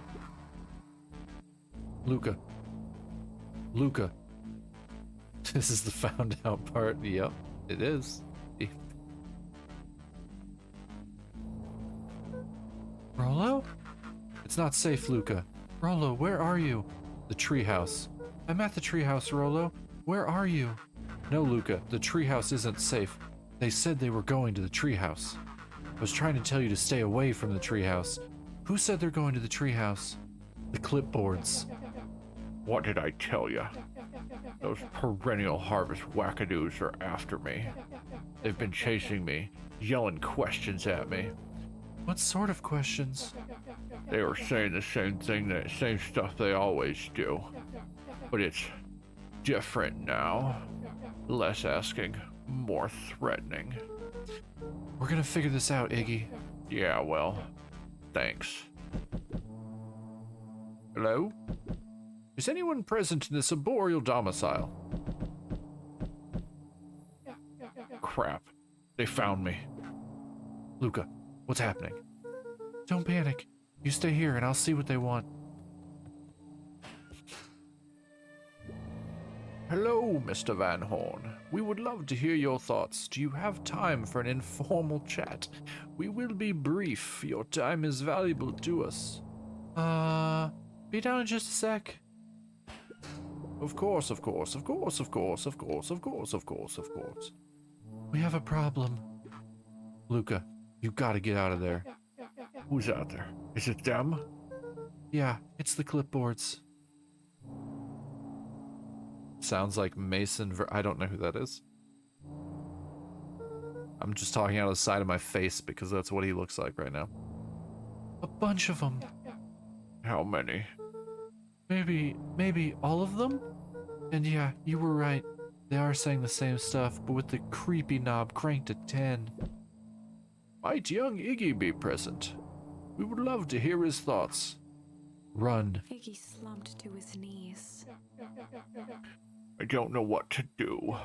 Luca. Luca. This is the found out part. Yep, it is. Rollo? It's not safe, Luca. Rollo, where are you? The treehouse. I'm at the treehouse, Rollo. Where are you? No, Luca, the treehouse isn't safe. They said they were going to the treehouse. I was trying to tell you to stay away from the treehouse. Who said they're going to the treehouse? The clipboards. What did I tell you? Those perennial harvest wackadoos are after me. They've been chasing me, yelling questions at me. What sort of questions? They were saying the same stuff they always do. But it's different now. Less asking, more threatening. We're gonna figure this out, Iggy. Yeah, well, thanks. Hello? Is anyone present in this arboreal domicile? Crap. They found me. Luca, what's happening? Don't panic. You stay here and I'll see what they want. Hello, Mr. Van Horn. We would love to hear your thoughts. Do you have time for an informal chat? We will be brief. Your time is valuable to us. Be down in just a sec. Of course, of course, of course, of course, of course, of course, of course, of course. We have a problem. Luca, you gotta get out of there. Who's out there? Is it them? Yeah, it's the clipboards. Sounds like Mason I don't know who that is. I'm just talking out of the side of my face because that's what he looks like right now. A bunch of them. How many? Maybe all of them? And yeah, you were right. They are saying the same stuff, but with the creepy knob cranked to 10. Might young Iggy be present? We would love to hear his thoughts. Run. Iggy slumped to his knees. I don't know what to do.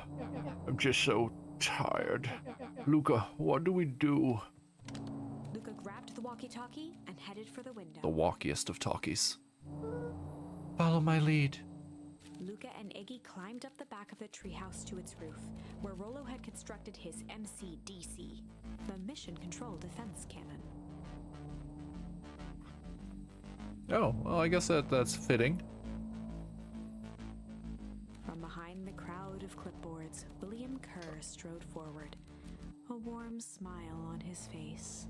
I'm just so tired. Luca, what do we do? Luca grabbed the walkie-talkie and headed for the window. The walkiest of talkies. Follow my lead. Luca and Iggy climbed up the back of the treehouse to its roof, where Rollo had constructed his MCDC, the Mission Control Defense Cannon. Oh, well, I guess that's fitting. From behind the crowd of clipboards, William Kerr strode forward, a warm smile on his face.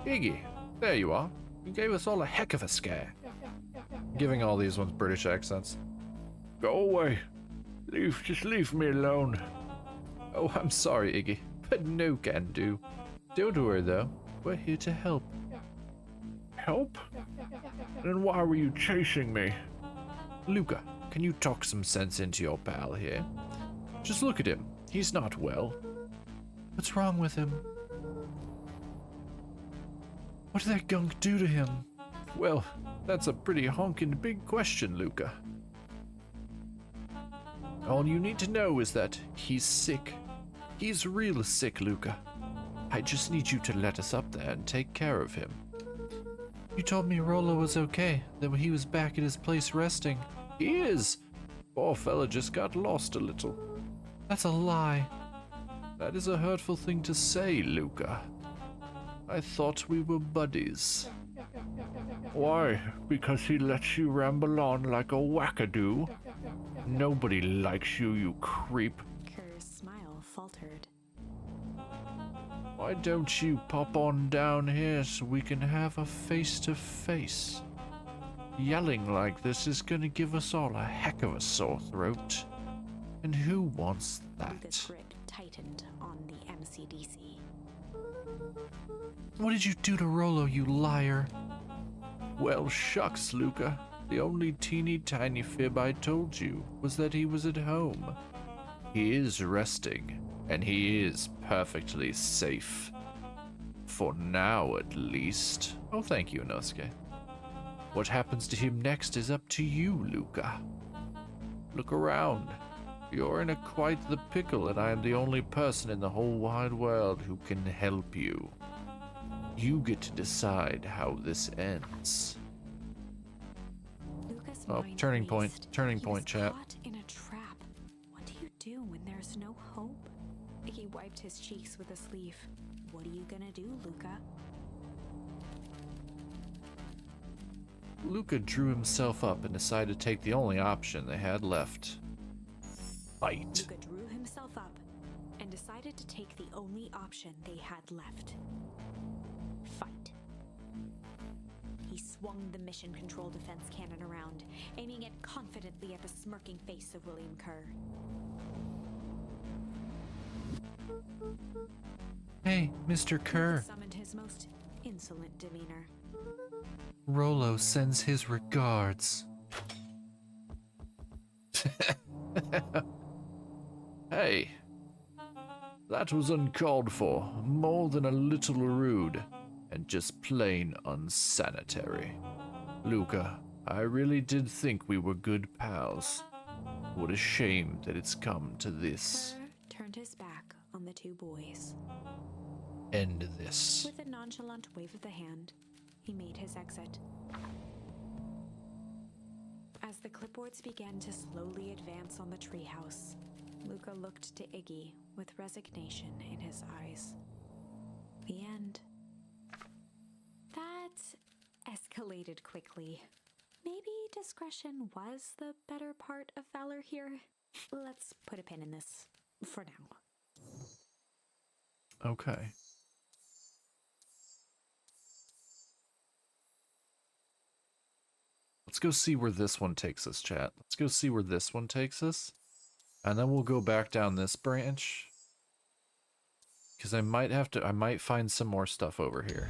Iggy, there you are. You gave us all a heck of a scare. Giving all these ones British accents. Go away. Just leave me alone. Oh, I'm sorry, Iggy, but no can do. Don't worry though, we're here to help. Help? Then why were you chasing me? Luca, can you talk some sense into your pal here? Just look at him. He's not well. What's wrong with him? What did that gunk do to him? Well, that's a pretty honkin' big question, Luca. All you need to know is that he's sick. He's real sick, Luca. I just need you to let us up there and take care of him. You told me Rollo was okay, that he was back at his place resting. He is. Poor fella just got lost a little. That's a lie. That is a hurtful thing to say, Luca. I thought we were buddies. Why? Because he lets you ramble on like a wackadoo? Nobody likes you, you creep. Kerr's smile faltered. Why don't you pop on down here so we can have a face-to-face? Yelling like this is gonna give us all a heck of a sore throat. And who wants Luca's that? grip tightened on the MCDC. What did you do to Rollo, you liar? Well, shucks, Luca. The only teeny tiny fib I told you was that he was at home. He is resting. And he is perfectly safe. For now, at least. Oh, thank you, Inosuke. What happens to him next is up to you, Luca. Look around. You're in quite the pickle, and I am the only person in the whole wide world who can help you. You get to decide how this ends. Luca's Oh, mind turning point, raced. turning He point, was chat. caught in a trap. What do you do when there's no hope? He wiped his cheeks with a sleeve. What are you gonna do, Luca? Luca drew himself up and decided to take the only option they had left. Fight. Luca drew himself up and decided to take the only option they had left. Fight. He swung the mission control defense cannon around, aiming it confidently at the smirking face of William Kerr. Hey, Mr. Kerr. Luca summoned his most insolent demeanor. Rollo sends his regards. Hey, that was uncalled for, more than a little rude, and just plain unsanitary. Luca, I really did think we were good pals. What a shame that it's come to this. Kerr turned his back on the two boys. End this. With a nonchalant wave of the hand, he made his exit. As the clipboards began to slowly advance on the treehouse, Luca looked to Iggy with resignation in his eyes. The end. That escalated quickly. Maybe discretion was the better part of valor here. Let's put a pin in this for now. Okay. Let's go see where this one takes us, chat. Let's go see where this one takes us. And then we'll go back down this branch. Because I might find some more stuff over here.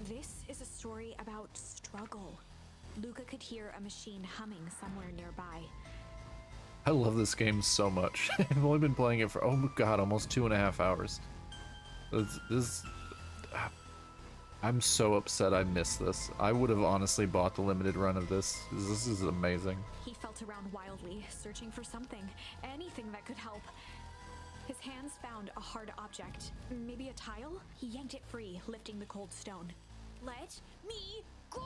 This is a story about struggle. Luca could hear a machine humming somewhere nearby. I love this game so much. I've only been playing it for, oh my god, almost 2.5 hours. I'm so upset I missed this. I would have honestly bought the limited run of this. This is amazing. He felt around wildly, searching for something, anything that could help. His hands found a hard object, maybe a tile? He yanked it free, lifting the cold stone. Let me go!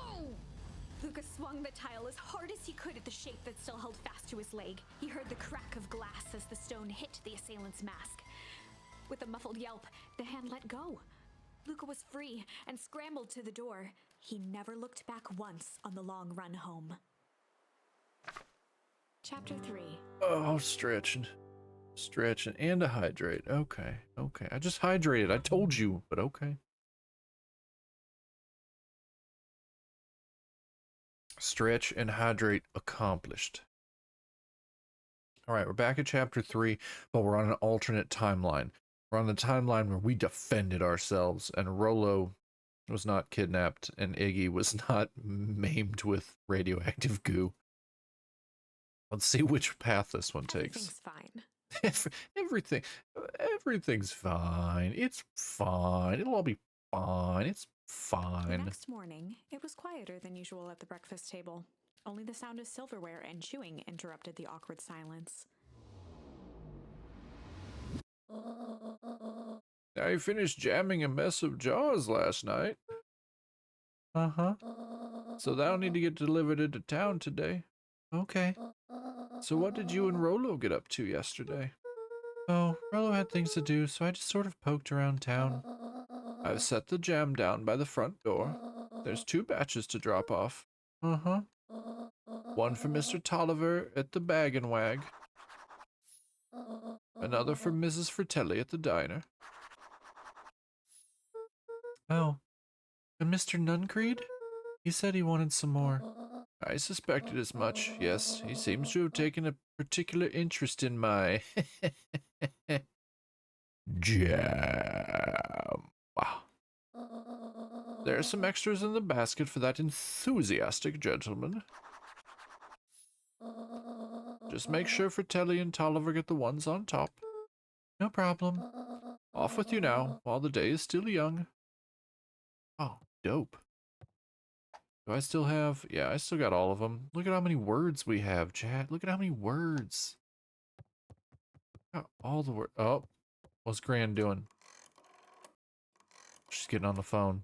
Luca swung the tile as hard as he could at the shape that still held fast to his leg. He heard the crack of glass as the stone hit the assailant's mask. With a muffled yelp, the hand let go. Luca was free and scrambled to the door. He never looked back once on the long run home. Chapter 3. Oh, stretching. Stretching and a hydrate. Okay, okay. I just hydrated. I told you, but okay. Stretch and hydrate accomplished. All right, we're back at chapter 3, but we're on an alternate timeline. We're on the timeline where we defended ourselves, and Rollo was not kidnapped, and Iggy was not maimed with radioactive goo. Let's see which path this one takes. Everything's fine. Everything's fine. It's fine. It'll all be fine. It's The fine. next morning, it was quieter than usual at the breakfast table. Only the sound of silverware and chewing interrupted the awkward silence. I finished jamming a mess of jars last night, Uh-huh. so they'll need to get delivered into town today. Okay. So what did you and Rollo get up to yesterday? Oh, Rollo had things to do, so I just sort of poked around town. I've set the jam down by the front door. There's 2 batches to drop off. Uh-huh. One for Mr. Tolliver at the Bag and Wag. Another for Mrs. Fratelli at the diner. Oh. And Mr. Nuncreed? He said he wanted some more. I suspected as much, yes. He seems to have taken a particular interest in my jam. There are some extras in the basket for that enthusiastic gentleman. Just make sure Fratelli and Tolliver get the ones on top. No problem. Off with you now, while the day is still young. Oh, dope. Do I still have... Yeah, I still got all of them. Look at how many words we have, chat. Look at how many words. All the words. Oh, what's Gran doing? She's getting on the phone.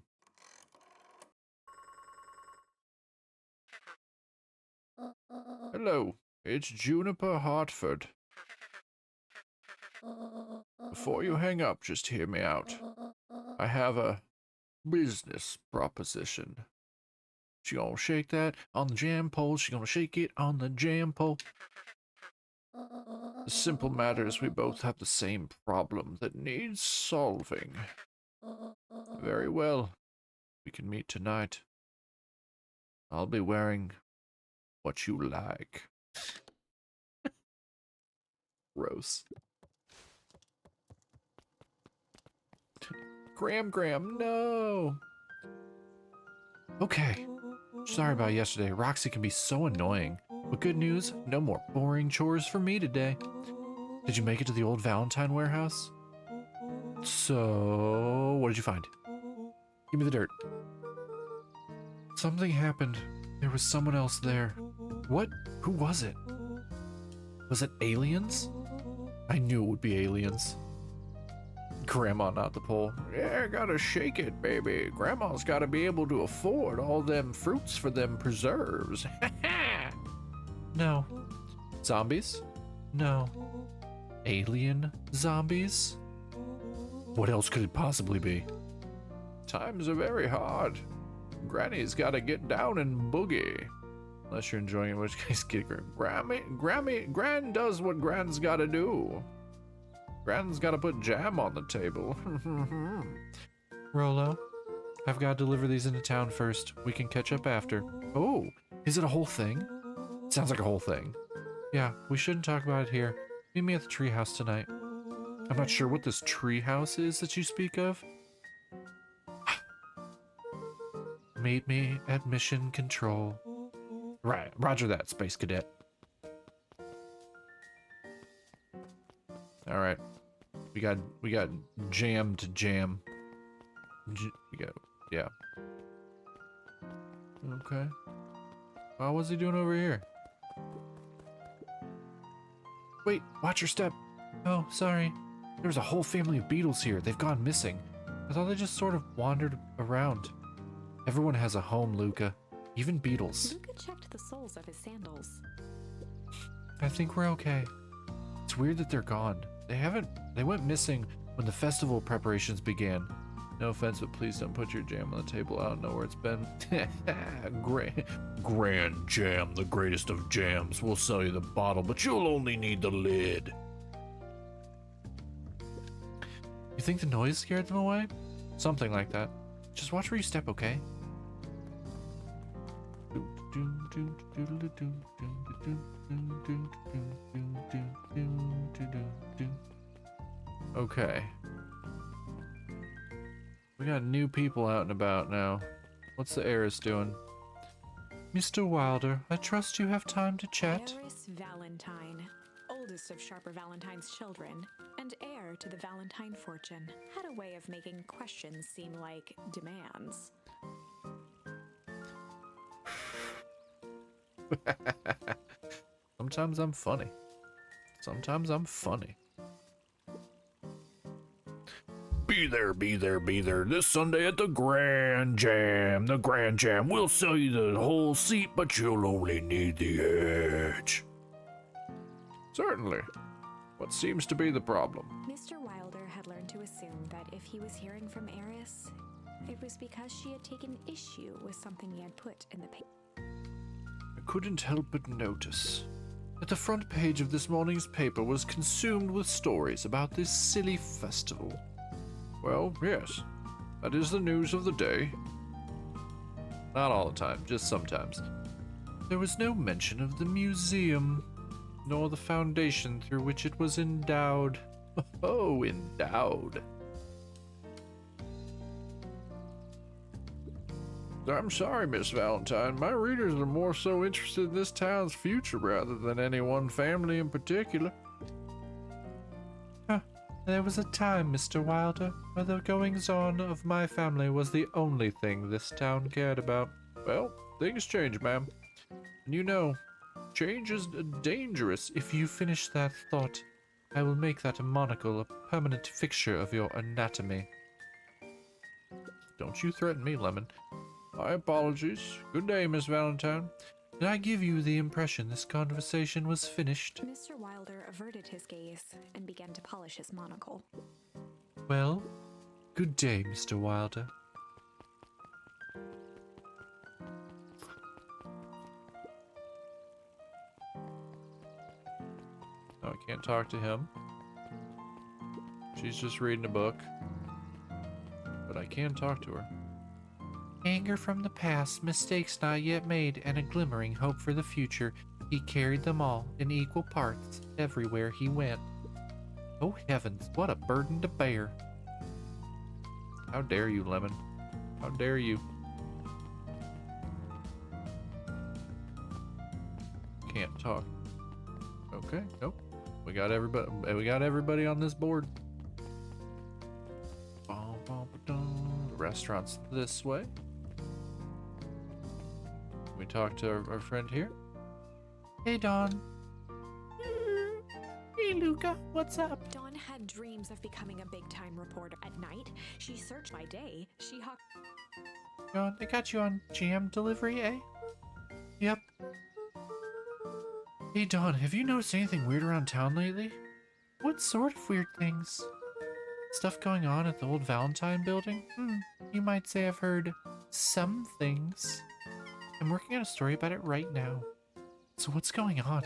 Hello, it's Juniper Hartford. Before you hang up, just hear me out. I have a business proposition. She gonna shake that on the jam pole. She gonna shake it on the jam pole. The simple matter is we both have the same problem that needs solving. Very well. We can meet tonight. I'll be wearing what you like. Gross. Graham, no! Okay. Sorry about yesterday. Roxy can be so annoying. But good news, no more boring chores for me today. Did you make it to the old Valentine warehouse? So, what did you find? Give me the dirt. Something happened. There was someone else there. What? Who was it? Was it aliens? I knew it would be aliens. Grandma, not the pole. Yeah, gotta shake it, baby. Grandma's gotta be able to afford all them fruits for them preserves. No. Zombies? No. Alien zombies? What else could it possibly be? Times are very hard. Granny's gotta get down and boogie. Unless you're enjoying it, in which case get Gran does what Gran's gotta do. Gran's gotta put jam on the table. Rolo, I've gotta deliver these into town first. We can catch up after. Oh, is it a whole thing? Sounds like a whole thing. Yeah, we shouldn't talk about it here. Meet me at the treehouse tonight. I'm not sure what this treehouse is that you speak of. Meet me at Mission Control. Right, roger that, Space Cadet. All right, we got jam to jam. We got, yeah. Okay. What's he doing over here? Wait, watch your step. Oh, sorry. There was a whole family of beetles here. They've gone missing. I thought they just sort of wandered around. Everyone has a home, Luca. Even beetles. Luca checked the soles of his sandals. I think we're okay. It's weird that they're gone. They went missing when the festival preparations began. No offense, but please don't put your jam on the table. I don't know where it's been. Grand Jam, the greatest of jams. We'll sell you the bottle, but you'll only need the lid. You think the noise scared them away? Something like that. Just watch where you step, okay? Okay. We got new people out and about now. What's the heiress doing? Mr. Wilder, I trust you have time to chat. Eris Valentine, oldest of Sharper Valentine's children, and heir to the Valentine fortune, had a way of making questions seem like demands. Sometimes I'm funny. Sometimes I'm funny. Be there this Sunday at the Grand Jam. The Grand Jam. We'll sell you the whole seat, but you'll only need the edge. Certainly. What seems to be the problem? Mr. Wilder had learned to assume that if he was hearing from Eris, it was because she had taken issue with something he had put in the paper. I couldn't help but notice that the front page of this morning's paper was consumed with stories about this silly festival. Well, yes, that is the news of the day. Not all the time, just sometimes. There was no mention of the museum, nor the foundation through which it was endowed. Oh, endowed. I'm sorry, Miss Valentine. My readers are more so interested in this town's future rather than any one family in particular. There was a time, Mr. Wilder, where the goings-on of my family was the only thing this town cared about. Well, things change, ma'am. And you know, change is dangerous. If you finish that thought, I will make that monocle a permanent fixture of your anatomy. Don't you threaten me, Lemon. My apologies. Good day, Miss Valentine. Did I give you the impression this conversation was finished? Mr. Wilder averted his gaze and began to polish his monocle. Well, good day, Mr. Wilder. Oh, I can't talk to him. She's just reading a book. But I can talk to her. Anger from the past, mistakes not yet made, and a glimmering hope for the future. He carried them all in equal parts everywhere he went. Oh heavens, what a burden to bear. How dare you, Lemon? How dare you? Can't talk. Okay, nope. We got everybody. We got everybody on this board. The restaurant's this way. We talk to our friend here. Hey, Dawn. Hey, Luca, what's up? Dawn had dreams of becoming a big-time reporter. At night, she searched by day. She hawked. Dawn, I got you on jam delivery, eh? Yep. Hey, Dawn, have you noticed anything weird around town lately? What sort of weird things? Stuff going on at the old Valentine building? You might say I've heard some things. I'm working on a story about it right now. So what's going on?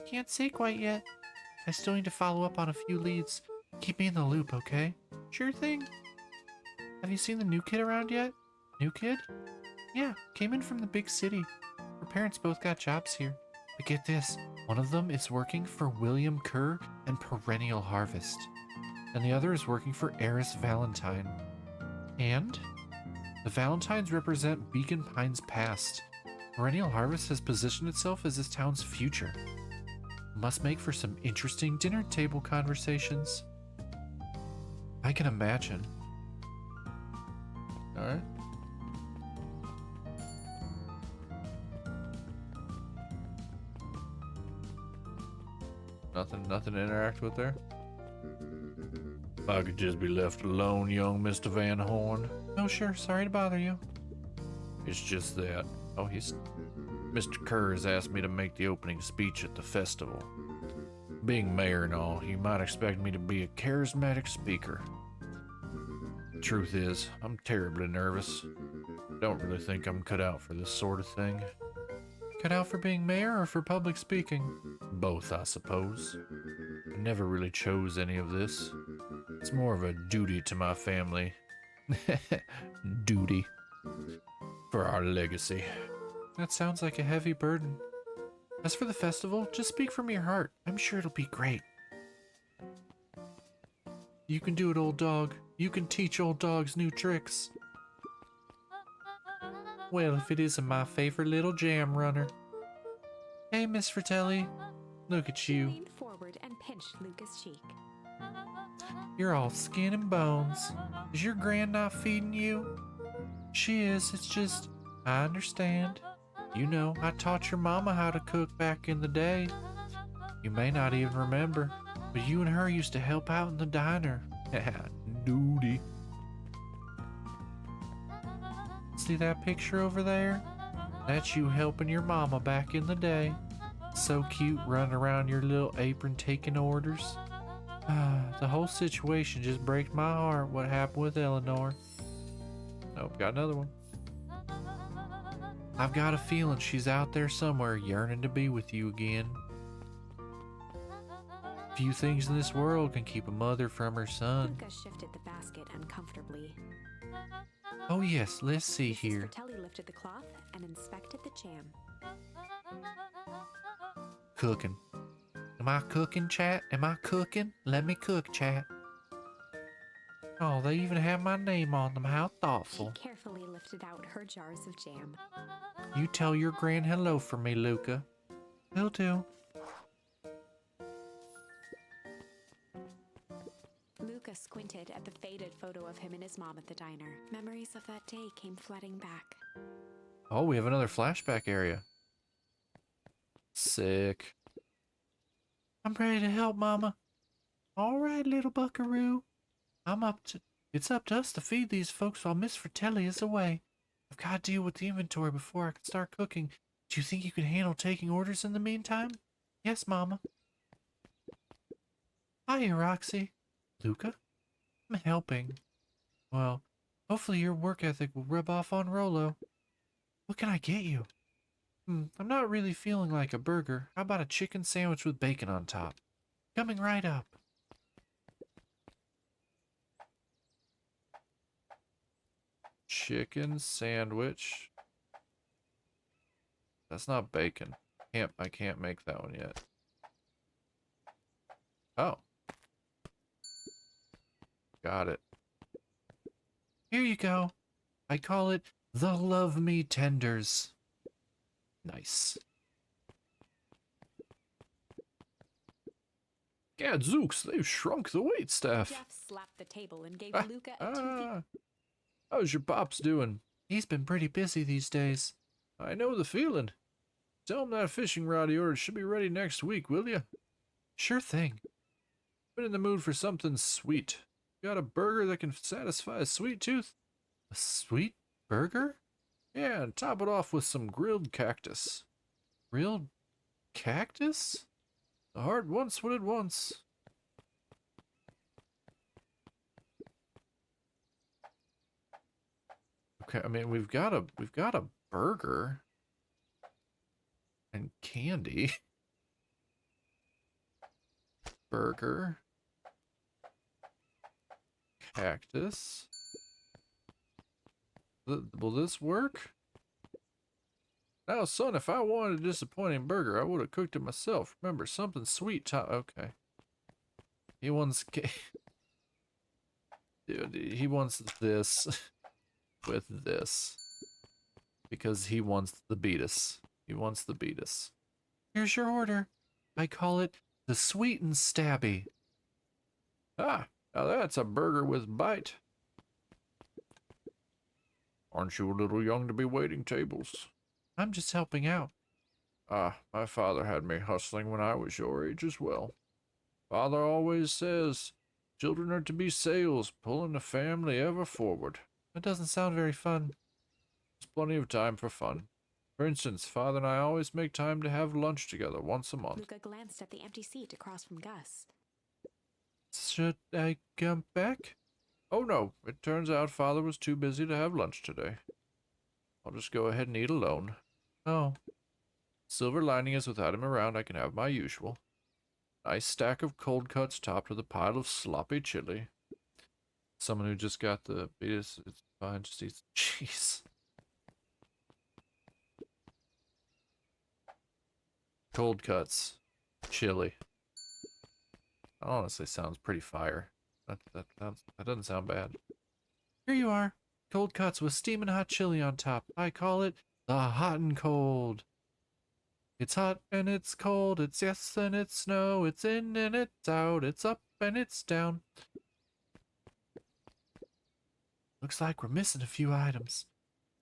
Can't say quite yet. I still need to follow up on a few leads. Keep me in the loop, okay? Sure thing. Have you seen the new kid around yet? New kid? Yeah, came in from the big city. Her parents both got jobs here. But get this, one of them is working for William Kerr and Perennial Harvest. And the other is working for Eris Valentine. And the Valentines represent Beacon Pine's past. Perennial Harvest has positioned itself as this town's future. Must make for some interesting dinner table conversations. I can imagine. All right. Nothing to interact with there. If I could just be left alone, young Mr. Van Horn. Oh, sure. Sorry to bother you. It's just that Oh, he's Mr. Kerr has asked me to make the opening speech at the festival. Being mayor and all, you might expect me to be a charismatic speaker. Truth is, I'm terribly nervous. Don't really think I'm cut out for this sort of thing. Cut out for being mayor or for public speaking? Both, I suppose. I never really chose any of this. It's more of a duty to my family. Duty. For our legacy. That sounds like a heavy burden. As for the festival, just speak from your heart. I'm sure it'll be great. You can do it, old dog. You can teach old dogs new tricks. Well, if it isn't my favorite little jam runner. Hey, Miss Fratelli. Look at She you. leaned forward and pinched Luca's cheek. You're all skin and bones. Is your gran not feeding you? She is. It's just, I understand. You know, I taught your mama how to cook back in the day. You may not even remember, but you and her used to help out in the diner. Duty. See that picture over there? That's you helping your mama back in the day. So cute running around your little apron taking orders. The whole situation just breaks my heart what happened with Eleanor. nope. Got another one. I've got a feeling she's out there somewhere yearning to be with you again. Few things in this world can keep a mother from her son. Luca shifted the basket uncomfortably. Oh yes, let's see Mrs. here. Fratelli lifted the cloth and inspected the jam. Cooking. Am I cooking, chat? Am I cooking? Let me cook, chat. Oh, they even have my name on them. How She thoughtful. carefully lifted out her jars of jam. You tell your gran hello for me, Luca. Will do. Luca squinted at the faded photo of him and his mom at the diner. Memories of that day came flooding back. Oh, we have another flashback area. Sick. I'm ready to help, Mama. All right, little buckaroo. It's up to us to feed these folks while Miss Fratelli is away. I've got to deal with the inventory before I can start cooking. Do you think you can handle taking orders in the meantime? Yes, Mama. Hiya, Roxy. Luca? I'm helping. Well, hopefully your work ethic will rub off on Rolo. What can I get you? I'm not really feeling like a burger. How about a chicken sandwich with bacon on top? Coming right up. Chicken sandwich. That's not bacon. I can't make that one yet. Oh. Got it. Here you go. I call it the Love Me Tenders. Nice. Gadzooks, they've shrunk the wait staff. Jeff slapped the table and gave Ah, Luca a toothy. ah. How's your pops doing? He's been pretty busy these days. I know the feeling. Tell him that fishing rod he ordered should be ready next week, will ya? Sure thing. Been in the mood for something sweet. Got a burger that can satisfy a sweet tooth? A sweet burger? Yeah, and top it off with some grilled cactus. Grilled cactus? The heart wants what it wants. Okay, I mean we've got a burger and candy. Burger. Cactus. Will this work? Now, son, if I wanted a disappointing burger, I would have cooked it myself. Remember, something sweet top. Okay. He wants... Dude, he wants this with this. Because he wants the beatus. He wants the beatus. Here's your order. I call it the Sweet and Stabby. Ah, now that's a burger with bite. Aren't you a little young to be waiting tables? I'm just helping out. Ah, my father had me hustling when I was your age as well. Father always says, children are to be sails, pulling the family ever forward. That doesn't sound very fun. There's plenty of time for fun. For instance, Father and I always make time to have lunch together once a month. Luca glanced at the empty seat across from Gus. Should I come back? Oh no, it turns out Father was too busy to have lunch today. I'll just go ahead and eat alone. Oh, Silver lining is without him around, I can have my usual. Nice stack of cold cuts topped with a pile of sloppy chili. Someone who just got the beatus, it's fine, just eats. Jeez. Cold cuts. Chili. That honestly sounds pretty fire. That doesn't sound bad. here you are. Cold cuts with steaming hot chili on top. I call it the hot and cold. It's hot and it's cold. It's yes and it's no. It's in and it's out. It's up and it's down. Looks like we're missing a few items.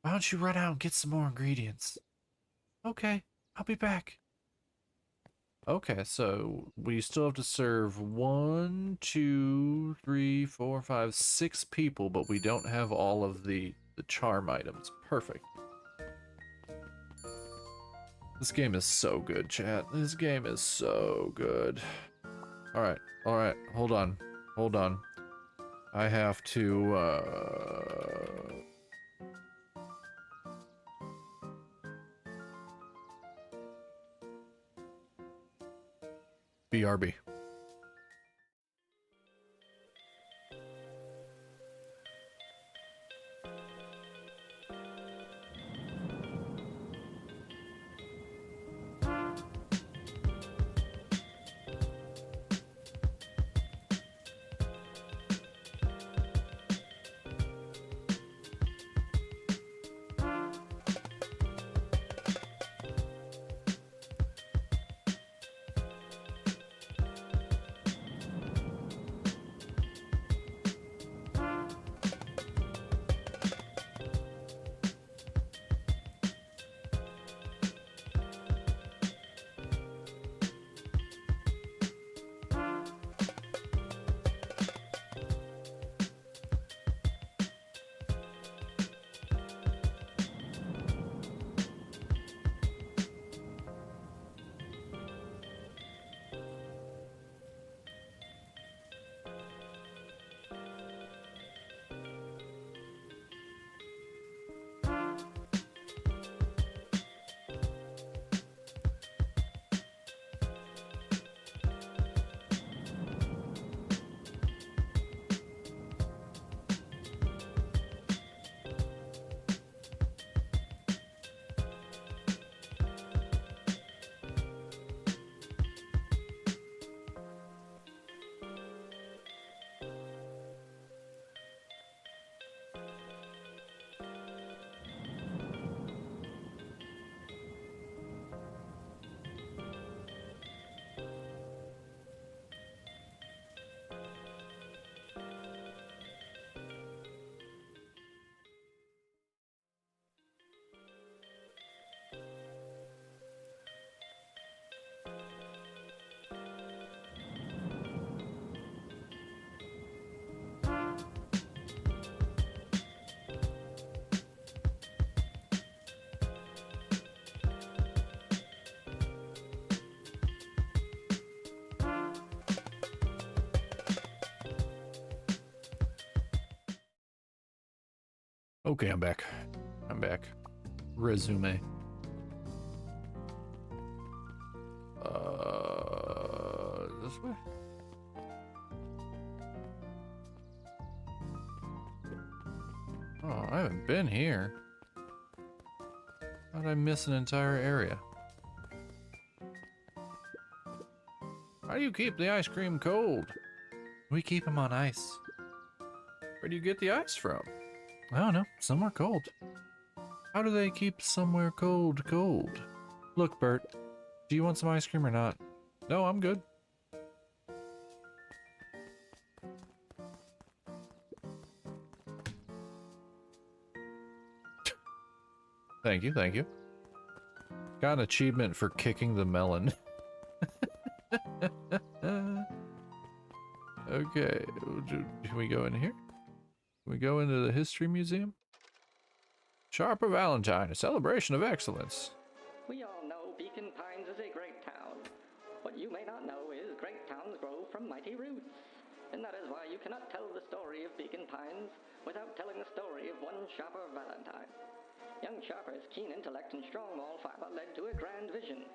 Why don't you run out and get some more ingredients? Okay, I'll be back. Okay, so we still have to serve 1, 2, 3, 4, 5, 6 people, but we don't have all of the charm items. Perfect. This game is so good, chat. This game is so good. Alright, hold on. I have to, BRB. Okay, I'm back. I'm back. Resume. This way? Oh, I haven't been here. How'd I miss an entire area? How do you keep the ice cream cold? We keep them on ice. Where do you get the ice from? I don't know. Somewhere cold. How do they keep somewhere cold cold? Look, Bert. Do you want some ice cream or not? No, I'm good. Thank you, thank you. Got an achievement for kicking the melon. Okay, can we go in here? Can we go into the History Museum? Sharper Valentine, a celebration of excellence. We all know Beacon Pines is a great town. What you may not know is great towns grow from mighty roots. And that is why you cannot tell the story of Beacon Pines without telling the story of one Sharper Valentine. Young Sharper's keen intellect and strong moral fiber led to a grand vision.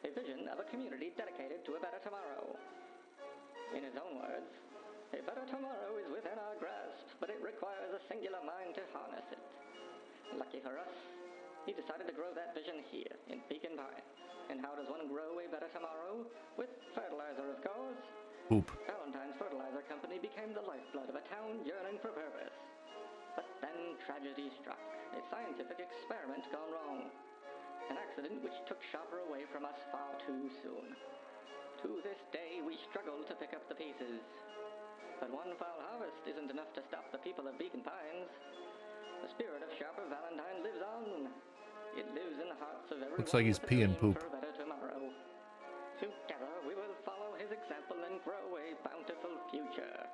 A vision of a community dedicated to a better tomorrow. In his own words, a better tomorrow is within our grasp, but it requires a singular mind to harness it. Lucky for us, he decided to grow that vision here, in Beacon Pines. And how does one grow a better tomorrow? With fertilizer, of course. Poop. Valentine's Fertilizer Company became the lifeblood of a town yearning for purpose. But then tragedy struck, a scientific experiment gone wrong. An accident which took Sharper away from us far too soon. To this day, we struggle to pick up the pieces. But one foul harvest isn't enough to stop the people of Beacon Pines. The spirit of Sharper Valentine lives on. It lives in the hearts of everyone. Looks like he's with a peeing dream poop. for a better tomorrow. Together, we will follow his example and grow a bountiful future.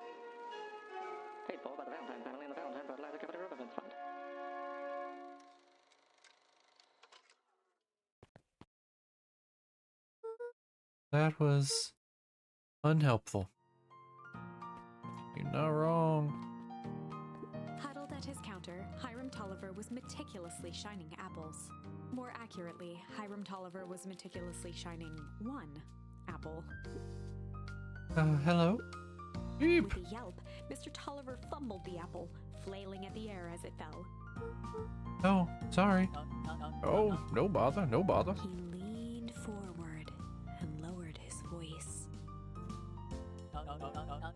Paid for by the Valentine family and the Valentine Fertilizer Company Remembrance Fund. That was unhelpful. You're not wrong. Huddled at his counter, Hiram Tolliver was meticulously shining apples. More accurately, Hiram Tolliver was meticulously shining one apple. Hello? Beep. With a yelp, Mr. Tolliver fumbled the apple, flailing at the air as it fell. Oh, sorry. Oh, no bother, no bother. He leaned forward and lowered his voice.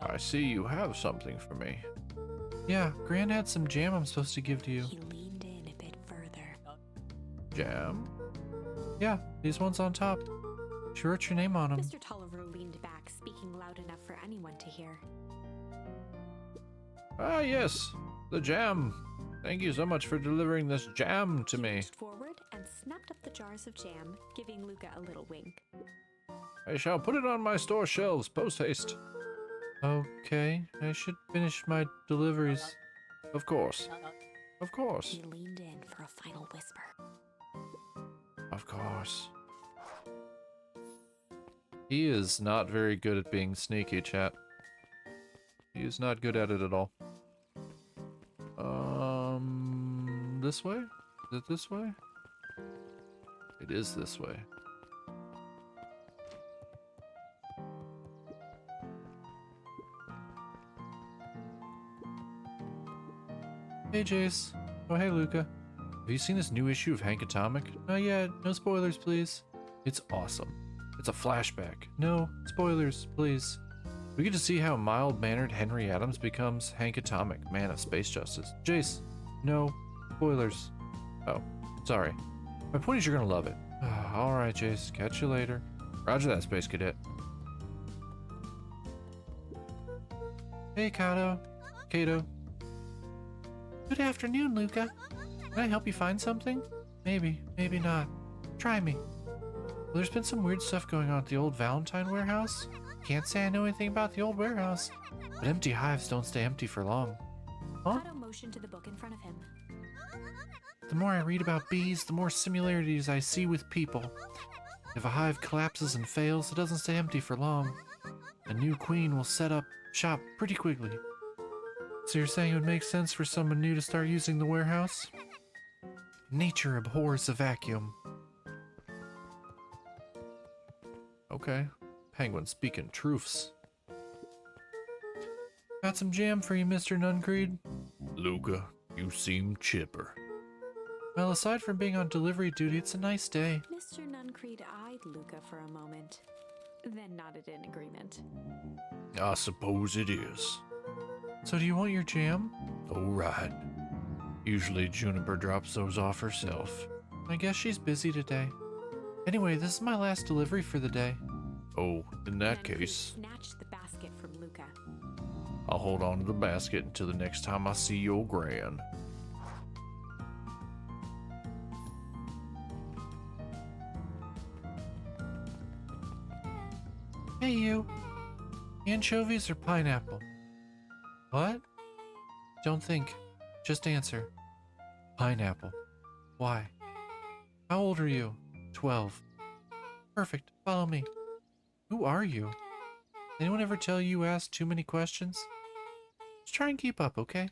I see you have something for me. Yeah, Gran had some jam I'm supposed to give to you. He leaned in a bit further. Jam? Yeah, these ones on top. She wrote your name on them. Mr. Tolliver leaned back, speaking loud enough for anyone to hear. Ah, yes, the jam. Thank you so much for delivering this jam to He me. reached forward and snapped up the jars of jam, giving Luca a little wink. I shall put it on my store shelves post haste. Okay, I should finish my deliveries. Of course. Of course. He leaned in for a final whisper. Of course. He is not very good at being sneaky, chat. He is not good at it at all. This way? Is it this way? It is this way. Hey, Jace. Oh, hey, Luca. Have you seen this new issue of Hank Atomic? Not yet. No spoilers, please. It's awesome. It's a flashback. No spoilers, please. We get to see how mild-mannered Henry Adams becomes Hank Atomic, man of space justice. Jace, no spoilers. Oh, sorry. My point is you're gonna love it. Alright, Jace. Catch you later. Roger that, Space Cadet. Hey, Kato. Good afternoon, Luca. Can I help you find something? Maybe, maybe not. Try me. Well, there's been some weird stuff going on at the old Valentine warehouse. Can't say I know anything about the old warehouse, but empty hives don't stay empty for long. Huh? Otto motioned to the book in front of him. The more I read about bees, the more similarities I see with people. If a hive collapses and fails, it doesn't stay empty for long. A new queen will set up shop pretty quickly. So you're saying it would make sense for someone new to start using the warehouse? Nature abhors a vacuum. Okay. Penguin speaking truths. Got some jam for you, Mr. Nuncreed? Luca, you seem chipper. Well, aside from being on delivery duty, it's a nice day. Mr. Nuncreed eyed Luca for a moment, then nodded in agreement. I suppose it is. So do you want your jam? All right. Usually Juniper drops those off herself. I guess she's busy today. Anyway, this is my last delivery for the day. Oh, in that Nuncreed case, snatched the basket from Luca. I'll hold on to the basket until the next time I see your gran. Hey, you. Anchovies or pineapple? What? Don't think. Just answer. Pineapple. Why? How old are you? 12. Perfect. Follow me. Who are you? Anyone ever tell you ask too many questions? Just try and keep up, okay?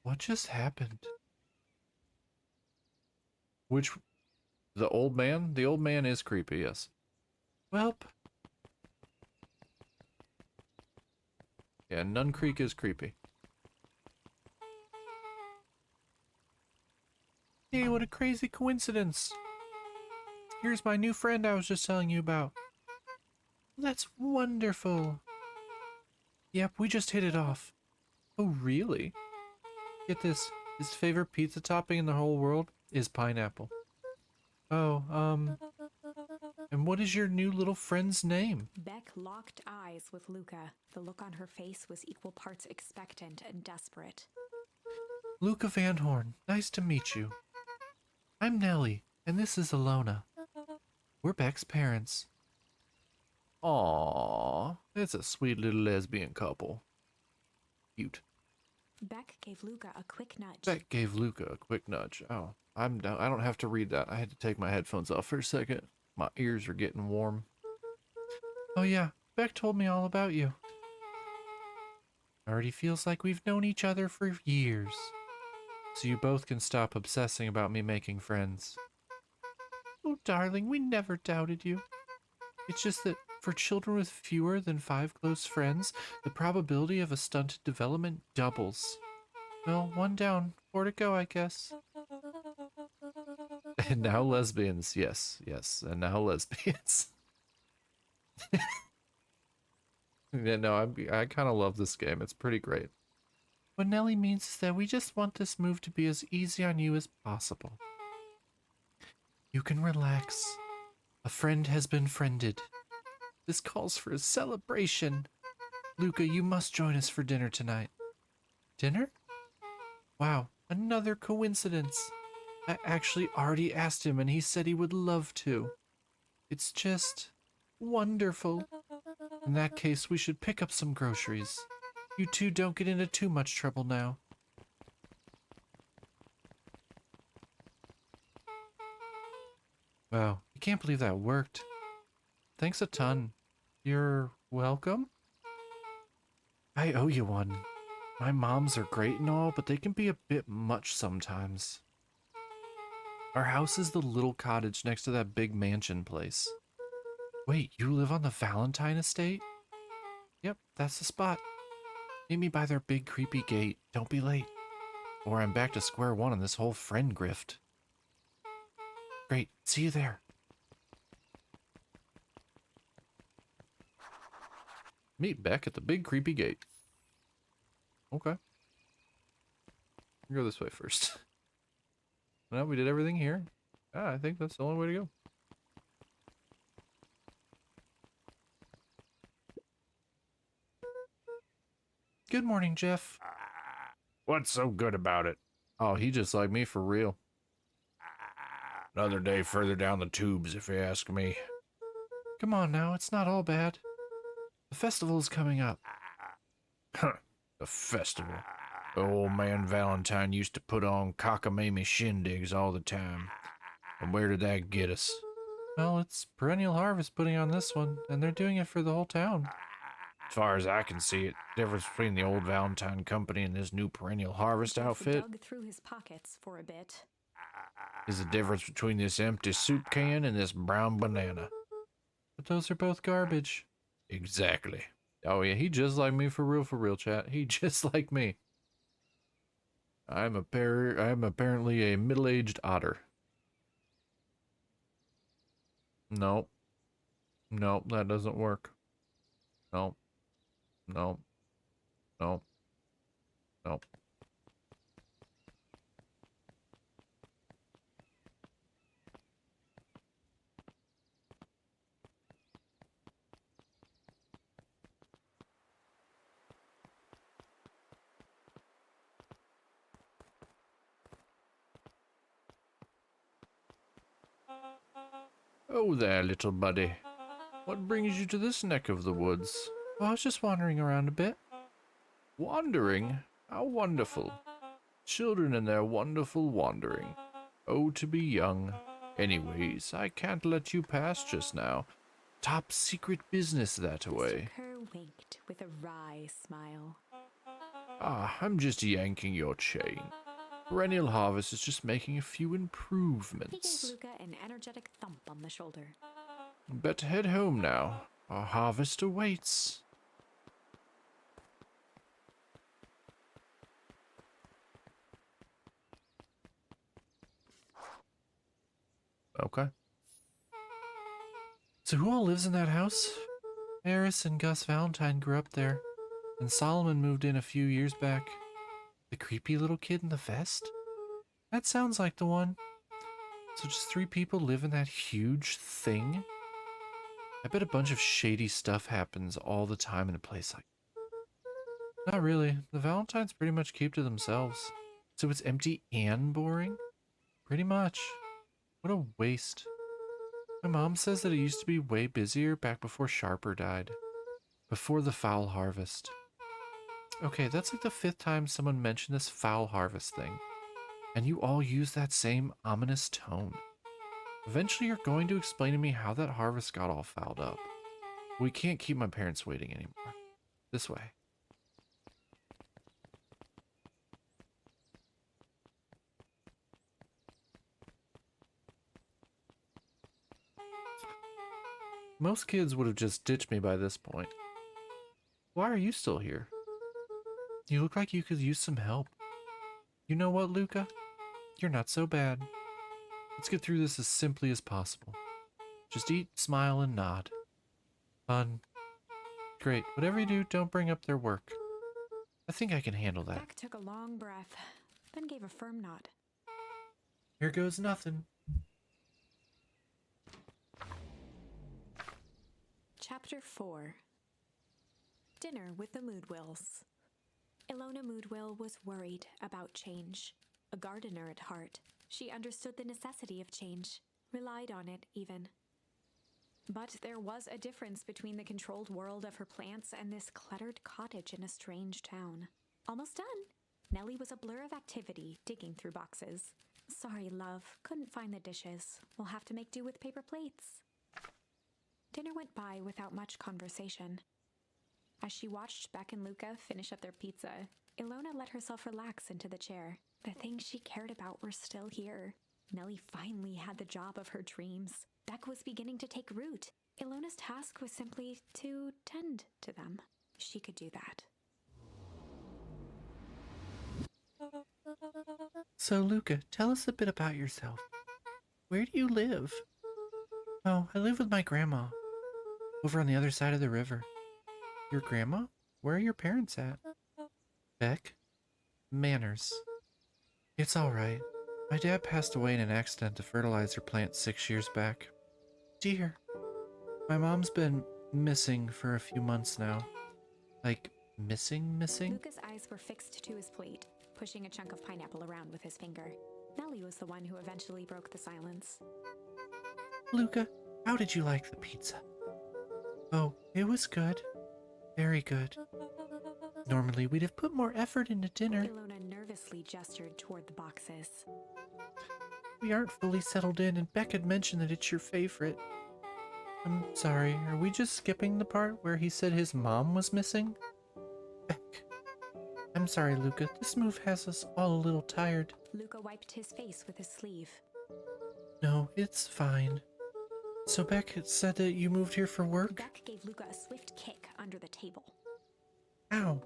What just happened? Which, the old man? The old man is creepy, yes. Welp. Yeah, Nun Creek is creepy. Hey, what a crazy coincidence. Here's my new friend I was just telling you about. That's wonderful. Yep, we just hit it off. Oh, really? Get this. His favorite pizza topping in the whole world is pineapple. Oh, and what is your new little friend's name? Beck locked eyes with Luca. The look on her face was equal parts expectant and desperate. Luca Van Horn. Nice to meet you. I'm Nellie, and this is Alona. We're Beck's parents. Aww, it's a sweet little lesbian couple. Cute. Beck gave Luca a quick nudge. Beck gave Luca a quick nudge. Oh, I don't have to read that. I had to take my headphones off for a second. My ears are getting warm. Oh yeah, Beck told me all about you. Already feels like we've known each other for years. So you both can stop obsessing about me making friends. Oh darling, we never doubted you. It's just that for children with fewer than 5 close friends, the probability of a stunted development doubles. Well, 1 down, 4 to go, I guess. And now lesbians, yes, and now lesbians. Yeah, no, I kind of love this game. It's pretty great. What Nellie means is that we just want this move to be as easy on you as possible. You can relax. A friend has been friended. This calls for a celebration. Luca, you must join us for dinner tonight. Dinner? Wow, another coincidence. I actually already asked him and he said he would love to. It's just wonderful. In that case, we should pick up some groceries. You two don't get into too much trouble now. Wow, I can't believe that worked. Thanks a ton. You're welcome? I owe you one. My moms are great and all, but they can be a bit much sometimes. Our house is the little cottage next to that big mansion place. Wait, you live on the Valentine estate? Yep, that's the spot. Meet me by their big creepy gate. Don't be late. Or I'm back to square one on this whole friend grift. Great, see you there. Meet Beck at the big creepy gate. Okay. Go this way first. No, we did everything here. Ah, I think that's the only way to go. Good morning, Jeff. What's so good about it? Oh, he just like me for real. Another day further down the tubes, if you ask me. Come on now, it's not all bad. The festival is coming up. Huh, the festival. The old man Valentine used to put on cockamamie shindigs all the time. And where did that get us? Well, it's Perennial Harvest putting on this one, and they're doing it for the whole town. As far as I can see it, the difference between the old Valentine Company and this new Perennial Harvest Jeff outfit dug through his pockets for a bit. is the difference between this empty soup can and this brown banana. But those are both garbage. Exactly. Oh yeah, he just like me for real, chat. He just like me. I'm apparently a middle-aged otter. Nope. Nope, that doesn't work. Nope. Nope. Nope. Nope. Oh there, little buddy. What brings you to this neck of the woods? Well, I was just wandering around a bit. Wandering? How wonderful. Children and their wonderful wandering. Oh, to be young. Anyways, I can't let you pass just now. Top secret business that way. Mr. Kerr winked with a wry smile. Ah, I'm just yanking your chain. Perennial Harvest is just making a few He gave improvements. Luca an energetic thump on the shoulder. Better head home now. Our harvest awaits. Okay. So who all lives in that house? Eris and Gus Valentine grew up there, and Solomon moved in a few years back. The creepy little kid in the vest? That sounds like the one. So just 3 people live in that huge thing? I bet a bunch of shady stuff happens all the time in a place like that. Not really. The Valentines pretty much keep to themselves. So it's empty and boring? Pretty much. What a waste. My mom says that it used to be way busier back before Sharper died. Before the foul harvest. Okay, that's like the 5th time someone mentioned this foul harvest thing. And you all use that same ominous tone. Eventually you're going to explain to me how that harvest got all fouled up. We can't keep my parents waiting anymore. This way. Most kids would have just ditched me by this point. Why are you still here? You look like you could use some help. You know what, Luca? You're not so bad. Let's get through this as simply as possible. Just eat, smile, and nod. Fun. Great. Whatever you do, don't bring up their work. I think I can handle that. Beck took a long breath, then gave a firm nod. Here goes nothing. Chapter 4. Dinner with the Moodwills. Ilona Moodwill was worried about change. A gardener at heart, she understood the necessity of change, relied on it even. But there was a difference between the controlled world of her plants and this cluttered cottage in a strange town. Almost done. Nellie was a blur of activity, digging through boxes. Sorry, love, couldn't find the dishes. We'll have to make do with paper plates. Dinner went by without much conversation. As she watched Beck and Luca finish up their pizza, Ilona let herself relax into the chair. The things she cared about were still here. Nellie finally had the job of her dreams. Beck was beginning to take root. Ilona's task was simply to tend to them. She could do that. So, Luca, tell us a bit about yourself. Where do you live? Oh, I live with my grandma. Over on the other side of the river. Your grandma? Where are your parents at? Beck? Manners. It's alright. My dad passed away in an accident to fertilizer plant 6 years back. Dear. My mom's been missing for a few months now. Like, missing? Luca's eyes were fixed to his plate, pushing a chunk of pineapple around with his finger. Nellie was the one who eventually broke the silence. Luca, how did you like the pizza? Oh, it was good. Very good. Normally, we'd have put more effort into dinner. Ilona nervously gestured toward the boxes. We aren't fully settled in, and Beck had mentioned that it's your favorite. I'm sorry, are we just skipping the part where he said his mom was missing? Beck. I'm sorry, Luca. This move has us all a little tired. Luca wiped his face with his sleeve. No, it's fine. So Beck had said that you moved here for work? Beck gave Luca a swift kick under the table. Ow.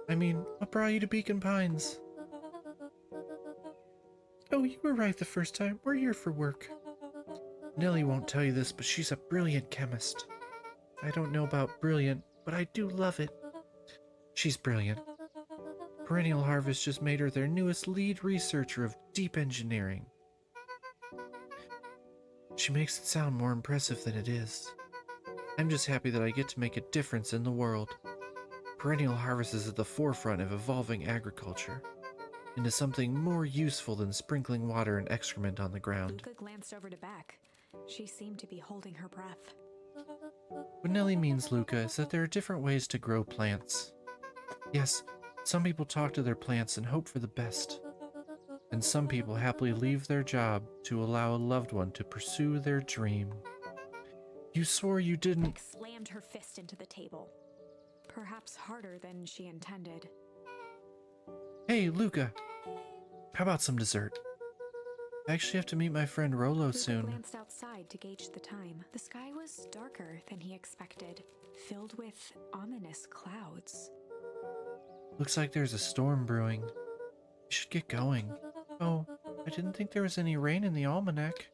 I mean, what brought you to Beacon Pines? Oh, you were right the first time. We're here for work. Nellie won't tell you this, but she's a brilliant chemist. I don't know about brilliant, but I do love it. She's brilliant. Perennial Harvest just made her their newest lead researcher of deep engineering. She makes it sound more impressive than it is. I'm just happy that I get to make a difference in the world. Perennial Harvest is at the forefront of evolving agriculture into something more useful than sprinkling water and excrement on the ground. Luca glanced over to Beck. She seemed to be holding her breath. What Nellie means, Luca, is that there are different ways to grow plants. Yes, some people talk to their plants and hope for the best. And some people happily leave their job to allow a loved one to pursue their dream. You swore you didn't. Beck slammed her fist into the table. Perhaps harder than she intended. Hey, Luca. How about some dessert? I actually have to meet my friend Rolo Luca soon. glanced outside to gauge the time. The sky was darker than he expected, filled with ominous clouds. Looks like there's a storm brewing. We should get going. Oh, I didn't think there was any rain in the almanac.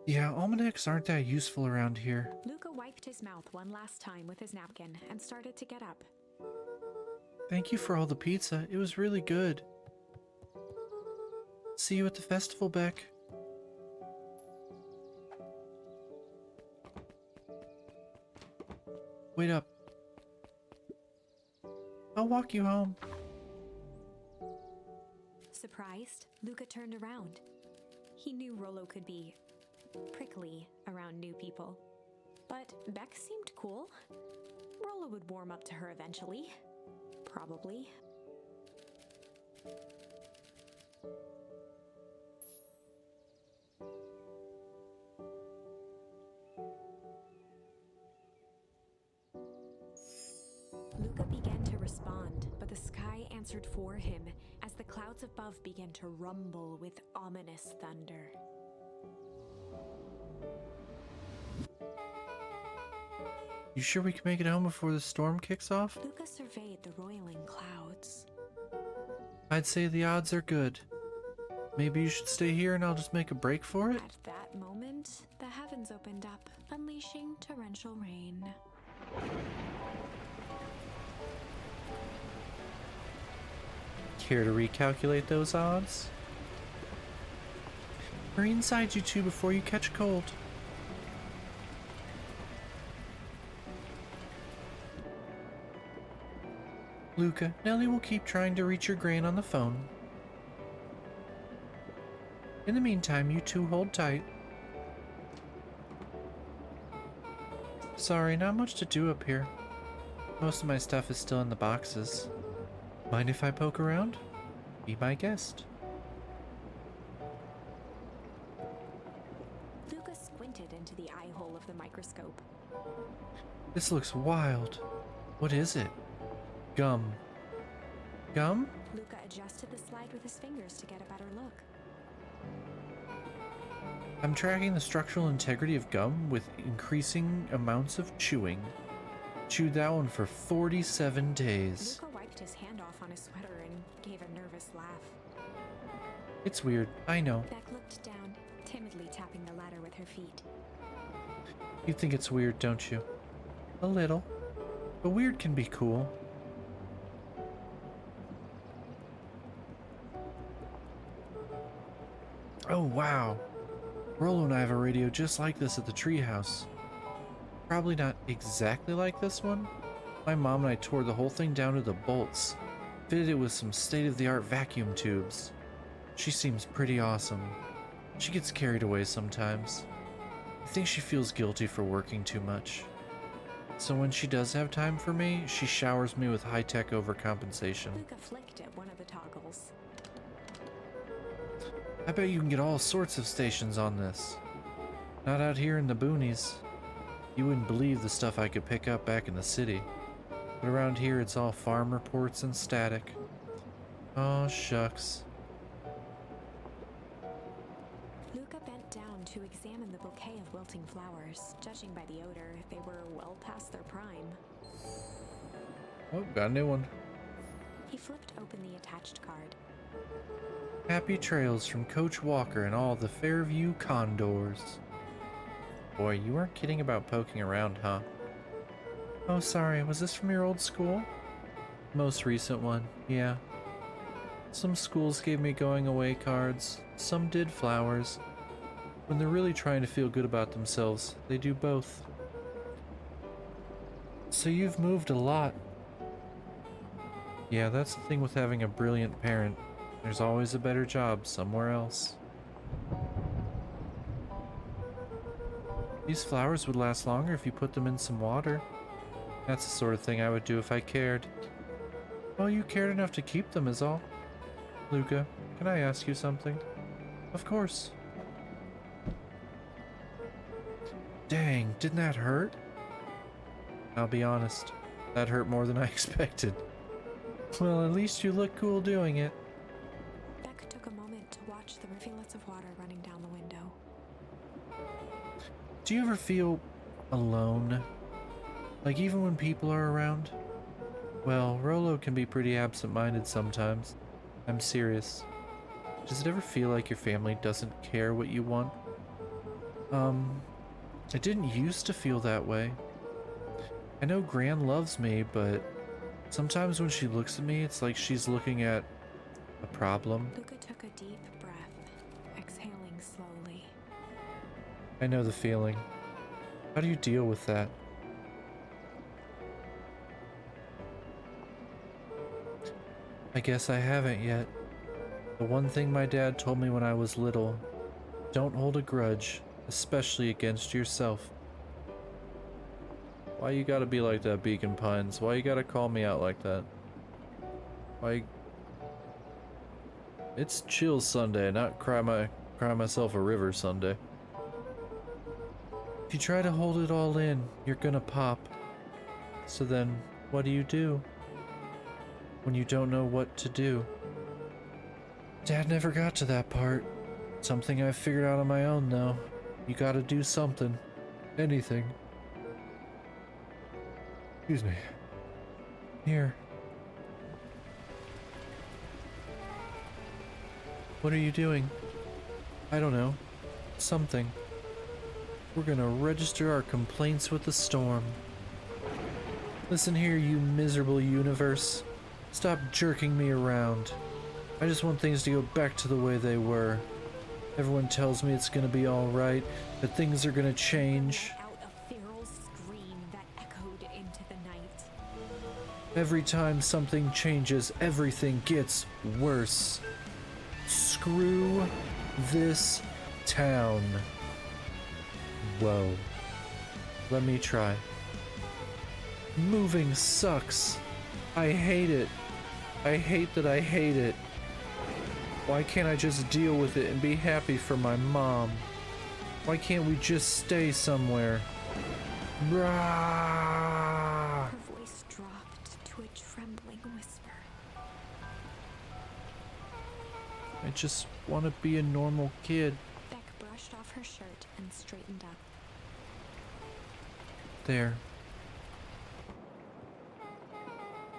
Yeah, almanacs aren't that useful around here. Luca wiped his mouth one last time with his napkin and started to get up. Thank you for all the pizza. It was really good. See you at the festival, Beck. Wait up. I'll walk you home. Surprised, Luca turned around. He knew Rolo could be prickly around new people. But Beck seemed cool. Rolo would warm up to her eventually. Probably. Luca began to respond, but the sky answered for him as the clouds above began to rumble with ominous thunder. You sure we can make it home before the storm kicks off? Luca surveyed the roiling clouds. I'd say the odds are good. Maybe you should stay here and I'll just make a break for it? At that moment, the heavens opened up, unleashing torrential rain. Care to recalculate those odds? Hurry inside, you two, before you catch cold. Luca, Nellie will keep trying to reach your grain on the phone. In the meantime, you two hold tight. Sorry, not much to do up here. Most of my stuff is still in the boxes. Mind if I poke around? Be my guest. Luca squinted into the eye hole of the microscope. This looks wild. What is it? Gum. Gum? Luca adjusted the slide with his fingers to get a better look. I'm tracking the structural integrity of gum with increasing amounts of chewing. Chewed that one for 47 days. Luca wiped his hand off on his sweater and gave a nervous laugh. It's weird, I know. Beck looked down, timidly tapping the ladder with her feet. You think it's weird, don't you? A little. But weird can be cool. Oh, wow. Rolo and I have a radio just like this at the treehouse. Probably not exactly like this one. My mom and I tore the whole thing down to the bolts, fitted it with some state-of-the-art vacuum tubes. She seems pretty awesome. She gets carried away sometimes. I think she feels guilty for working too much. So when she does have time for me, she showers me with high-tech overcompensation. Luca flicked at one of the toggles. I bet you can get all sorts of stations on this. Not out here in the boonies. You wouldn't believe the stuff I could pick up back in the city. But around here, it's all farm reports and static. Oh, shucks. Luca bent down to examine the bouquet of wilting flowers. Judging by the odor, they were well past their prime. Oh, got a new one. He flipped open the attached card. Happy trails from Coach Walker and all the Fairview Condors. Boy, you weren't kidding about poking around, huh? Oh, sorry, was this from your old school? Most recent one, yeah. Some schools gave me going away cards, some did flowers. When they're really trying to feel good about themselves, they do both. So you've moved a lot. Yeah, that's the thing with having a brilliant parent. There's always a better job somewhere else. These flowers would last longer if you put them in some water. That's the sort of thing I would do if I cared. Well, you cared enough to keep them is all. Luca, can I ask you something? Of course. Dang, didn't that hurt? I'll be honest, that hurt more than I expected. Well, at least you look cool doing it. Beck took a moment to watch the rivulets of water running down the window. Do you ever feel alone? Like even when people are around? Well, Rolo can be pretty absent-minded sometimes. I'm serious. Does it ever feel like your family doesn't care what you want? It didn't used to feel that way. I know Gran loves me, but sometimes when she looks at me, it's like she's looking at a problem. Luca took a deep breath, exhaling slowly. I know the feeling. How do you deal with that? I guess I haven't yet. The one thing my dad told me when I was little, don't hold a grudge, especially against yourself. Why you gotta be like that, Beacon Pines? Why you gotta call me out like that? Why? It's chill Sunday, not cry myself a river Sunday. If you try to hold it all in, you're gonna pop. So then, what do? When you don't know what to do? Dad never got to that part. Something I've figured out on my own, though. You gotta do something. Anything. Excuse me. Here. What are you doing? I don't know. Something. We're gonna register our complaints with the storm. Listen here, you miserable universe. Stop jerking me around. I just want things to go back to the way they were. Everyone tells me it's gonna be alright, that things are gonna change. Out a feral scream that echoed into the night. Every time something changes, everything gets worse. Screw this town. Whoa. Let me try. Moving sucks. I hate it. I hate that I hate it. Why can't I just deal with it and be happy for my mom? Why can't we just stay somewhere? Rah! Her voice dropped to a trembling whisper. I just want to be a normal kid. Beck brushed off her shirt and straightened up. There.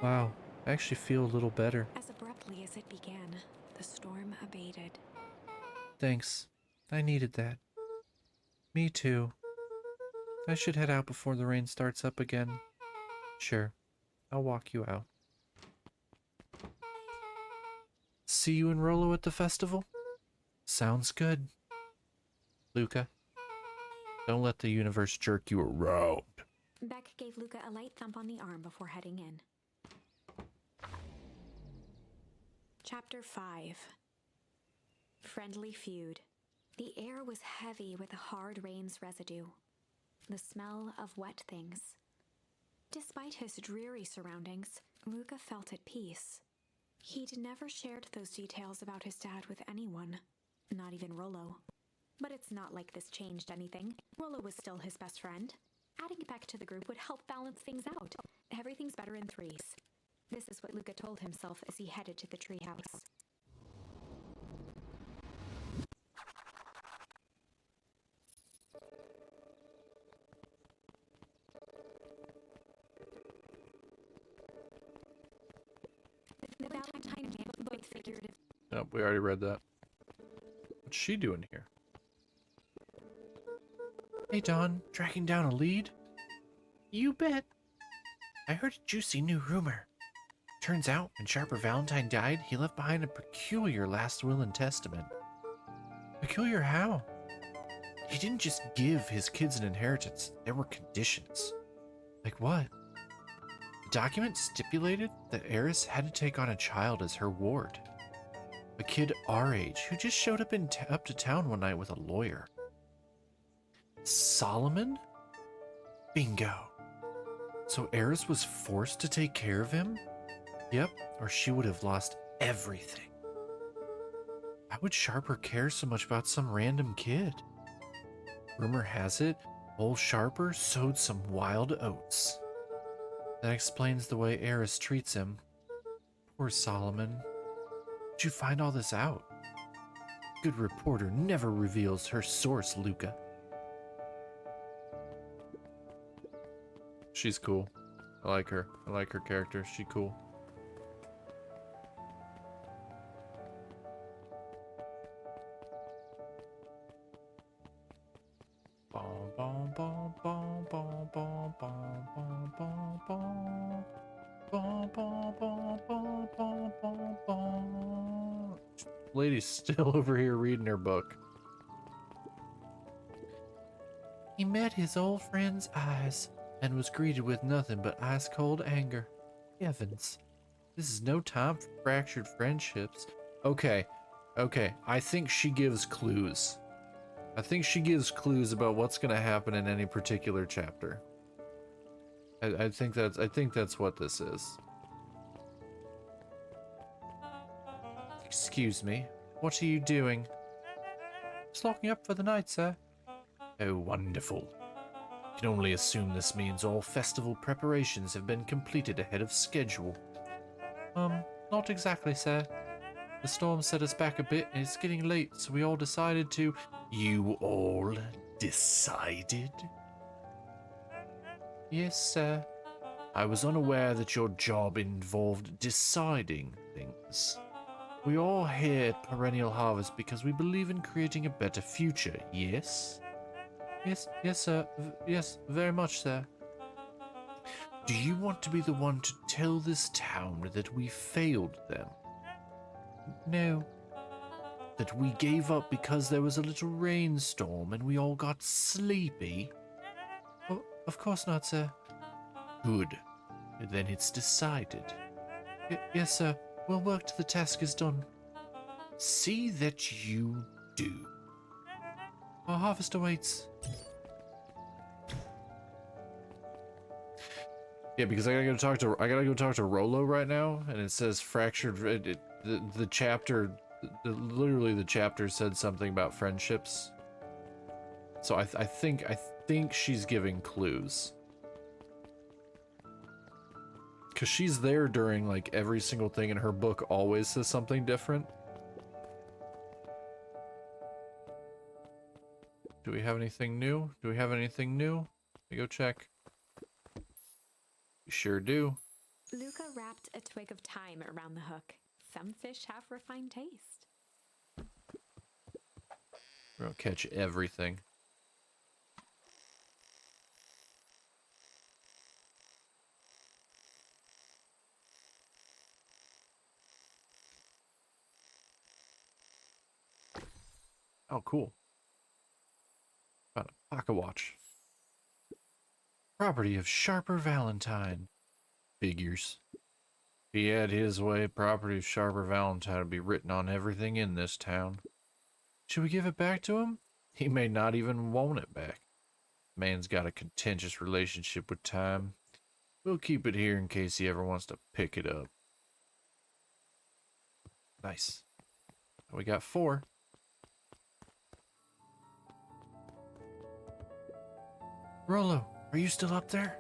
Wow, I actually feel a little better. As abruptly as it began, the storm abated. Thanks. I needed that. Me too. I should head out before the rain starts up again. Sure, I'll walk you out. See you and Rolo at the festival? Sounds good. Luca, don't let the universe jerk you around. Beck gave Luca a light thump on the arm before heading in. Chapter 5. Friendly Feud. The air was heavy with the hard rain's residue, the smell of wet things. Despite his dreary surroundings, Luca felt at peace. He'd never shared those details about his dad with anyone, not even Rolo. But it's not like this changed anything. Rolo was still his best friend. Adding Beck to the group would help balance things out. Everything's better in threes. This is what Luca told himself as he headed to the treehouse. The Valentine and Gambit both figurative. Nope, we already read that. What's she doing here? Hey, Don, tracking down a lead? You bet. I heard a juicy new rumor. Turns out, when Sharper Valentine died, he left behind a peculiar last will and testament. Peculiar how? He didn't just give his kids an inheritance, there were conditions. Like what? The document stipulated that Eris had to take on a child as her ward. A kid our age who just showed up up to town one night with a lawyer. Solomon? Bingo. So Eris was forced to take care of him? Yep, or she would have lost everything. Why would Sharper care so much about some random kid? Rumor has it, old Sharper sowed some wild oats. That explains the way Eris treats him. Poor Solomon. How'd you find all this out? Good reporter never reveals her source, Luca. She's cool. I like her. I like her character. She cool. Lady's still over here reading her book. He met his old friend's eyes and was greeted with nothing but ice-cold anger. Heavens, this is no time for fractured friendships. Okay, I think she gives clues. I think she gives clues about what's going to happen in any particular chapter. I think that's what this is. Excuse me, what are you doing? Just locking up for the night, sir. Oh, wonderful. Can only assume this means all festival preparations have been completed ahead of schedule. Not exactly, sir. The storm set us back a bit and it's getting late, so we all decided to... You all decided? Yes, sir. I was unaware that your job involved deciding things. We are here at Perennial Harvest because we believe in creating a better future, yes? Yes, sir. Yes, very much, sir. Do you want to be the one to tell this town that we failed them? No. That we gave up because there was a little rainstorm and we all got sleepy? Oh, of course not, sir. Good. Then it's decided. Yes, sir. We'll work till the task is done. See that you do. Our harvest awaits. Yeah, because I gotta go talk to Rolo right now, and it says fractured. The chapter, literally the chapter said something about friendships. So I think she's giving clues. Cause she's there during like every single thing, and her book always says something different. Do we have anything new? Do we have anything new? Let me go check. We sure do. Luca wrapped a twig of thyme around the hook. Some fish have refined taste. We're gonna catch everything. Oh, cool. Found a pocket watch. Property of Sharper Valentine. Figures. If he had his way, property of Sharper Valentine would be written on everything in this town. Should we give it back to him? He may not even want it back. Man's got a contentious relationship with time. We'll keep it here in case he ever wants to pick it up. Nice. We got 4. Rolo, Are you still up there?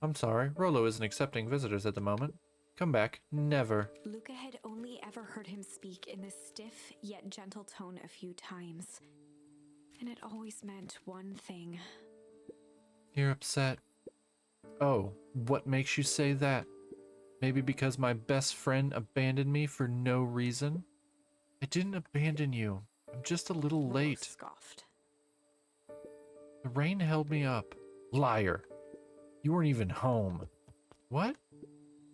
I'm sorry, Rolo isn't accepting visitors at the moment. Come back. Never. Luca had only ever heard him speak in this stiff yet gentle tone a few times, and it always meant one thing. You're upset. Oh, what makes you say that? Maybe because my best friend abandoned me for no reason? I didn't abandon you. I'm just a little Rolo late. scoffed. The rain held me up. Liar. You weren't even home. What?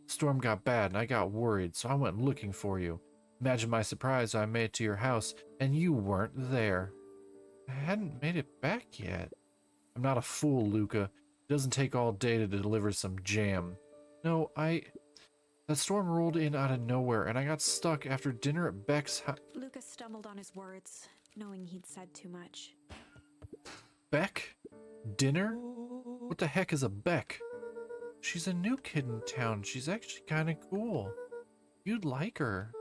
Storm got bad and I got worried, so I went looking for you. Imagine my surprise when I made it to your house and you weren't there. I hadn't made it back yet. I'm not a fool, Luca. It doesn't take all day to deliver some jam. No, that storm rolled in out of nowhere and I got stuck after dinner at Beck's house. Luca stumbled on his words, knowing he'd said too much. Beck? Dinner? What the heck is a Beck? She's a new kid in town. She's actually kind of cool. You'd like her.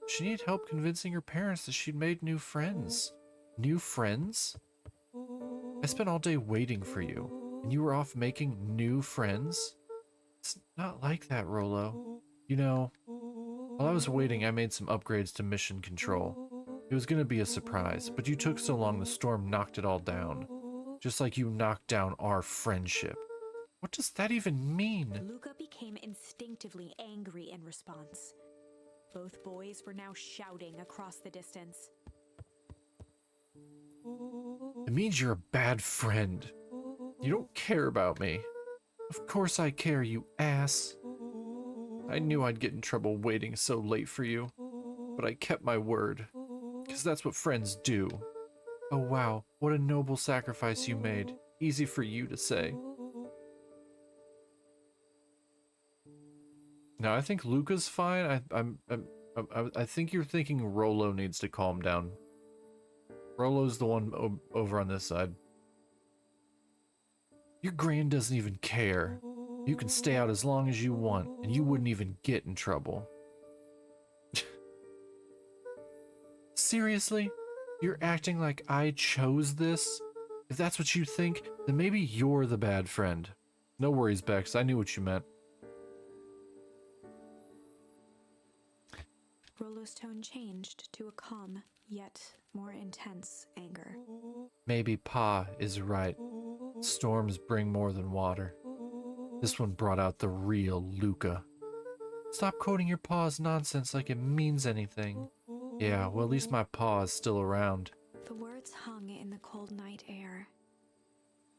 She needed help convincing her parents that she'd made new friends. New friends? I spent all day waiting for you, and you were off making new friends? It's not like that, Rolo. You know, while I was waiting, I made some upgrades to mission control. It was gonna be a surprise, but you took so long the storm knocked it all down. Just like you knocked down our friendship. What does that even mean? Luca became instinctively angry in response. Both boys were now shouting across the distance. It means you're a bad friend. You don't care about me. Of course I care, you ass. I knew I'd get in trouble waiting so late for you, but I kept my word, because that's what friends do. Oh wow, what a noble sacrifice you made. Easy for you to say. Now I think Luca's fine. I think you're thinking Rolo needs to calm down. Rolo's the one over on this side. Your grand doesn't even care. You can stay out as long as you want, and you wouldn't even get in trouble. Seriously? You're acting like I chose this? If that's what you think, then maybe you're the bad friend. No worries, Bex. I knew what you meant. Rolo's tone changed to a calm, yet more intense anger. Maybe Pa is right. Storms bring more than water. This one brought out the real Luca. Stop quoting your Pa's nonsense like it means anything. Yeah, well, at least my Pa is still around. The words hung in the cold night air.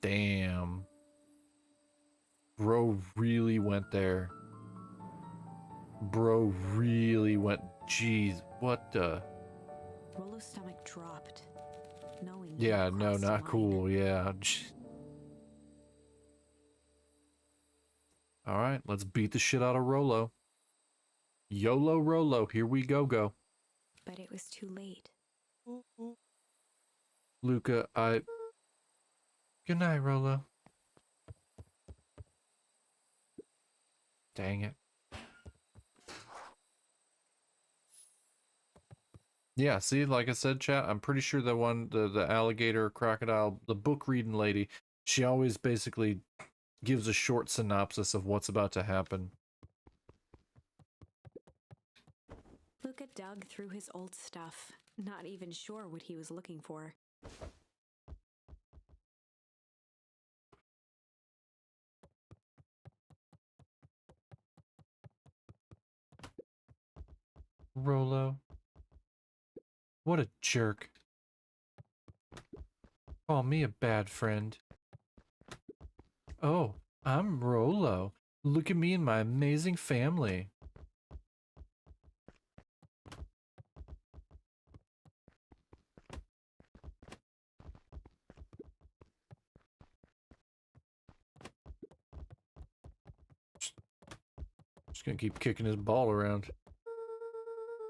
Damn. Bro really went there. Bro really went. Jeez, what the? Rolo's stomach dropped, knowing. Yeah, no, not cool. Yeah. All right, let's beat the shit out of Rolo. YOLO Rolo, here we go. But it was too late. Luca, Good night, Rolo. Dang it. Yeah, see, like I said, chat, I'm pretty sure the alligator, crocodile, the book reading lady, she always basically gives a short synopsis of what's about to happen. Luca dug through his old stuff, not even sure what he was looking for. Rolo. What a jerk. Call me a bad friend. Oh, I'm Rolo. Look at me and my amazing family. Just gonna keep kicking his ball around.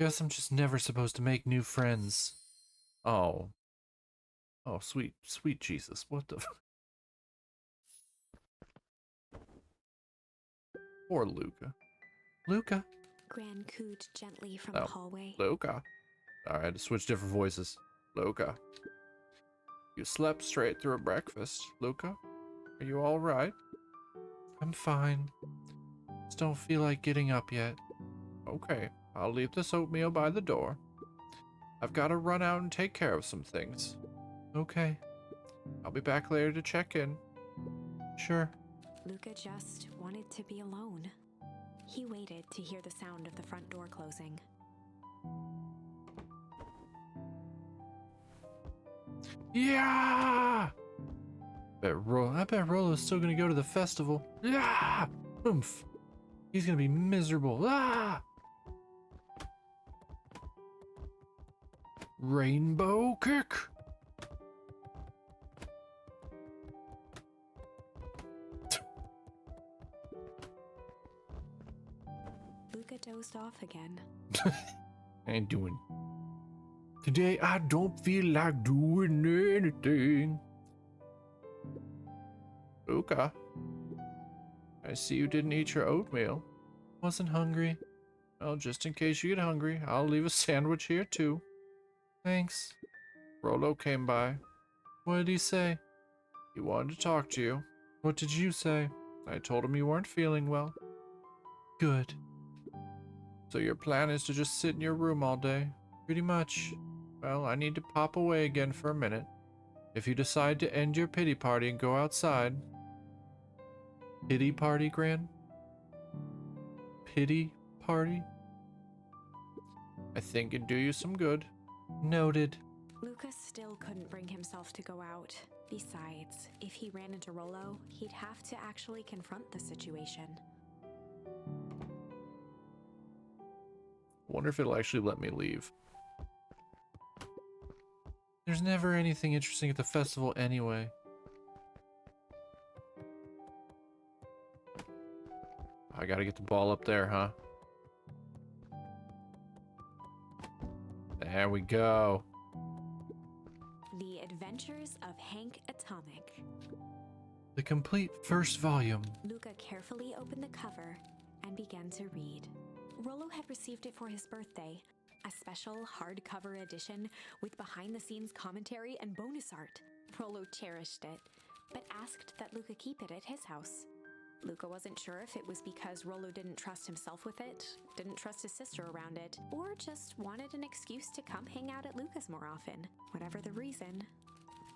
Guess I'm just never supposed to make new friends. Oh. Oh, sweet Jesus. What the... Poor Luca. Luca? Gran cooed gently from Oh, the hallway. Luca. Alright, switch different voices. Luca. You slept straight through a breakfast. Luca, are you all right? I'm fine. Just don't feel like getting up yet. Okay, I'll leave this oatmeal by the door. I've got to run out and take care of some things. Okay. I'll be back later to check in. Sure. Luca just wanted to be alone. He waited to hear the sound of the front door closing. Yeah! I bet Rolo's still gonna go to the festival. Yeah! Oomph! He's gonna be miserable. Ah! Rainbow kick! Luca dozed off again. Ain't doing. Today I don't feel like doing anything. Luca, I see you didn't eat your oatmeal. Wasn't hungry. Well, just in case you get hungry, I'll leave a sandwich here too. Thanks. Rolo came by. What did he say? He wanted to talk to you. What did you say? I told him you weren't feeling well. Good. So your plan is to just sit in your room all day? Pretty much. Well, I need to pop away again for a minute. If you decide to end your pity party and go outside... Pity party, Gran? Pity party? I think it'd do you some good. Noted. Luca still couldn't bring himself to go out. Besides, if he ran into Rolo, he'd have to actually confront the situation. Wonder if it'll actually let me leave. There's never anything interesting at the festival anyway. I gotta get the ball up there, huh? There we go. The Adventures of Hank Atomic. The complete first volume. Luca carefully opened the cover and began to read. Rolo had received it for his birthday, a special hardcover edition with behind-the-scenes commentary and bonus art. Rolo cherished it, but asked that Luca keep it at his house. Luca wasn't sure if it was because Rolo didn't trust himself with it, didn't trust his sister around it, or just wanted an excuse to come hang out at Luca's more often. Whatever the reason,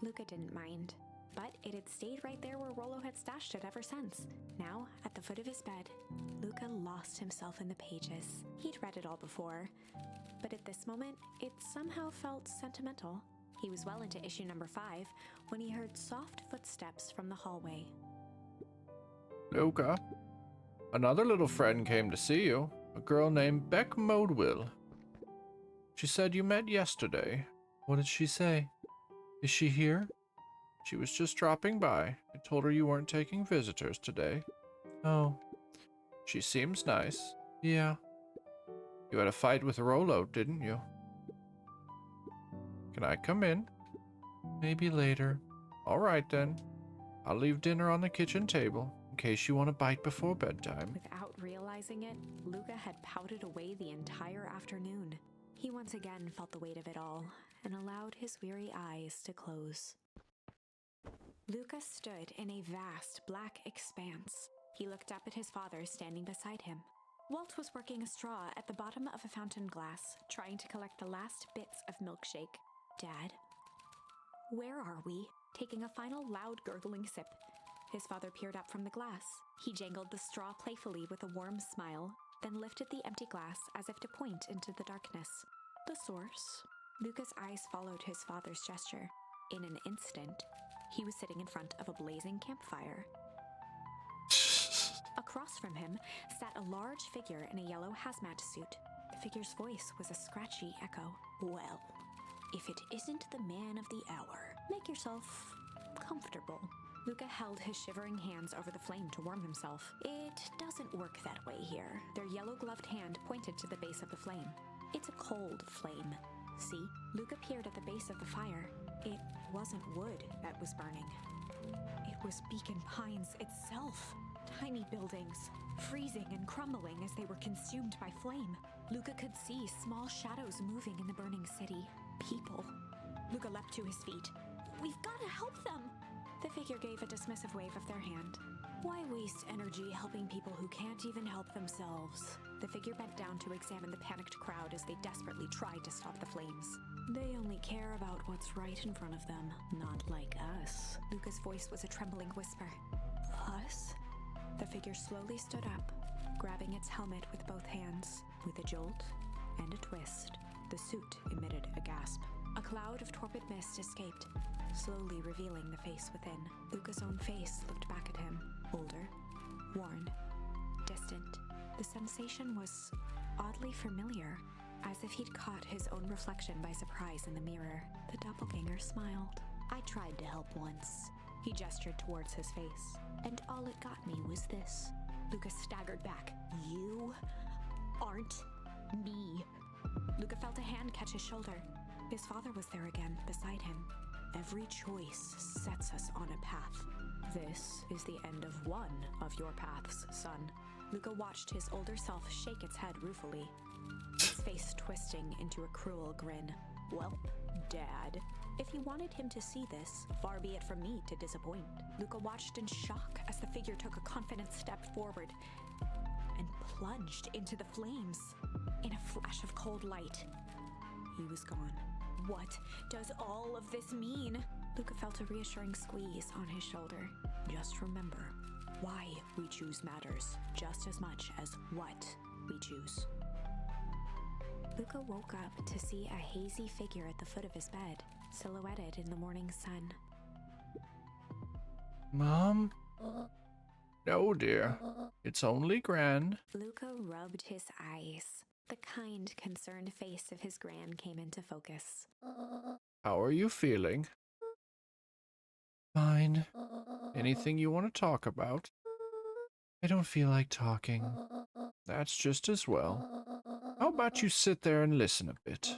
Luca didn't mind. But it had stayed right there where Rolo had stashed it ever since. Now, at the foot of his bed, Luca lost himself in the pages. He'd read it all before, but at this moment, it somehow felt sentimental. He was well into issue number 5 when he heard soft footsteps from the hallway. Luca, another little friend came to see you. A girl named Beck Modewell. She said you met yesterday. What did she say? Is she here? She was just dropping by. I told her you weren't taking visitors today. Oh. She seems nice. Yeah. You had a fight with Rolo, didn't you? Can I come in? Maybe later. All right then. I'll leave dinner on the kitchen table in case you want a bite before bedtime. Without realizing it, Luca had pouted away the entire afternoon. He once again felt the weight of it all and allowed his weary eyes to close. Luca stood in a vast black expanse. He looked up at his father standing beside him. Walt was working a straw at the bottom of a fountain glass, trying to collect the last bits of milkshake. Dad? Where are we? Taking a final loud gurgling sip. His father peered up from the glass. He jangled the straw playfully with a warm smile, then lifted the empty glass as if to point into the darkness. The source? Luca's eyes followed his father's gesture. In an instant, he was sitting in front of a blazing campfire. Across from him sat a large figure in a yellow hazmat suit. The figure's voice was a scratchy echo. Well, if it isn't the man of the hour, make yourself comfortable. Luca held his shivering hands over the flame to warm himself. It doesn't work that way here. Their yellow-gloved hand pointed to the base of the flame. It's a cold flame. See? Luca peered at the base of the fire. It wasn't wood that was burning. It was Beacon Pines itself. Tiny buildings, freezing and crumbling as they were consumed by flame. Luca could see small shadows moving in the burning city. People. Luca leapt to his feet. We've got to help them. The figure gave a dismissive wave of their hand. Why waste energy helping people who can't even help themselves? The figure bent down to examine the panicked crowd as they desperately tried to stop the flames. They only care about what's right in front of them, not like us. Luca's voice was a trembling whisper. Us? The figure slowly stood up, grabbing its helmet with both hands. With a jolt and a twist, the suit emitted a gasp. A cloud of torpid mist escaped, slowly revealing the face within. Luca's own face looked back at him, older, worn, distant. The sensation was oddly familiar, as if he'd caught his own reflection by surprise in the mirror. The doppelganger smiled. I tried to help once. He gestured towards his face. And all it got me was this. Luca staggered back. You aren't me. Luca felt a hand catch his shoulder. His father was there again, beside him. Every choice sets us on a path. This is the end of one of your paths, son. Luca watched his older self shake its head ruefully, its face twisting into a cruel grin. Welp, Dad. If you wanted him to see this, far be it from me to disappoint. Luca watched in shock as the figure took a confident step forward and plunged into the flames. In a flash of cold light, he was gone. What does all of this mean? Luca felt a reassuring squeeze on his shoulder. Just remember, why we choose matters just as much as what we choose. Luca woke up to see a hazy figure at the foot of his bed, silhouetted in the morning sun. Mom? No, dear. It's only Gran. Luca rubbed his eyes. The kind, concerned face of his gran came into focus. How are you feeling? Fine. Anything you want to talk about? I don't feel like talking. That's just as well. How about you sit there and listen a bit?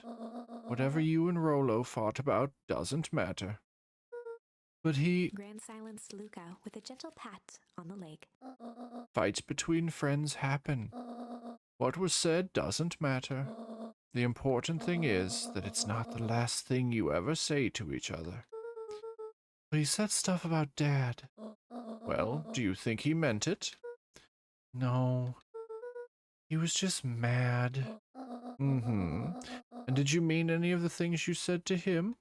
Whatever you and Rolo fought about doesn't matter. But Gran silenced Luca with a gentle pat on the leg. Fights between friends happen. What was said doesn't matter. The important thing is that it's not the last thing you ever say to each other. But he said stuff about Dad. Well, do you think he meant it? No. He was just mad. Mm-hmm. And did you mean any of the things you said to him?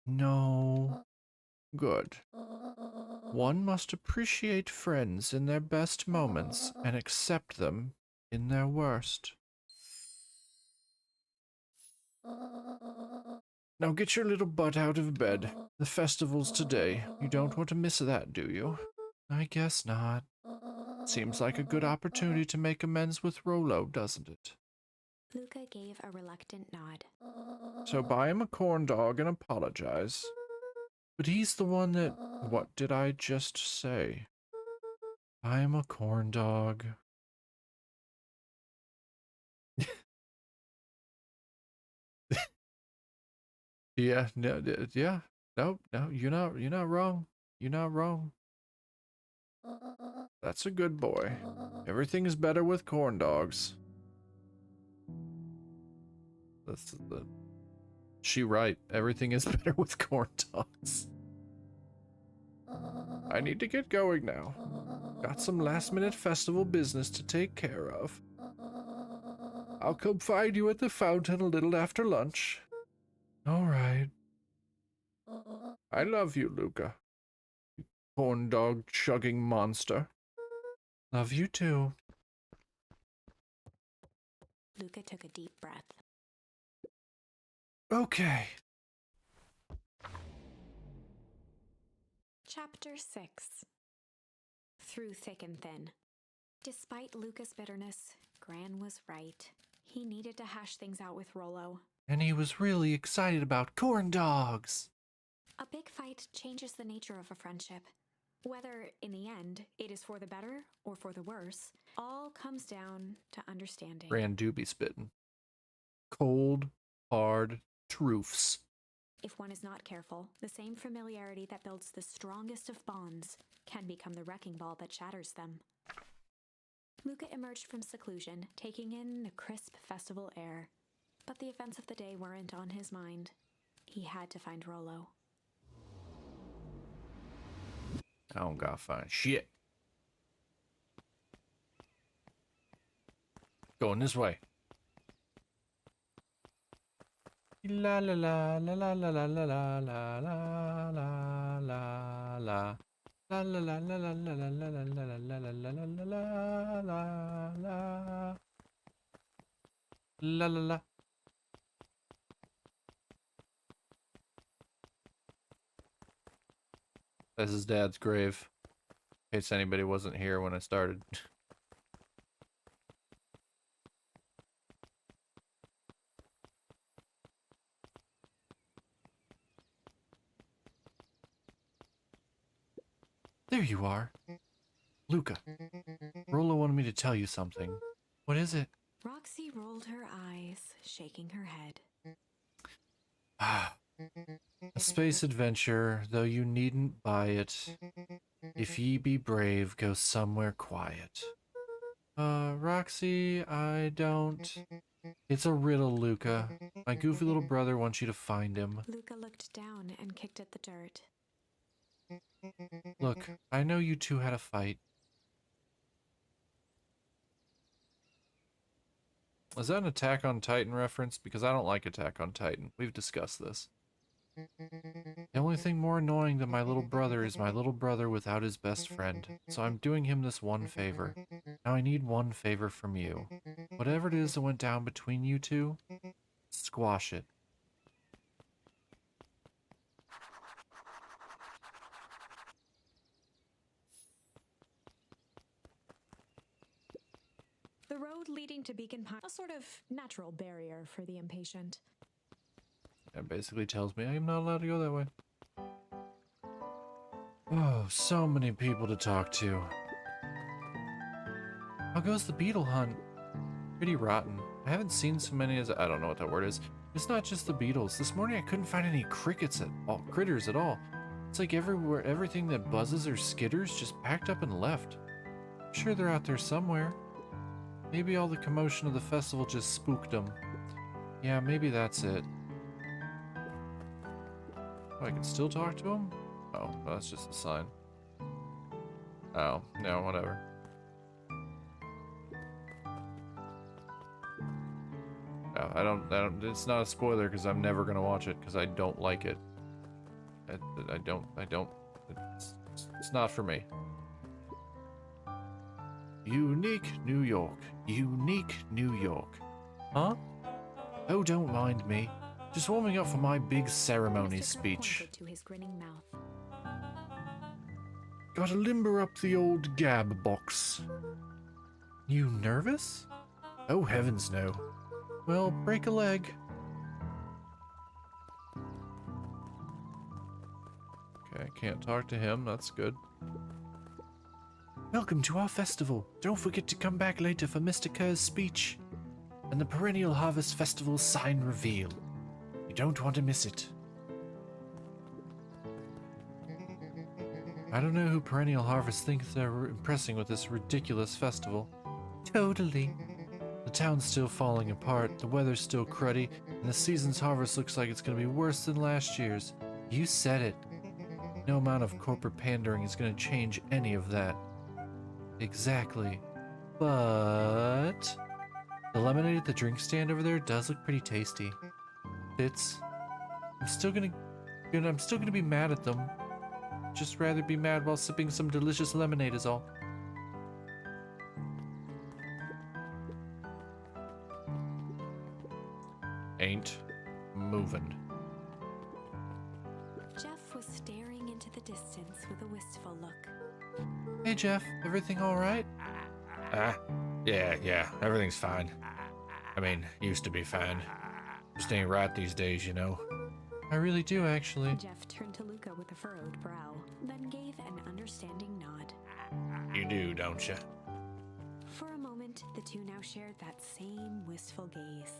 No. Good. One must appreciate friends in their best moments and accept them in their worst. Now get your little butt out of bed. The festival's today. You don't want to miss that, do you? I guess not. Seems like a good opportunity to make amends with Rolo, doesn't it? Luca gave a reluctant nod. So buy him a corn dog and apologize. But he's the one that... What did I just say? Buy him a corn dog. Yeah, no, yeah. No, you're not wrong. You're not wrong. That's a good boy. Everything is better with corn dogs. That's the... She right. Everything is better with corn dogs. I need to get going now. Got some last-minute festival business to take care of. I'll come find you at the fountain a little after lunch. All right. I love you, Luca. You corn dog chugging monster. Love you too. Luca took a deep breath. Okay. Chapter 6. Through thick and thin. Despite Luca's bitterness, Gran was right. He needed to hash things out with Rolo. And he was really excited about corn dogs. A big fight changes the nature of a friendship. Whether, in the end, it is for the better or for the worse, all comes down to understanding. Gran do be spittin'. Cold, hard truths. If one is not careful, the same familiarity that builds the strongest of bonds can become the wrecking ball that shatters them. Luca emerged from seclusion, taking in the crisp festival air. But the events of the day weren't on his mind. He had to find Rolo. I don't gotta find shit. Going this way. La la la la la la la la la la la la la la. La la la la la la la la la la la la la la la la la. La la la. That's his dad's grave. In case anybody wasn't here when I started. There you are. Luca. Rolo wanted me to tell you something. What is it? Roxy rolled her eyes, shaking her head. A space adventure, though you needn't buy it. If ye be brave, go somewhere quiet. Roxy, I don't... It's a riddle, Luca. My goofy little brother wants you to find him. Luca looked down and kicked at the dirt. Look, I know you two had a fight. Is that an Attack on Titan reference? Because I don't like Attack on Titan. We've discussed this. The only thing more annoying than my little brother is my little brother without his best friend. So I'm doing him this one favor. Now I need one favor from you. Whatever it is that went down between you two, squash it. The road leading to Beacon Pine, a sort of natural barrier for the impatient. That basically tells me I'm not allowed to go that way. Oh, so many people to talk to. How goes the beetle hunt? Pretty rotten. I haven't seen so many as I don't know what that word is. It's not just the beetles. This morning I couldn't find any critters at all. It's like everywhere, everything that buzzes or skitters just packed up and left. I'm sure they're out there somewhere. Maybe all the commotion of the festival just spooked them. Yeah, maybe that's it. Oh, I can still talk to him? Oh, well, that's just a sign. Oh, no, whatever. No, I don't, it's not a spoiler because I'm never gonna watch it because I don't like it. I don't, it's not for me. Unique New York. Unique New York. Huh? Oh, don't mind me. Just warming up for my big ceremony Mr. Kirk speech. pointed to his grinning mouth. Gotta limber up the old gab box. You nervous? Oh, heavens no. Well, break a leg. Okay, I can't talk to him. That's good. Welcome to our festival. Don't forget to come back later for Mr. Kerr's speech and the Perennial Harvest Festival sign reveal. You don't want to miss it. I don't know who Perennial Harvest thinks they're impressing with this ridiculous festival. Totally. The town's still falling apart, the weather's still cruddy, and the season's harvest looks like it's going to be worse than last year's. You said it. No amount of corporate pandering is going to change any of that. Exactly. But the lemonade at the drink stand over there does look pretty tasty. I'm still gonna be mad at them. Just rather be mad while sipping some delicious lemonade is all. Ain't moving. Jeff was staring into the distance with a wistful look. Hey Jeff, everything alright? Yeah, everything's fine. I mean, used to be fine. Just ain't right these days, you know. I really do actually. Jeff turned to Luca with a furrowed brow, then gave an understanding nod. You do, don't you? For a moment, the two now shared that same wistful gaze.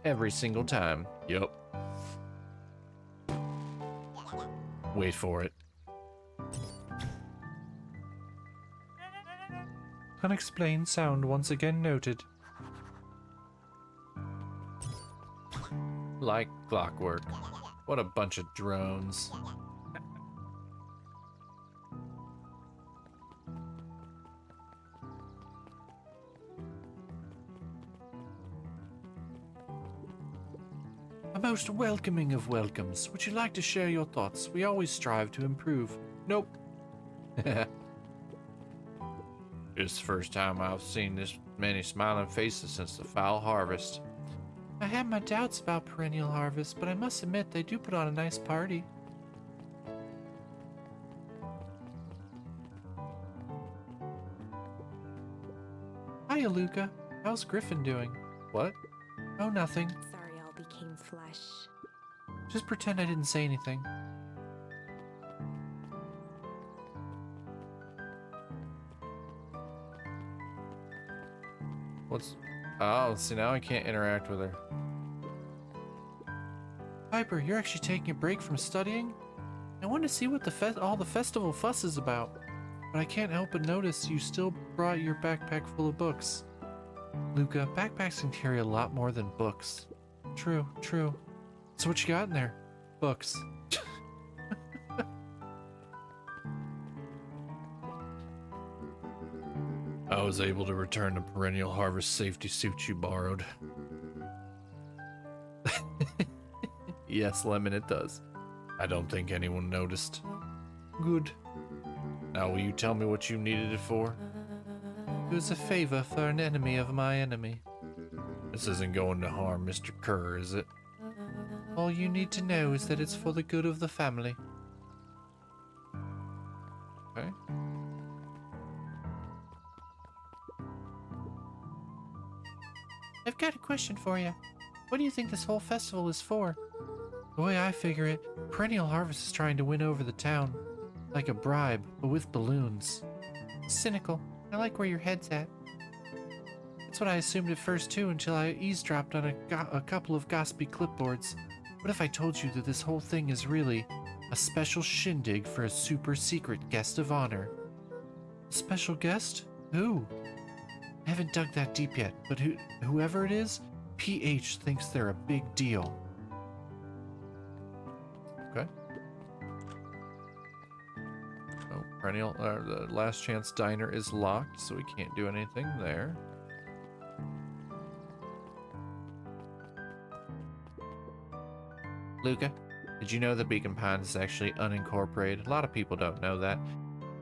Every single time. Yup. Wait for it. Unexplained sound once again noted. Like clockwork. What a bunch of drones. A most welcoming of welcomes. Would you like to share your thoughts? We always strive to improve. Nope. It's the first time I've seen this many smiling faces since the foul harvest. I had my doubts about perennial harvest, but I must admit they do put on a nice party. Hiya, Luca. How's Griffin doing? What? Oh, nothing. Sorry all became flesh. Just pretend I didn't say anything. What's... Oh, see, now I can't interact with her. Piper, you're actually taking a break from studying? I want to see what all the festival fuss is about, but I can't help but notice you still brought your backpack full of books. Luca, backpacks can carry a lot more than books. True, true. So what you got in there? Books. I was able to return the perennial harvest safety suit you borrowed. Yes, Lemon, it does. I don't think anyone noticed. Good. Now will you tell me what you needed it for? It was a favor for an enemy of my enemy. This isn't going to harm Mr. Kerr, is it? All you need to know is that it's for the good of the family. Okay. I've got a question for you. What do you think this whole festival is for? The way I figure it, Perennial Harvest is trying to win over the town. Like a bribe, but with balloons. Cynical. I like where your head's at. That's what I assumed at first too, until I eavesdropped on a couple of gossipy clipboards. What if I told you that this whole thing is really a special shindig for a super secret guest of honor? A special guest? Who? I haven't dug that deep yet, but whoever it is, PH thinks they're a big deal. Okay. Oh, Perennial, the Last Chance Diner is locked, so we can't do anything there. Luca, did you know that Beacon Pines is actually unincorporated? A lot of people don't know that.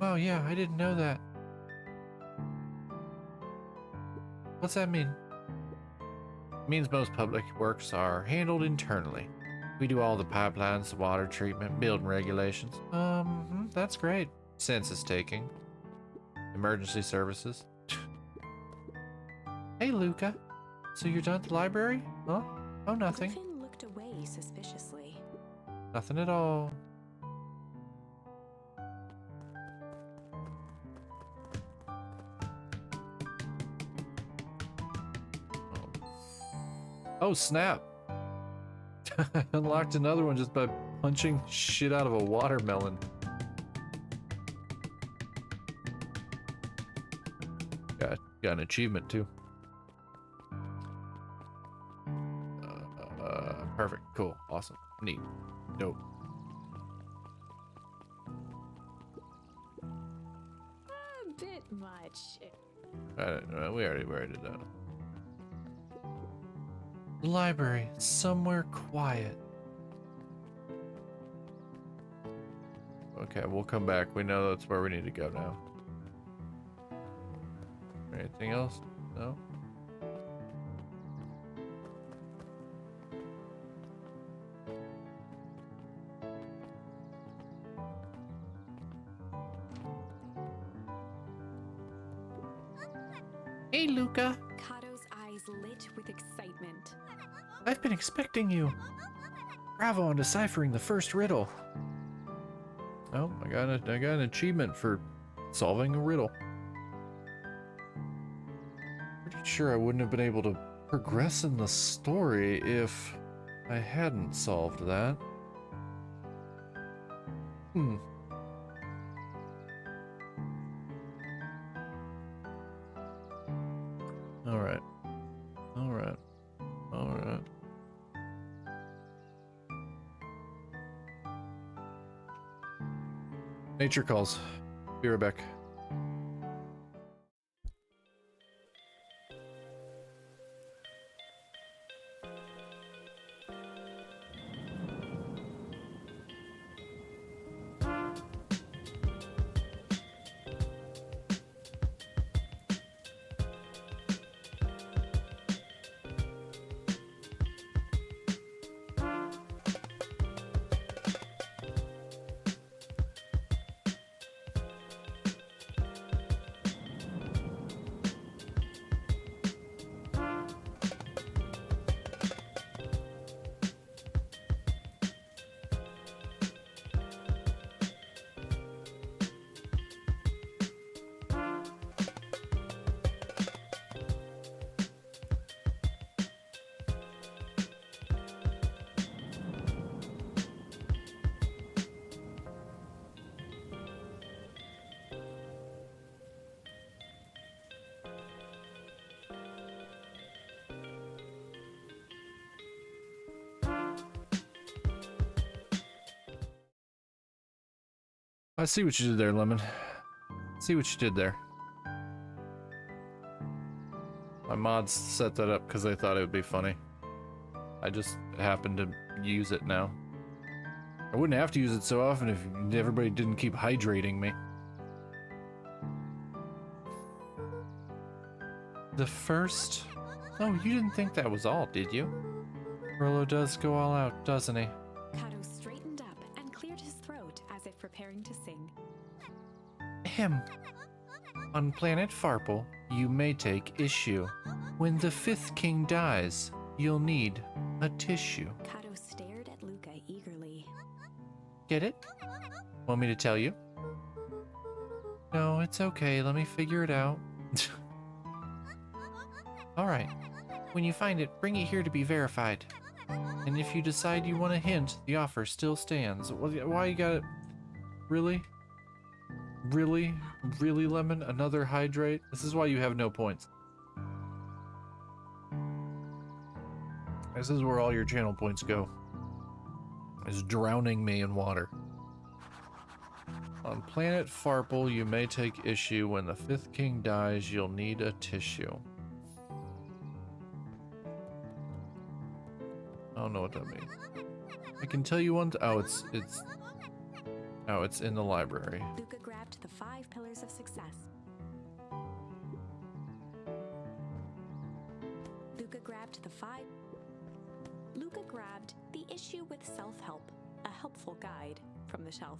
Oh yeah, I didn't know that. What's that mean? It means most public works are handled internally. We do all the pipelines, the water treatment, building regulations. That's great. Census taking. Emergency services. Hey, Luca. So you're done at the library? Huh? Oh, nothing. Griffin looked away suspiciously. Nothing at all. Oh, snap. I unlocked another one just by punching shit out of a watermelon. Got an achievement too. Perfect. Cool. Awesome. Neat. Dope. A bit much. We already did that. The library, somewhere quiet. Okay, we'll come back. We know that's where we need to go now. Anything else? No? Hey, Luca. Kato's eyes lit with excitement. I've been expecting you. Bravo on deciphering the first riddle. Oh, I got an achievement for solving a riddle. Pretty sure I wouldn't have been able to progress in the story if I hadn't solved that. Alright. Nature calls. Be right back. I see what you did there, Lemon. See what you did there. My mods set that up because they thought it would be funny. I just happened to use it now. I wouldn't have to use it so often if everybody didn't keep hydrating me. The first... Oh, you didn't think that was all, did you? Rolo does go all out, doesn't he? Kato straightened up and cleared his throat as if preparing to sing. Ahem. On planet Farple, you may take issue. When the fifth king dies, you'll need a tissue. Kato stared at Luca eagerly. Get it? Want me to tell you? No, it's okay. Let me figure it out. Alright. When you find it, bring it here to be verified. And if you decide you want a hint, the offer still stands. Why you got it? Really? Really? Really, Lemon? Another hydrate? This is why you have no points. This is where all your channel points go. Is drowning me in water. On planet Farple, you may take issue. When the fifth king dies, you'll need a tissue. I don't know what that means. I can tell you one. Oh, it's in the library. Luca grabbed the 5 pillars of success. Luca grabbed the issue with self-help, a helpful guide, from the shelf.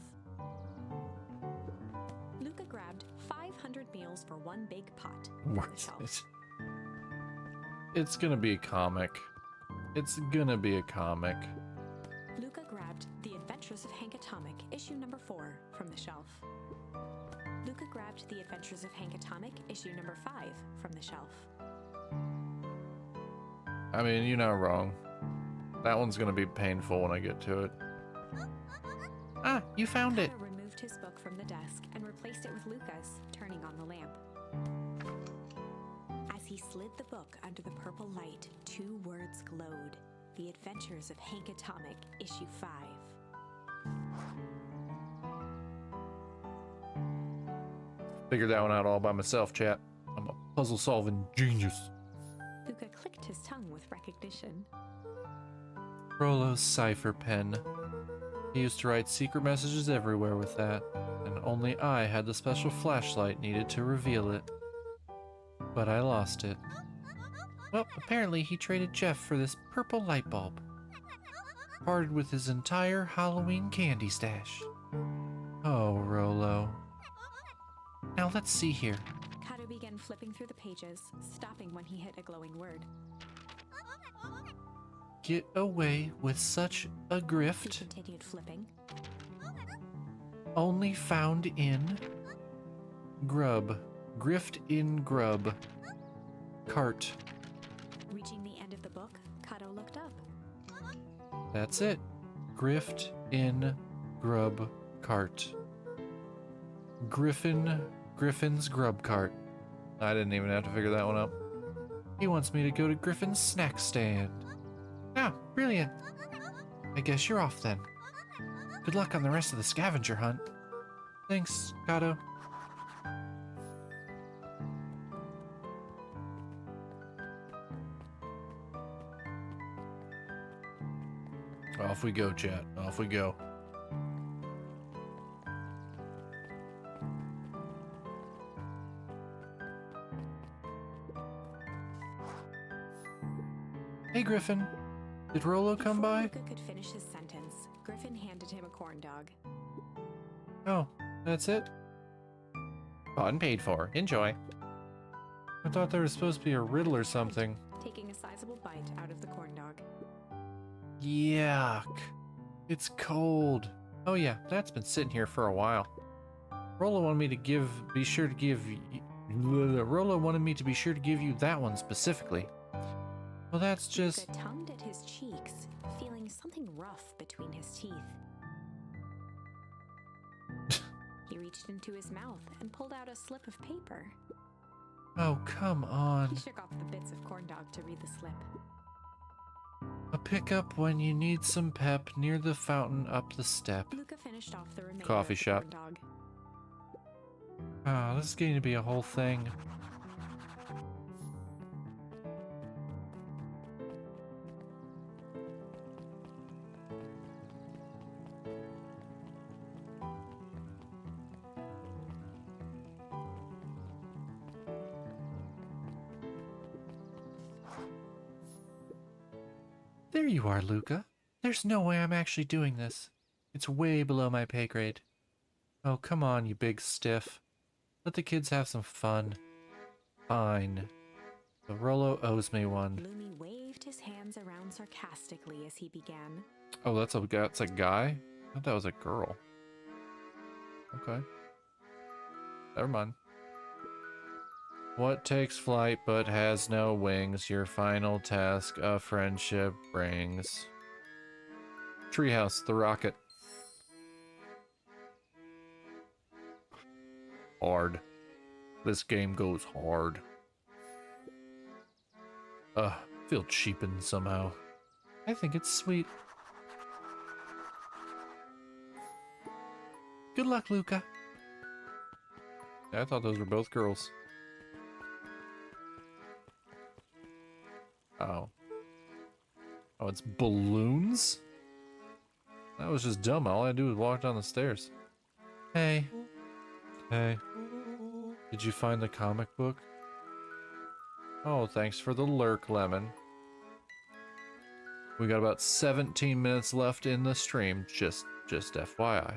Luca grabbed 500 meals for one big pot from the shelf. It's gonna be a comic. It's gonna be a comic. Luca grabbed The Adventures of Hank Atomic, issue number 4, from the shelf. Luca grabbed The Adventures of Hank Atomic, issue number 5, from the shelf. I mean, you're not wrong. That one's gonna be painful when I get to it. Ah, you found it. Kato removed his book from the desk and replaced it with Luca's, turning on the lamp. As he slid the book under the purple light, 2 words glowed. The Adventures of Hank Atomic, issue 5. Figured that one out all by myself, chat. I'm a puzzle-solving genius. Luca clicked his tongue with recognition. Rolo's cipher pen. He used to write secret messages everywhere with that, and only I had the special flashlight needed to reveal it. But I lost it. Well, apparently he traded Jeff for this purple light bulb. Parted with his entire Halloween candy stash. Oh, Rolo. Now let's see here. Kato began flipping through the pages, stopping when he hit a glowing word. Get away with such a He grift. continued flipping. Only found in grub. Grift in grub. Cart. Reaching the end of the book, Kato looked up. That's it. Grift in grub cart. Griffin's grub cart. I didn't even have to figure that one out. He wants me to go to Griffin's snack stand. Ah, brilliant. I guess you're off then. Good luck on the rest of the scavenger hunt. Thanks, Kato. Off we go, chat. Off we go. Hey, Griffin. Did Rolo come Before by? Luca could finish his sentence, Griffin handed him a corn dog. Oh, that's it? Bought and paid for. Enjoy. I thought there was supposed to be a riddle or something. Taking a sizable bite out of the corn dog. Yuck. It's cold. Oh yeah, that's been sitting here for a while. Rolo wanted me to be sure to give you that one specifically. Well, that's just... Luca tugged at his cheeks, feeling something rough between his teeth. He reached into his mouth and pulled out a slip of paper. Oh, come on. He shook off the bits of corn dog to read the slip. A pickup when you need some pep near the fountain up the step. Luca finished off the remainder Coffee of the shop. corn dog. Oh, this is getting to be a whole thing. There you are, Luca. There's no way I'm actually doing this. It's way below my pay grade. Oh, come on, you big stiff. Let the kids have some fun. Fine. But Rolo owes me one. Lumi waved his hands around sarcastically as he began. Oh, that's a guy? I thought that was a girl. Okay. Never mind. What takes flight but has no wings? Your final task of friendship brings. Treehouse, the rocket. Hard. This game goes hard. Feel cheapened somehow. I think it's sweet. Good luck, Luca. Yeah, I thought those were both girls. Oh. Oh, it's balloons? That was just dumb. All I had to do was walk down the stairs. Hey. Hey. Did you find the comic book? Oh, thanks for the lurk, Lemon. We got about 17 minutes left in the stream, just FYI.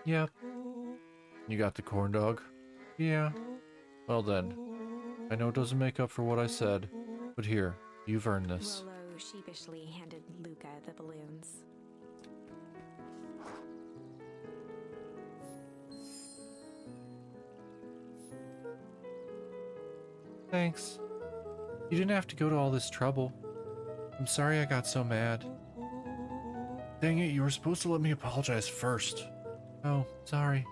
Yep. You got the corn dog? Yeah. Well then. I know it doesn't make up for what I said, but here, you've earned this. Rolo sheepishly handed Luca the balloons. Thanks. You didn't have to go to all this trouble. I'm sorry I got so mad. Dang it, you were supposed to let me apologize first. Oh, sorry.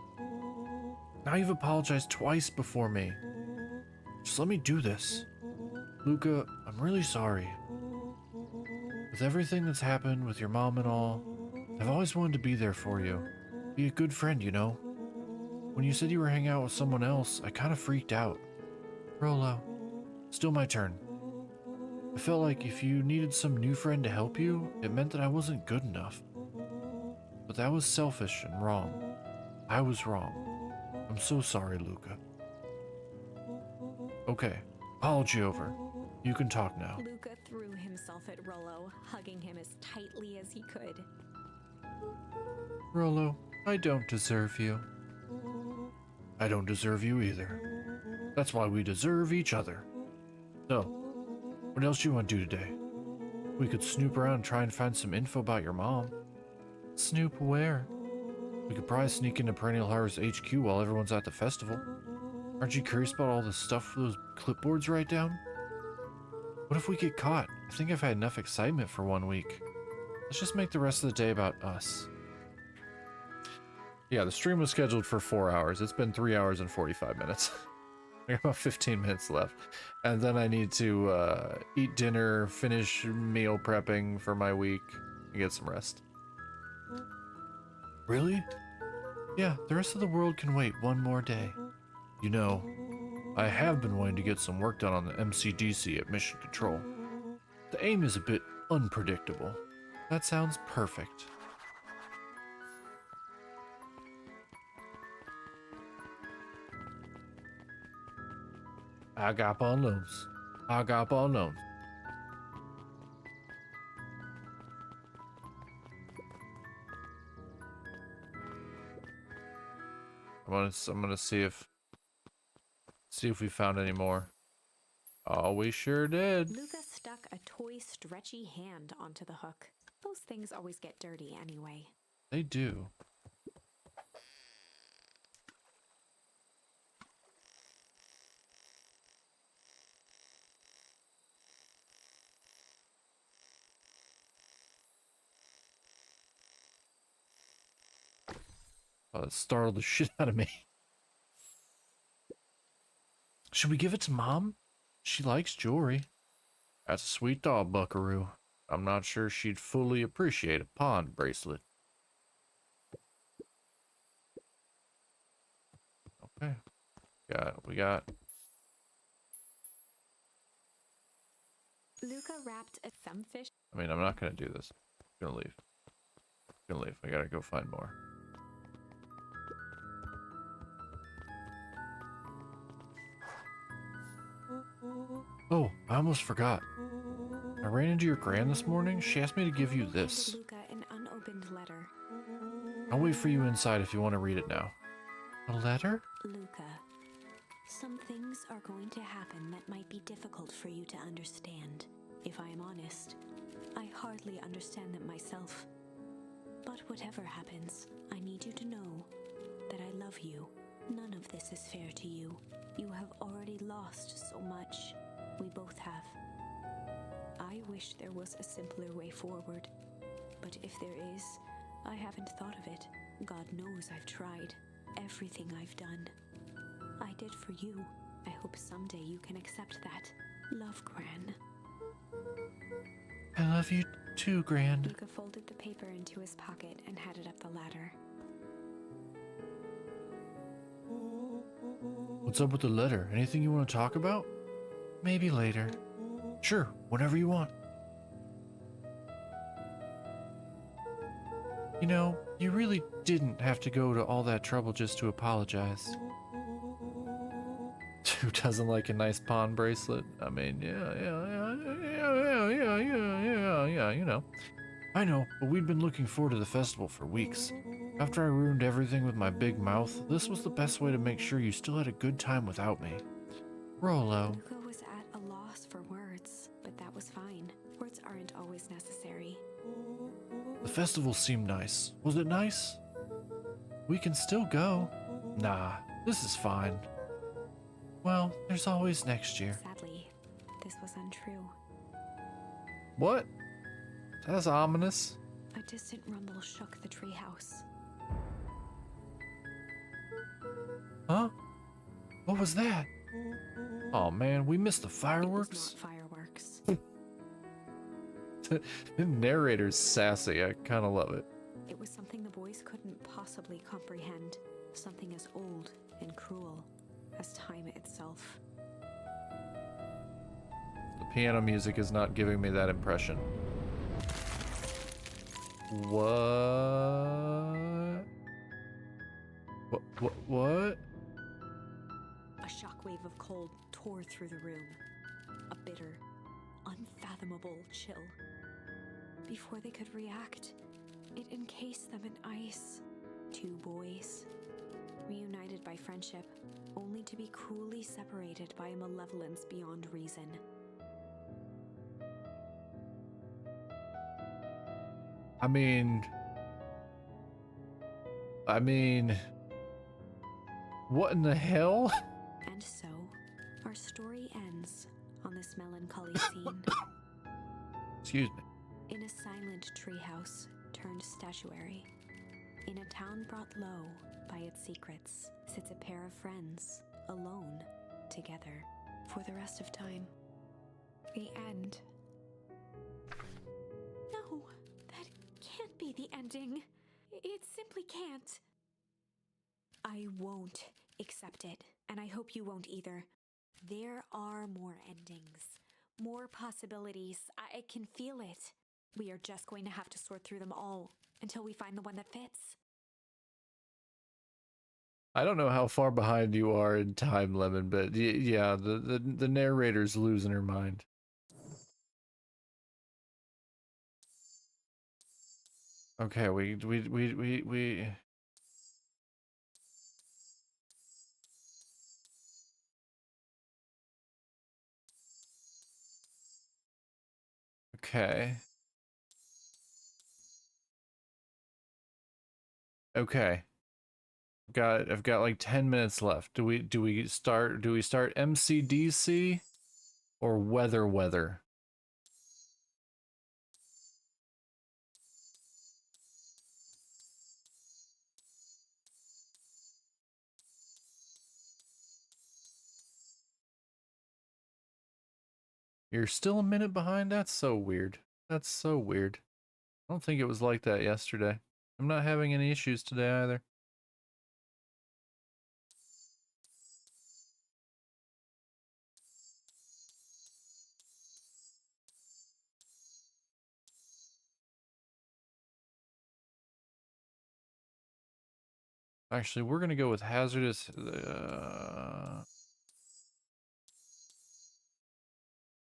Now you've apologized twice before me. Just let me do this. Luca, I'm really sorry. With everything that's happened with your mom and all, I've always wanted to be there for you. Be a good friend, you know? When you said you were hanging out with someone else, I kind of freaked out. Rolo. Still my turn. I felt like if you needed some new friend to help you, it meant that I wasn't good enough. But that was selfish and wrong. I was wrong. I'm so sorry, Luca. Okay, apology over. You can talk now. Luca threw himself at Rolo, hugging him as tightly as he could. Rolo, I don't deserve you. I don't deserve you either. That's why we deserve each other. So, what else do you want to do today? We could snoop around and try and find some info about your mom. Snoop where? We could probably sneak into Perennial Harvest HQ while everyone's at the festival. Aren't you curious about all the stuff those clipboards write down? What if we get caught? I think I've had enough excitement for 1 week. Let's just make the rest of the day about us. Yeah, the stream was scheduled for 4 hours. It's been 3 hours and 45 minutes. I got about 15 minutes left. And then I need to eat dinner, finish meal prepping for my week, and get some rest. Really? Yeah, the rest of the world can wait one more day. You know, I have been wanting to get some work done on the MCDC at Mission Control. The aim is a bit unpredictable. That sounds perfect. I got on loans. I got on loans. I'm gonna see if we found any more. Oh, we sure did. Luca stuck a toy stretchy hand onto the hook. Those things always get dirty anyway. They do. Oh, that startled the shit out of me. Should we give it to Mom? She likes jewelry. That's a sweet doll, Buckaroo. I'm not sure she'd fully appreciate a pawn bracelet. Okay. We got. Luca wrapped a some fish. I mean, I'm not gonna do this. I'm gonna leave. I gotta go find more. Oh, I almost forgot. I ran into your gran this morning. She asked me to give you this. Luca an unopened letter. I'll wait for you inside if you want to read it now. A letter? Luca, some things are going to happen that might be difficult for you to understand. If I am honest, I hardly understand them myself. But whatever happens, I need you to know that I love you. None of this is fair to you. You have already lost so much. We both have. I wish there was a simpler way forward. But if there is, I haven't thought of it. God knows I've tried. Everything I've done. I did for you. I hope someday you can accept that. Love, Gran. I love you too, Gran. Luca folded the paper into his pocket and headed up the ladder. What's up with the letter? Anything you want to talk about? Maybe later. Sure, whenever you want. You know, you really didn't have to go to all that trouble just to apologize. Who doesn't like a nice pawn bracelet? I mean, yeah, you know. I know, but we'd been looking forward to the festival for weeks. After I ruined everything with my big mouth, this was the best way to make sure you still had a good time without me. Rolo. Luca was at a loss for words, but that was fine. Words aren't always necessary. The festival seemed nice. Was it nice? We can still go. Nah, this is fine. Well, there's always next year. Sadly, this was untrue. What? That's ominous. A distant rumble shook the treehouse. Huh? What was that? Oh man, we missed the It was fireworks. not fireworks. The narrator's sassy. I kind of love it. It was something the boys couldn't possibly comprehend. Something as old and cruel as time itself. The piano music is not giving me that impression. What? What? A shockwave of cold tore through the room. A bitter, unfathomable chill. Before they could react, it encased them in ice. Two boys, reunited by friendship, only to be cruelly separated by a malevolence beyond reason. I mean, what in the hell? And so, our story ends on this melancholy scene. Excuse me. In a silent treehouse turned statuary, in a town brought low by its secrets, sits a pair of friends, alone, together, for the rest of time. The end. No, that can't be the ending. It simply can't. I won't accept it, and I hope you won't either. There are more endings, more possibilities. I can feel it. We are just going to have to sort through them all until we find the one that fits. I don't know how far behind you are in time, Lemon, but yeah, the narrator's losing her mind. Okay, we okay. Okay. I've got like 10 minutes left. Do we start MCDC or weather? You're still a minute behind? That's so weird. That's so weird. I don't think it was like that yesterday. I'm not having any issues today either. Actually, we're gonna go with hazardous.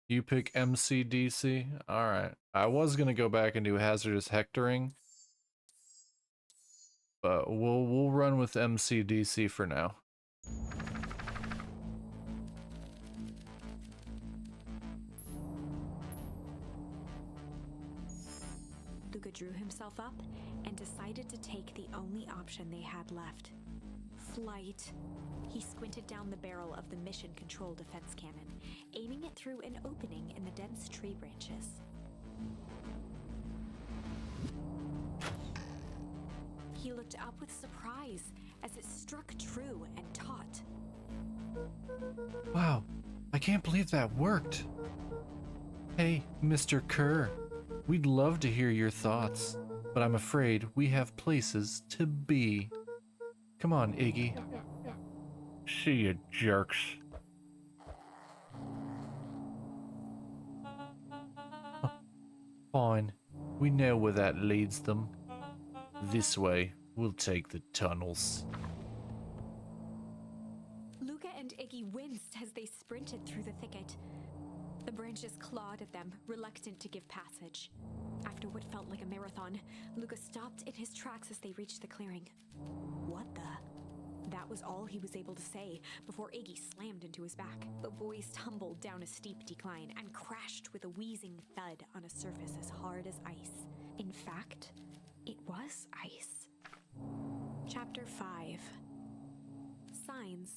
You pick MCDC. All right. I was gonna go back and do hazardous hectoring, but we'll run with MCDC for now. Luca drew himself up and decided to take the only option they had left. Flight. He squinted down the barrel of the mission control defense cannon, aiming it through an opening in the dense tree branches. He looked up with surprise as it struck true and taut. Wow, I can't believe that worked. Hey, Mr. Kerr, we'd love to hear your thoughts, but I'm afraid we have places to be. Come on, Iggy. See you, jerks. Fine, we know where that leads them. This way, we'll take the tunnels. Luca and Iggy winced as they sprinted through the thicket. The branches clawed at them, reluctant to give passage. After what felt like a marathon, Luca stopped in his tracks as they reached the clearing. What the? That was all he was able to say before Iggy slammed into his back. The boys tumbled down a steep decline and crashed with a wheezing thud on a surface as hard as ice. In fact, it was ice. Chapter 5. Signs.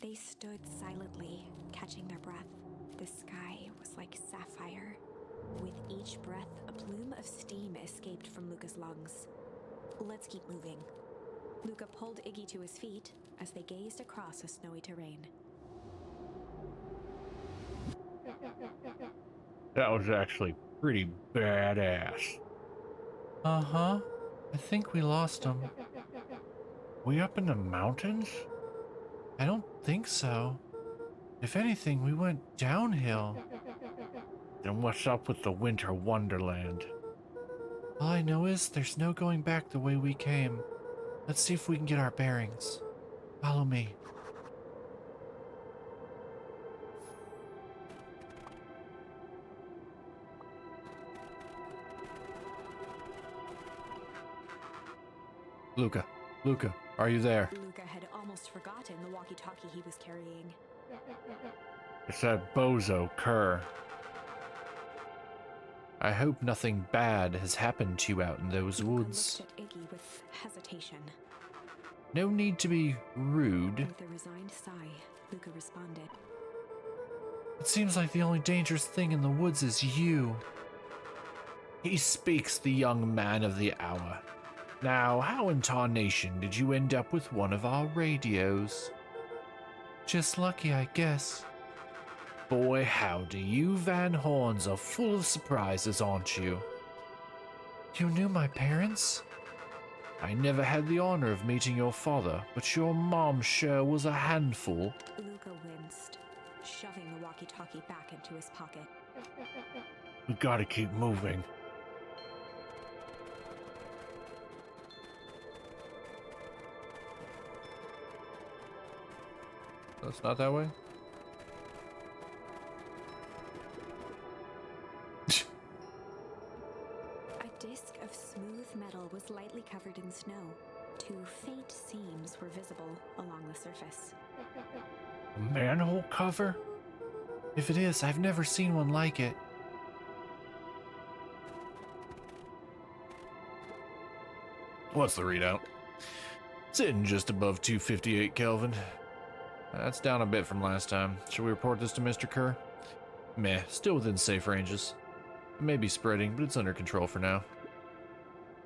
They stood silently, catching their breath. The sky was like sapphire. With each breath, a plume of steam escaped from Luca's lungs. Let's keep moving. Luca pulled Iggy to his feet as they gazed across the snowy terrain. That was actually pretty badass. Uh-huh. I think we lost him. We up in the mountains? I don't think so. If anything, we went downhill. Then what's up with the winter wonderland? All I know is there's no going back the way we came. Let's see if we can get our bearings. Follow me. Luca, are you there? Luca had almost forgotten the walkie-talkie he was carrying. It's that bozo Kerr. I hope nothing bad has happened to you out in those Luca woods. looked at Iggy with hesitation. No need to be rude. With a resigned sigh, Luca responded. It seems like the only dangerous thing in the woods is you. He speaks the young man of the hour. Now, how in tarnation did you end up with one of our radios? Just lucky, I guess. Boy, howdy, you Van Horns are full of surprises, aren't you? You knew my parents? I never had the honor of meeting your father, but your mom sure was a handful. Luca winced, shoving the walkie-talkie back into his pocket. We gotta keep moving. That's not that way? A disc of smooth metal was lightly covered in snow. Two faint seams were visible along the surface. A manhole cover? If it is, I've never seen one like it. What's the readout? Sitting just above 258 Kelvin. That's down a bit from last time. Should we report this to Mr. Kerr? Meh, still within safe ranges. It may be spreading, but it's under control for now.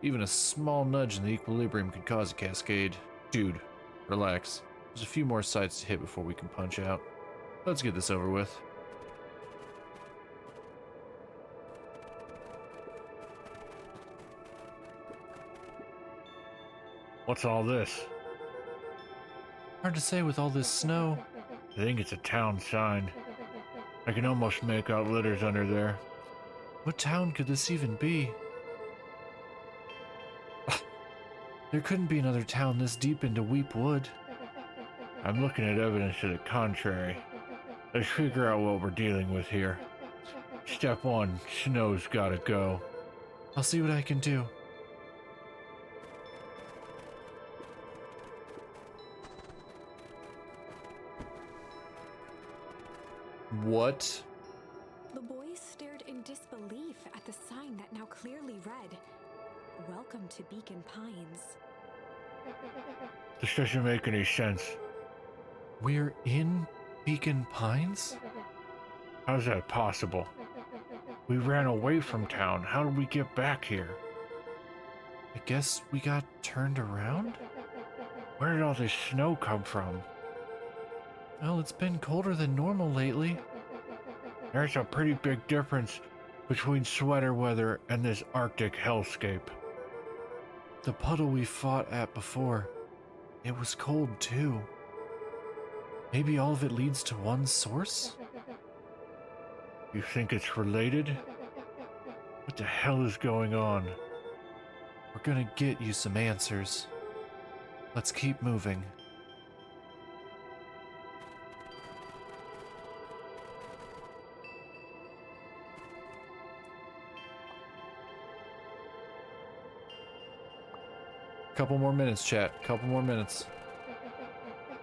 Even a small nudge in the equilibrium could cause a cascade. Dude, relax. There's a few more sites to hit before we can punch out. Let's get this over with. What's all this? Hard to say with all this snow. I think it's a town sign. I can almost make out letters under there. What town could this even be? There couldn't be another town this deep into Weep Wood. I'm looking at evidence to the contrary. Let's figure out what we're dealing with here. Step 1, snow's gotta go. I'll see what I can do. What? The boys stared in disbelief at the sign that now clearly read, "Welcome to Beacon Pines." This doesn't make any sense. We're in Beacon Pines? How's that possible? We ran away from town. How did we get back here? I guess we got turned around? Where did all this snow come from? Well, it's been colder than normal lately. There's a pretty big difference between sweater weather and this Arctic hellscape. The puddle we fought at before, it was cold too. Maybe all of it leads to one source? You think it's related? What the hell is going on? We're gonna get you some answers. Let's keep moving. Couple more minutes, chat. Couple more minutes.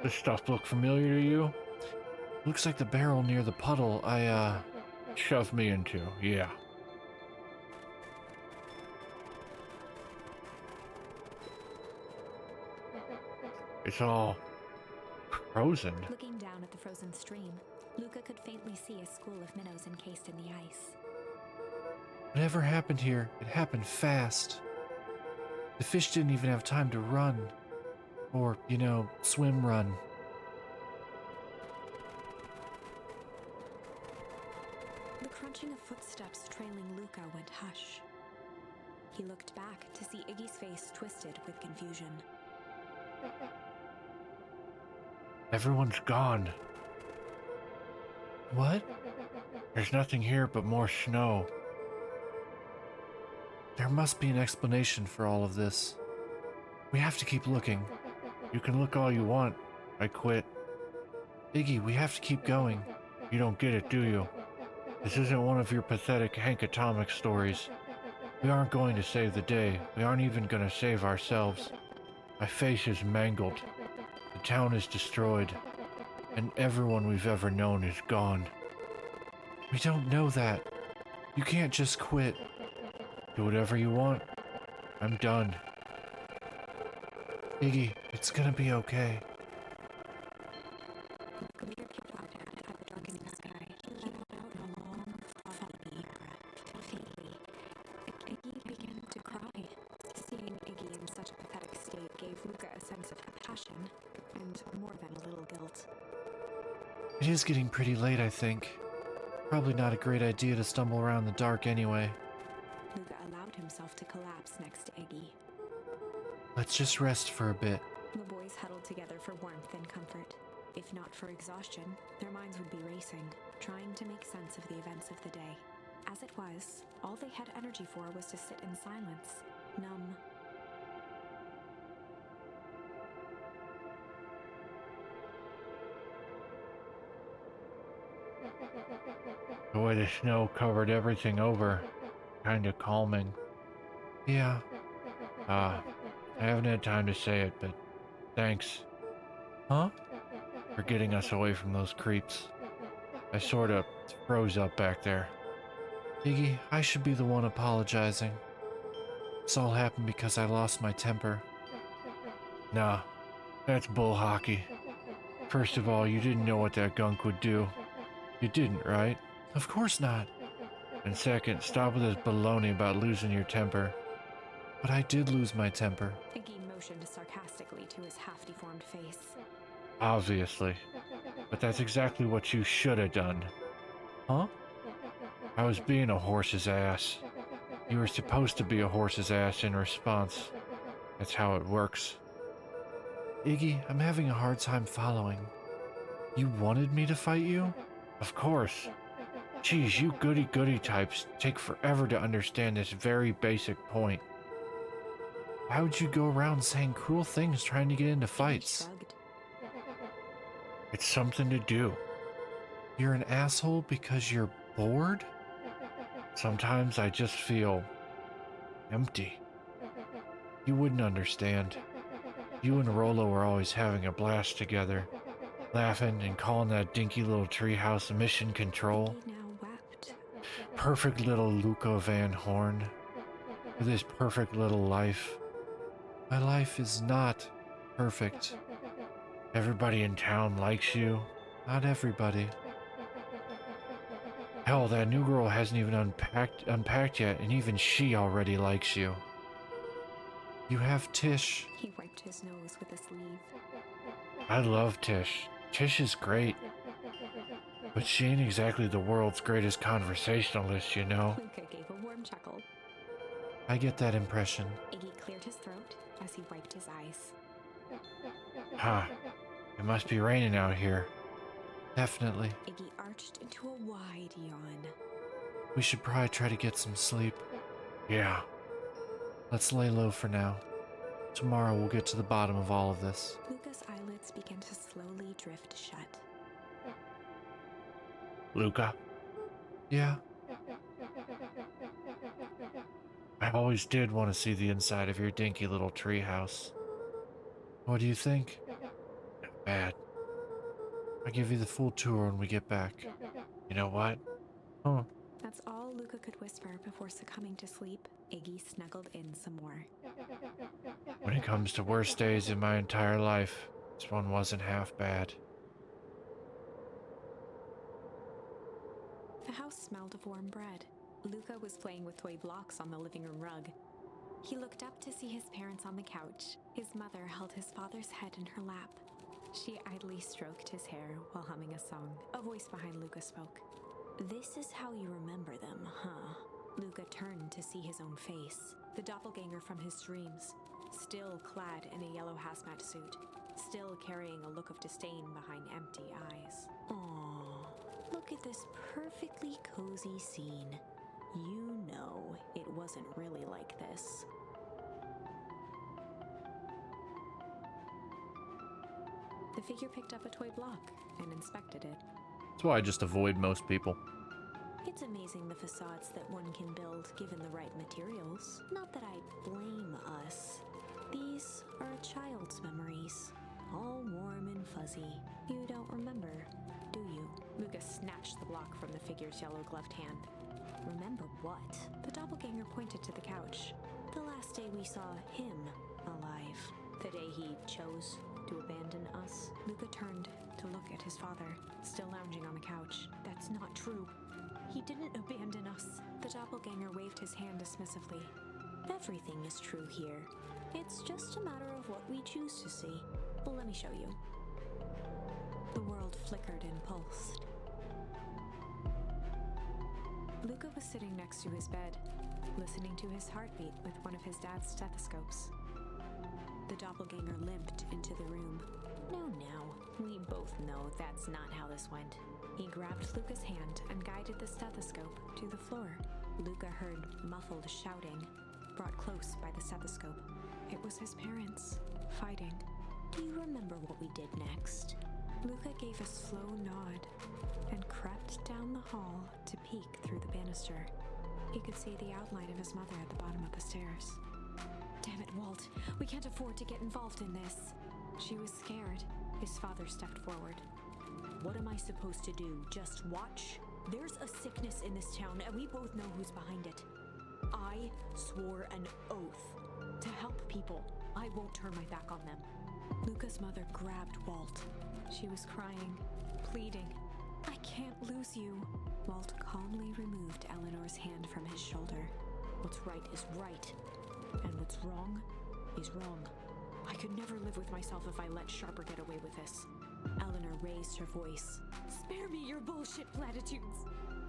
This stuff look familiar to you? Looks like the barrel near the puddle Shoved me into, yeah. It's all frozen. Looking down at the frozen stream, Luca could faintly see a school of minnows encased in the ice. Whatever happened here, it happened fast. The fish didn't even have time to run. Or, swim run. The crunching of footsteps trailing Luca went hush. He looked back to see Iggy's face twisted with confusion. Everyone's gone. What? There's nothing here but more snow. There must be an explanation for all of this. We have to keep looking. You can look all you want. I quit. Iggy, we have to keep going. You don't get it, do you? This isn't one of your pathetic Hank Atomic stories. We aren't going to save the day. We aren't even going to save ourselves. My face is mangled. The town is destroyed. And everyone we've ever known is gone. We don't know that. You can't just quit. Do whatever you want. I'm done. Iggy, it's gonna be okay. Iggy began to cry. Seeing Iggy in such a pathetic state gave Luca a sense of compassion, and more than a little guilt. It is getting pretty late, I think. Probably not a great idea to stumble around in the dark anyway. Luca allowed himself to collapse next to Iggy. Let's just rest for a bit. The boys huddled together for warmth and comfort. If not for exhaustion, their minds would be racing, trying to make sense of the events of the day. As it was, all they had energy for was to sit in silence, numb. Boy, the snow covered everything over. Kinda calming. Yeah, I haven't had time to say it, but thanks huh? for getting us away from those creeps. I sorta froze up back there. Iggy, I should be the one apologizing. This all happened because I lost my temper. Nah, that's bull hockey. First of all, you didn't know what that gunk would do. You didn't, right? Of course not. And second, stop with this baloney about losing your temper. But I did lose my temper. Iggy motioned sarcastically to his half-deformed face. Obviously. But that's exactly what you should have done. Huh? I was being a horse's ass. You were supposed to be a horse's ass in response. That's how it works. Iggy, I'm having a hard time following. You wanted me to fight you? Of course. Geez, you goody-goody types take forever to understand this very basic point. Why would you go around saying cruel things trying to get into Iggy fights? shrugged. It's something to do. You're an asshole because you're bored? Sometimes I just feel empty. You wouldn't understand. You and Rolo were always having a blast together, laughing and calling that dinky little treehouse mission control. Iggy now wept. Perfect little Luca Van Horn, with his perfect little life. My life is not perfect. Everybody in town likes you. Not everybody. Hell, that new girl hasn't even unpacked yet, and even she already likes you. You have Tish. He wiped his nose with a sleeve. I love Tish. Tish is great. But she ain't exactly the world's greatest conversationalist, you know? Luca gave a warm chuckle. I get that impression. Iggy cleared his throat as he wiped his eyes. Huh. It must be raining out here. Definitely. Iggy arched into a wide yawn. We should probably try to get some sleep. Yeah. Let's lay low for now. Tomorrow we'll get to the bottom of all of this. Luca's eyelids began to slowly drift shut. Luca, Yeah, I always did want to see the inside of your dinky little treehouse. what do you think? Not bad. I'll give you the full tour when we get back. You know what? Huh. That's all Luca could whisper before succumbing to sleep. Iggy snuggled in some more. When it comes to worst days in my entire life, this one wasn't half bad. The house smelled of warm bread. Luca was playing with toy blocks on the living room rug. He looked up to see his parents on the couch. His mother held his father's head in her lap. She idly stroked his hair while humming a song. A voice behind Luca spoke. "This is how you remember them, huh?" Luca turned to see his own face. The doppelganger from his dreams. Still clad in a yellow hazmat suit. Still carrying a look of disdain behind empty eyes. Aww. Look at this perfectly cozy scene. You know it wasn't really like this. The figure picked up a toy block and inspected it. That's why I just avoid most people. It's amazing the facades that one can build given the right materials. Not that I blame us. These are a child's memories, all warm and fuzzy. You don't remember, do you? Luca snatched the block from the figure's yellow-gloved hand. Remember what? The doppelganger pointed to the couch. The last day we saw him alive. The day he chose to abandon us. Luca turned to look at his father, still lounging on the couch. That's not true. He didn't abandon us. The doppelganger waved his hand dismissively. Everything is true here. It's just a matter of what we choose to see. Well, let me show you. The world flickered and pulsed. Luca was sitting next to his bed, listening to his heartbeat with one of his dad's stethoscopes. The doppelganger limped into the room. No, we both know that's not how this went. He grabbed Luca's hand and guided the stethoscope to the floor. Luca heard muffled shouting, brought close by the stethoscope. It was his parents, fighting. Do you remember what we did next? Luca gave a slow nod and crept down the hall to peek through the banister. He could see the outline of his mother at the bottom of the stairs. Damn it, Walt. We can't afford to get involved in this. She was scared. His father stepped forward. What am I supposed to do? Just watch? There's a sickness in this town, and we both know who's behind it. I swore an oath to help people. I won't turn my back on them. Luca's mother grabbed Walt. She was crying, pleading. I can't lose you. Walt calmly removed Eleanor's hand from his shoulder. What's right is right, and what's wrong is wrong. I could never live with myself if I let Sharper get away with this. Eleanor raised her voice. Spare me your bullshit platitudes.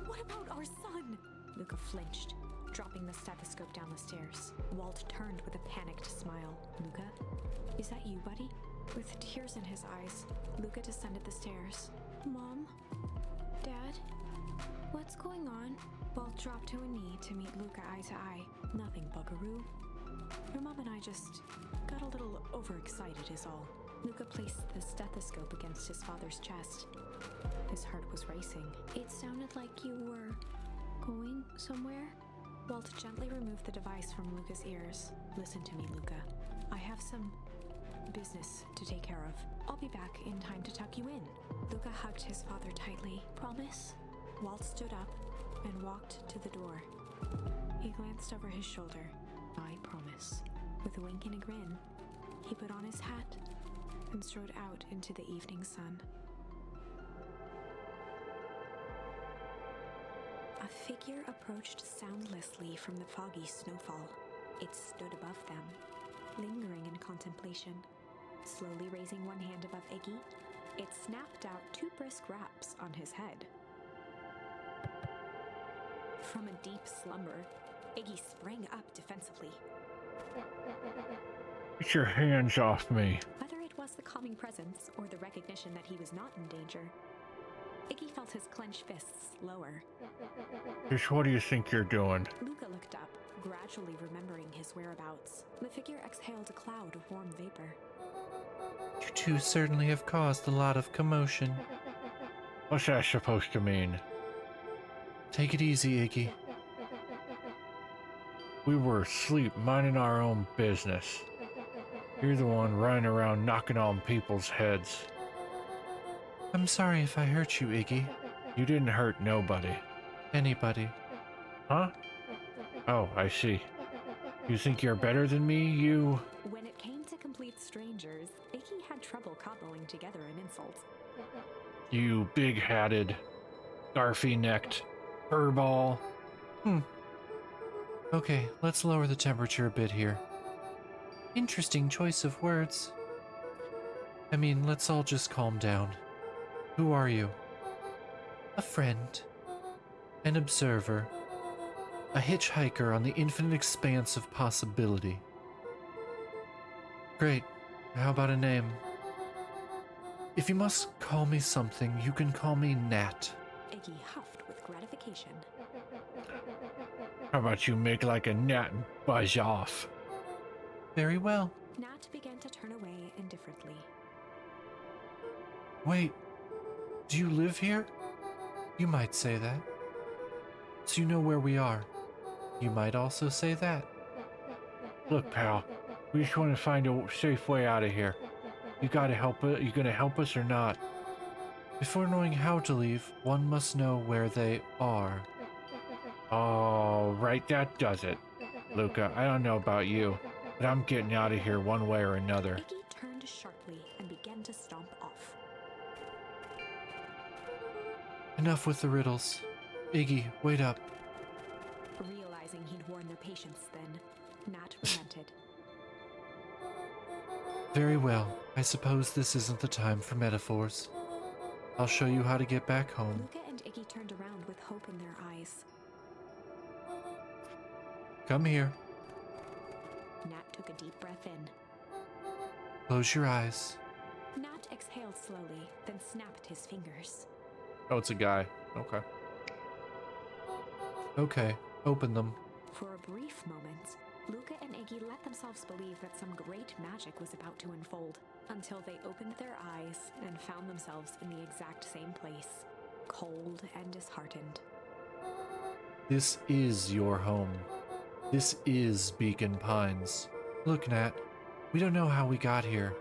What about our son? Luca flinched, dropping the stethoscope down the stairs. Walt turned with a panicked smile. Luca, is that you, buddy? With tears in his eyes, Luca descended the stairs. Mom? Dad? What's going on? Walt dropped to a knee to meet Luca eye to eye. Nothing, buckaroo. Your mom and I just got a little overexcited is all. Luca placed the stethoscope against his father's chest. His heart was racing. It sounded like you were going somewhere? Walt gently removed the device from Luca's ears. Listen to me, Luca. I have some business to take care of. I'll be back in time to tuck you in. Luca hugged his father tightly. Promise? Walt stood up and walked to the door. He glanced over his shoulder. I promise. With a wink and a grin, he put on his hat and strode out into the evening sun. A figure approached soundlessly from the foggy snowfall. It stood above them, lingering in contemplation. Slowly raising one hand above Iggy, it snapped out 2 brisk raps on his head. From a deep slumber, Iggy sprang up defensively. Get your hands off me. Whether it was the calming presence or the recognition that he was not in danger, Iggy felt his clenched fists lower. Just what do you think you're doing? Luca looked up, gradually remembering his whereabouts. The figure exhaled a cloud of warm vapor. You two certainly have caused a lot of commotion. What's that supposed to mean? Take it easy, Iggy. We were asleep, minding our own business. You're the one running around knocking on people's heads. I'm sorry if I hurt you, Iggy. You didn't hurt nobody. Anybody. Huh? Oh, I see. You think you're better than me, you? When it came to complete strangers, Iggy had trouble cobbling together an insult. You big-hatted, scarfy-necked furball. Okay, let's lower the temperature a bit here. Interesting choice of words. I mean, let's all just calm down. Who are you? A friend. An observer. A hitchhiker on the infinite expanse of possibility. Great. How about a name? If you must call me something, you can call me Nat. Iggy huffed with gratification. How about you make like a gnat and buzz off? Very well. Nat began to turn away indifferently. Wait, do you live here? You might say that. So you know where we are. You might also say that. Look, pal, we just want to find a safe way out of here. You gotta help us. You gonna help us or not? Before knowing how to leave, one must know where they are. Oh, right, that does it. Luca, I don't know about you, but I'm getting out of here one way or another. Iggy turned sharply and began to stomp off. Enough with the riddles. Iggy, wait up. Realizing he'd worn their patience then, Nat relented. Very well. I suppose this isn't the time for metaphors. I'll show you how to get back home. Luca and Iggy turned around with hope in their eyes. Come here. Nat took a deep breath in. Close your eyes. Nat exhaled slowly, then snapped his fingers. Oh, it's a guy. Okay. Okay, open them. For a brief moment, Luca and Iggy let themselves believe that some great magic was about to unfold, until they opened their eyes and found themselves in the exact same place, cold and disheartened. This is your home. This is Beacon Pines. Look, Nat, we don't know how we got here.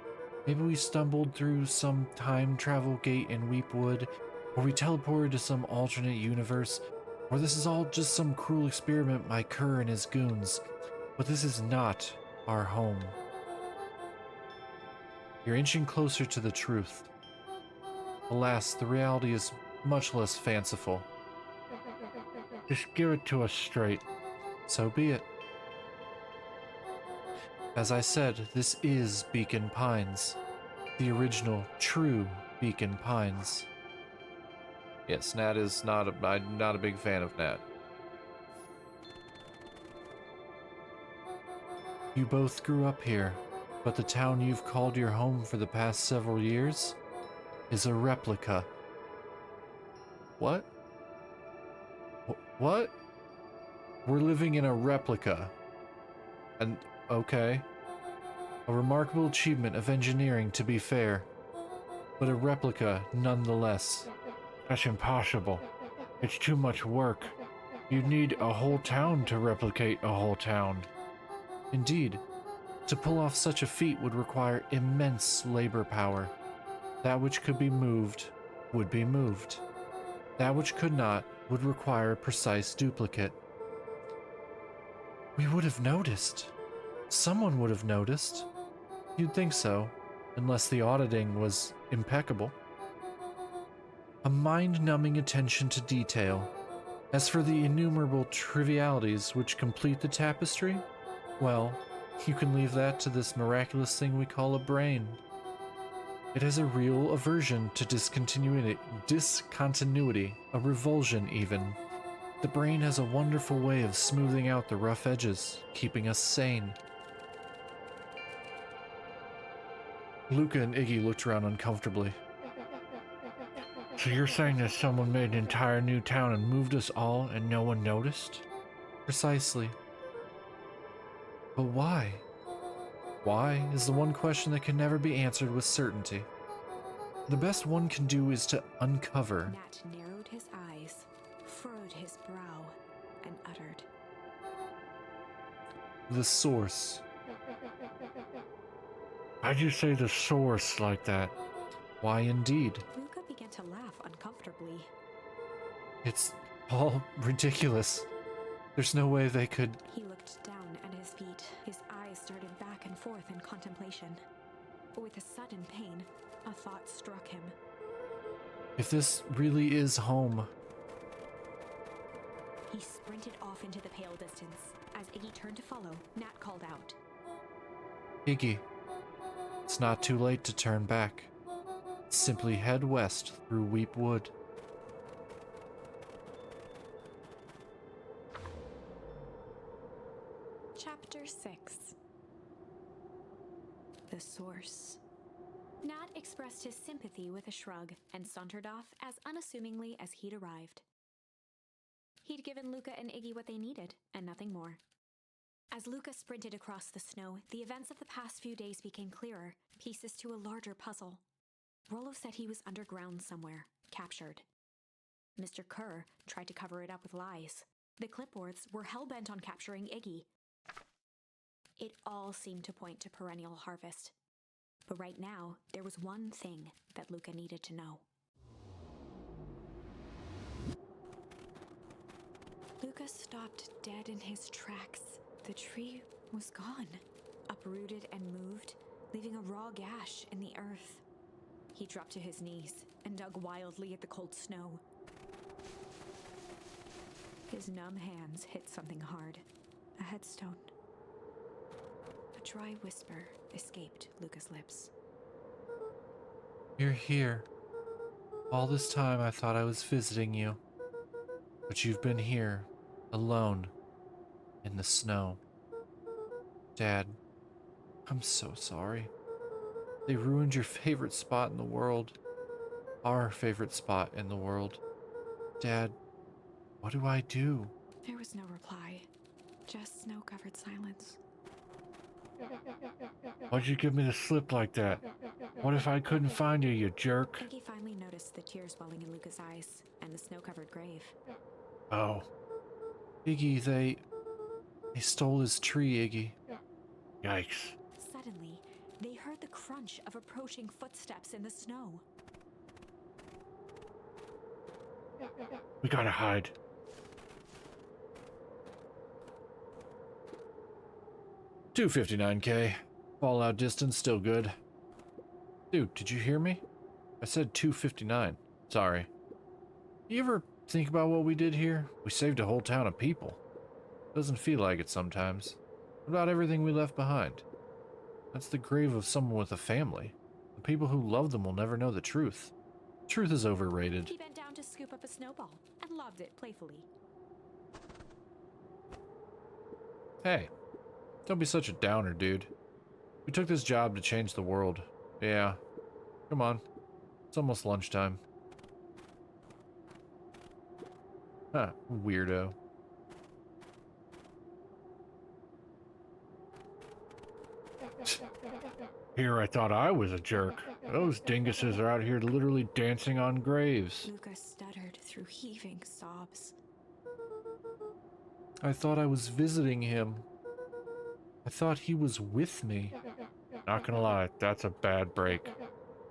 Maybe we stumbled through some time travel gate in Weepwood, or we teleported to some alternate universe, or this is all just some cruel experiment by Kerr and his goons. But this is not our home. You're inching closer to the truth. Alas, the reality is much less fanciful. Just give it to us straight. So be it. As I said, this is Beacon Pines. The original, true Beacon Pines. Yes, Nat is I'm not a big fan of Nat. You both grew up here, but the town you've called your home for the past several years is a replica. What? What? We're living in a replica. And, okay. A remarkable achievement of engineering, to be fair, but a replica nonetheless. That's impossible. It's too much work. You'd need a whole town to replicate a whole town. Indeed, to pull off such a feat would require immense labor power. That which could be moved would be moved. That which could not would require a precise duplicate. We would have noticed. Someone would have noticed. You'd think so, unless the auditing was impeccable. A mind-numbing attention to detail. As for the innumerable trivialities which complete the tapestry, well, you can leave that to this miraculous thing we call a brain. It has a real aversion to discontinuity, a revulsion even. The brain has a wonderful way of smoothing out the rough edges, keeping us sane. Luca and Iggy looked around uncomfortably. So you're saying that someone made an entire new town and moved us all and no one noticed? Precisely. But why? Why is the one question that can never be answered with certainty. The best one can do is to uncover. Nat narrowed his eyes, furrowed his brow, and uttered, The source. Why'd you say the source like that? Why indeed? Luca began to laugh uncomfortably. It's all ridiculous. There's no way they could. He looked down at his feet. His eyes started back and forth in contemplation. With a sudden pain, a thought struck him. If this really is home. He sprinted off into the pale distance. As Iggy turned to follow, Nat called out, Iggy, it's not too late to turn back. Simply head west through Weepwood. Chapter 6. The Source. Nat expressed his sympathy with a shrug and sauntered off as unassumingly as he'd arrived. He'd given Luca and Iggy what they needed, and nothing more. As Luca sprinted across the snow, the events of the past few days became clearer, pieces to a larger puzzle. Rollo said he was underground somewhere, captured. Mr. Kerr tried to cover it up with lies. The clipboards were hell-bent on capturing Iggy. It all seemed to point to perennial harvest. But right now, there was one thing that Luca needed to know. Luca stopped dead in his tracks. The tree was gone, uprooted and moved, leaving a raw gash in the earth. He dropped to his knees and dug wildly at the cold snow. His numb hands hit something hard, a headstone. A dry whisper escaped Luca's lips. You're here. All this time I thought I was visiting you. But you've been here, alone, in the snow. Dad, I'm so sorry. They ruined your favorite spot in the world. Our favorite spot in the world. Dad, what do I do? There was no reply, just snow-covered silence. Why'd you give me the slip like that? What if I couldn't find you, you jerk? Iggy finally noticed the tears welling in Luca's eyes and the snow-covered grave. Oh, Iggy, they stole his tree, Iggy. yikes. Suddenly, they heard the crunch of approaching footsteps in the snow. We gotta hide. $259K. Fallout distance still good. Dude, did you hear me? I said 259. Sorry. You ever think about what we did here? We saved a whole town of people. Doesn't feel like it sometimes. What about everything we left behind? That's the grave of someone with a family. The people who love them will never know the truth. Truth is overrated. He bent down to scoop up a snowball and lobbed it playfully. Hey, don't be such a downer, dude. We took this job to change the world. Yeah. Come on. It's almost lunchtime. Huh, weirdo. Here I thought I was a jerk. Those dinguses are out here literally dancing on graves. Luca stuttered through heaving sobs. I thought I was visiting him. I thought he was with me. Not gonna lie, that's a bad break.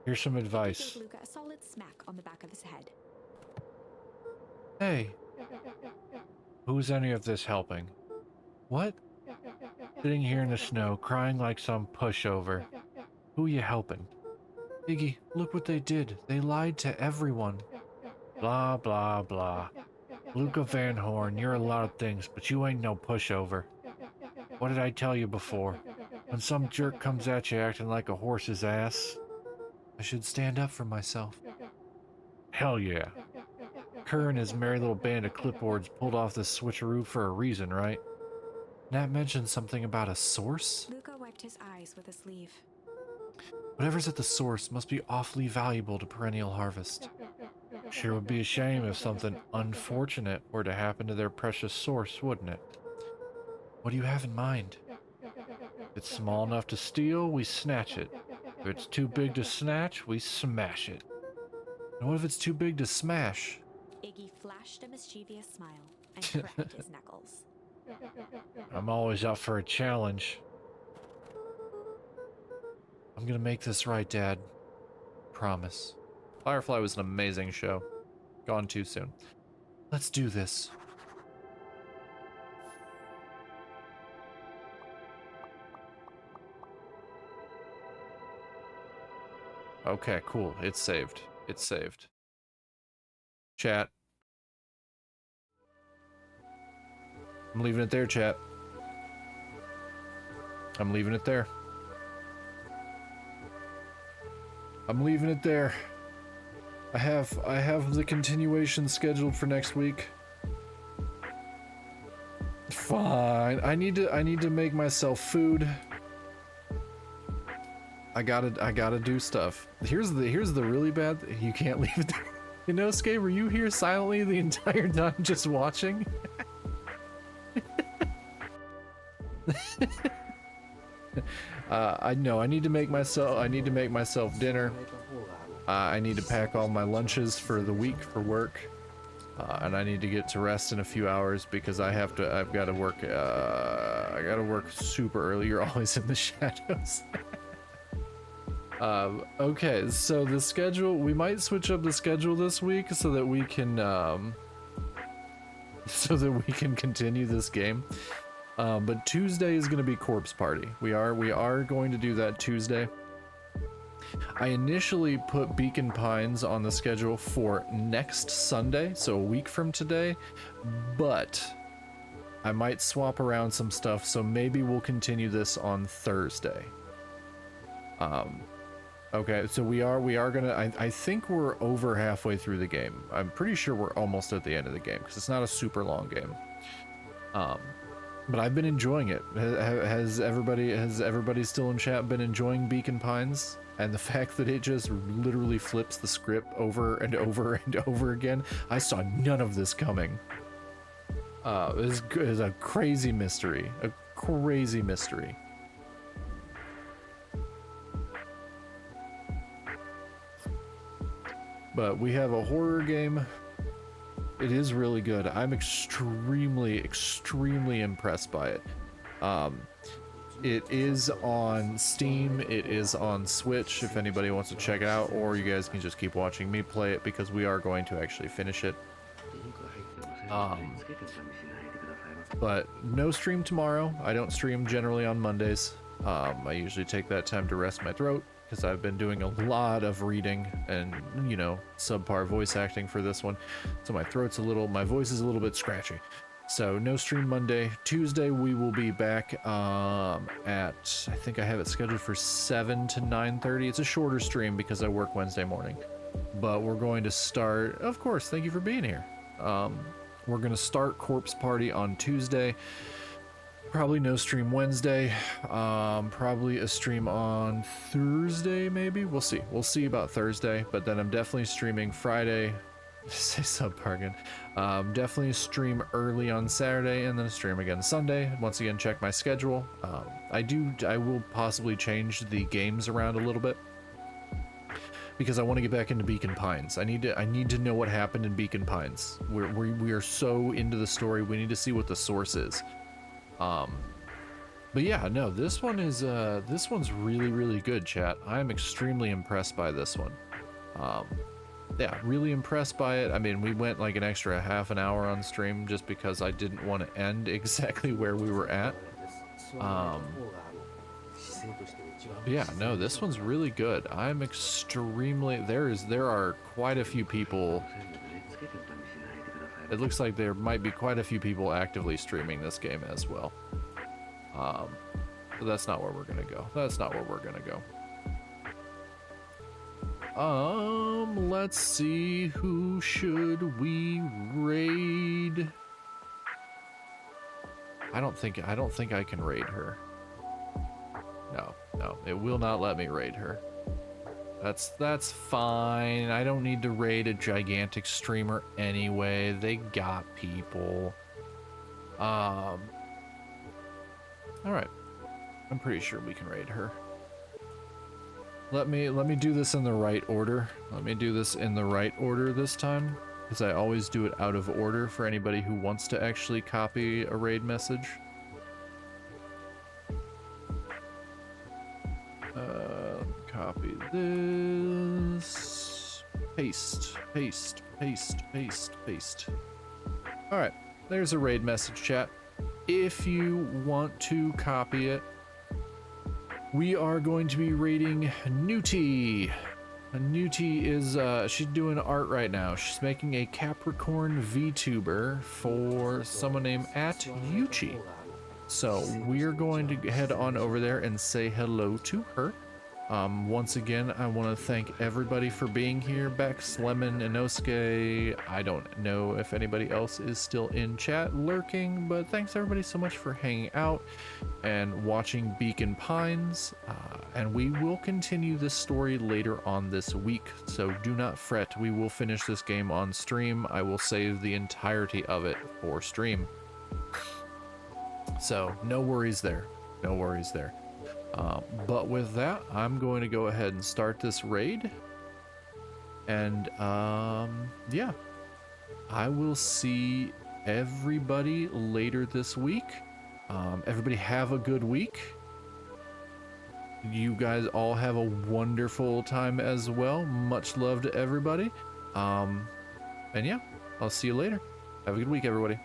Here's some He advice. gave Luca a solid smack on the back of his head. Hey, Who's any of this helping? what? Sitting here in the snow, crying like some pushover. Who you helping? Iggy, look what they did. They lied to everyone. Blah, blah, blah. Luca Van Horn, you're a lot of things, but you ain't no pushover. What did I tell you before? When some jerk comes at you acting like a horse's ass, I should stand up for myself. hell yeah. Kerr and his merry little band of clipboards pulled off this switcheroo for a reason, right? Nat mentioned something about a source? Luca wiped his eyes with a sleeve. Whatever's at the source must be awfully valuable to Perennial Harvest. Sure would be a shame if something unfortunate were to happen to their precious source, wouldn't it? What do you have in mind? If it's small enough to steal, we snatch it. If it's too big to snatch, we smash it. And what if it's too big to smash? Iggy flashed a mischievous smile and cracked his knuckles. I'm always up for a challenge. I'm gonna make this right, Dad. Promise. Firefly was an amazing show. Gone too soon. Let's do this. Okay, cool. It's saved. It's saved. Chat. I'm leaving it there, chat. I'm leaving it there. I'm leaving it there. I have the continuation scheduled for next week. Fine. I need to make myself food. I gotta do stuff. Here's the really bad. You can't leave it there. You know, Skate, were you here silently the entire time just watching? I know. I need to make myself dinner. I need to pack all my lunches for the week for work, and I need to get to rest in a few hours because I've got to work. I got to work super early. You're always in the shadows. Okay, so the schedule. We might switch up the schedule this week so that we can continue this game. But Tuesday is going to be Corpse Party. We are going to do that Tuesday. I initially put Beacon Pines on the schedule for next Sunday, so a week from today, but I might swap around some stuff, so maybe we'll continue this on Thursday. Okay, so we are gonna, I think we're over halfway through the game. I'm pretty sure we're almost at the end of the game, because it's not a super long game. But I've been enjoying it. Has everybody still in chat been enjoying Beacon Pines and the fact that it just literally flips the script over and over and over again, I saw none of this coming. It is a crazy mystery, a crazy mystery. But we have a horror game. It is really good. I'm extremely impressed by it. It is on Steam, it is on Switch if anybody wants to check it out, or you guys can just keep watching me play it because we are going to actually finish it. But no stream tomorrow. I don't stream generally on Mondays. I usually take that time to rest my throat because I've been doing a lot of reading and, you know, subpar voice acting for this one. So my voice is a little bit scratchy. So no stream Monday. Tuesday we will be back at, I think I have it scheduled for 7 to 9:30. It's a shorter stream because I work Wednesday morning. But we're going to start, of course, thank you for being here. We're going to start Corpse Party on Tuesday. Probably no stream Wednesday. Probably a stream on Thursday, maybe. We'll see. We'll see about Thursday. But then I'm definitely streaming Friday. Say subpar again. Definitely stream early on Saturday and then a stream again Sunday. Once again, check my schedule. I will possibly change the games around a little bit because I want to get back into Beacon Pines. I need to know what happened in Beacon Pines. We are so into the story. We need to see what the source is. But yeah, no, this one's really good, chat. I'm extremely impressed by this one. Yeah, really impressed by it. I mean, we went like an extra half an hour on stream just because I didn't want to end exactly where we were at. Yeah, no, this one's really good. I'm extremely, there are quite a few people. It looks like there might be quite a few people actively streaming this game as well. But that's not where we're gonna go. That's not where we're gonna go. Let's see, who should we raid? I don't think I can raid her. No, it will not let me raid her. That's fine. I don't need to raid a gigantic streamer anyway. They got people. All right. I'm pretty sure we can raid her. Let me do this in the right order. Let me do this in the right order this time, because I always do it out of order for anybody who wants to actually copy a raid message. Copy this. Paste. All right, there's a raid message, chat. If you want to copy it, we are going to be raiding Newty. Newty is, she's doing art right now. She's making a Capricorn VTuber for someone named @Yuchi. So we're going to head on over there and say hello to her. Once again, I want to thank everybody for being here. Bex, Lemon, Inosuke. I don't know if anybody else is still in chat lurking, but thanks everybody so much for hanging out and watching Beacon Pines. And we will continue this story later on this week, so do not fret. We will finish this game on stream. I will save the entirety of it for stream. So no worries there. No worries there. But with that, I'm going to go ahead and start this raid. And yeah, I will see everybody later this week. Everybody have a good week. You guys all have a wonderful time as well. Much love to everybody. And yeah, I'll see you later. Have a good week, everybody.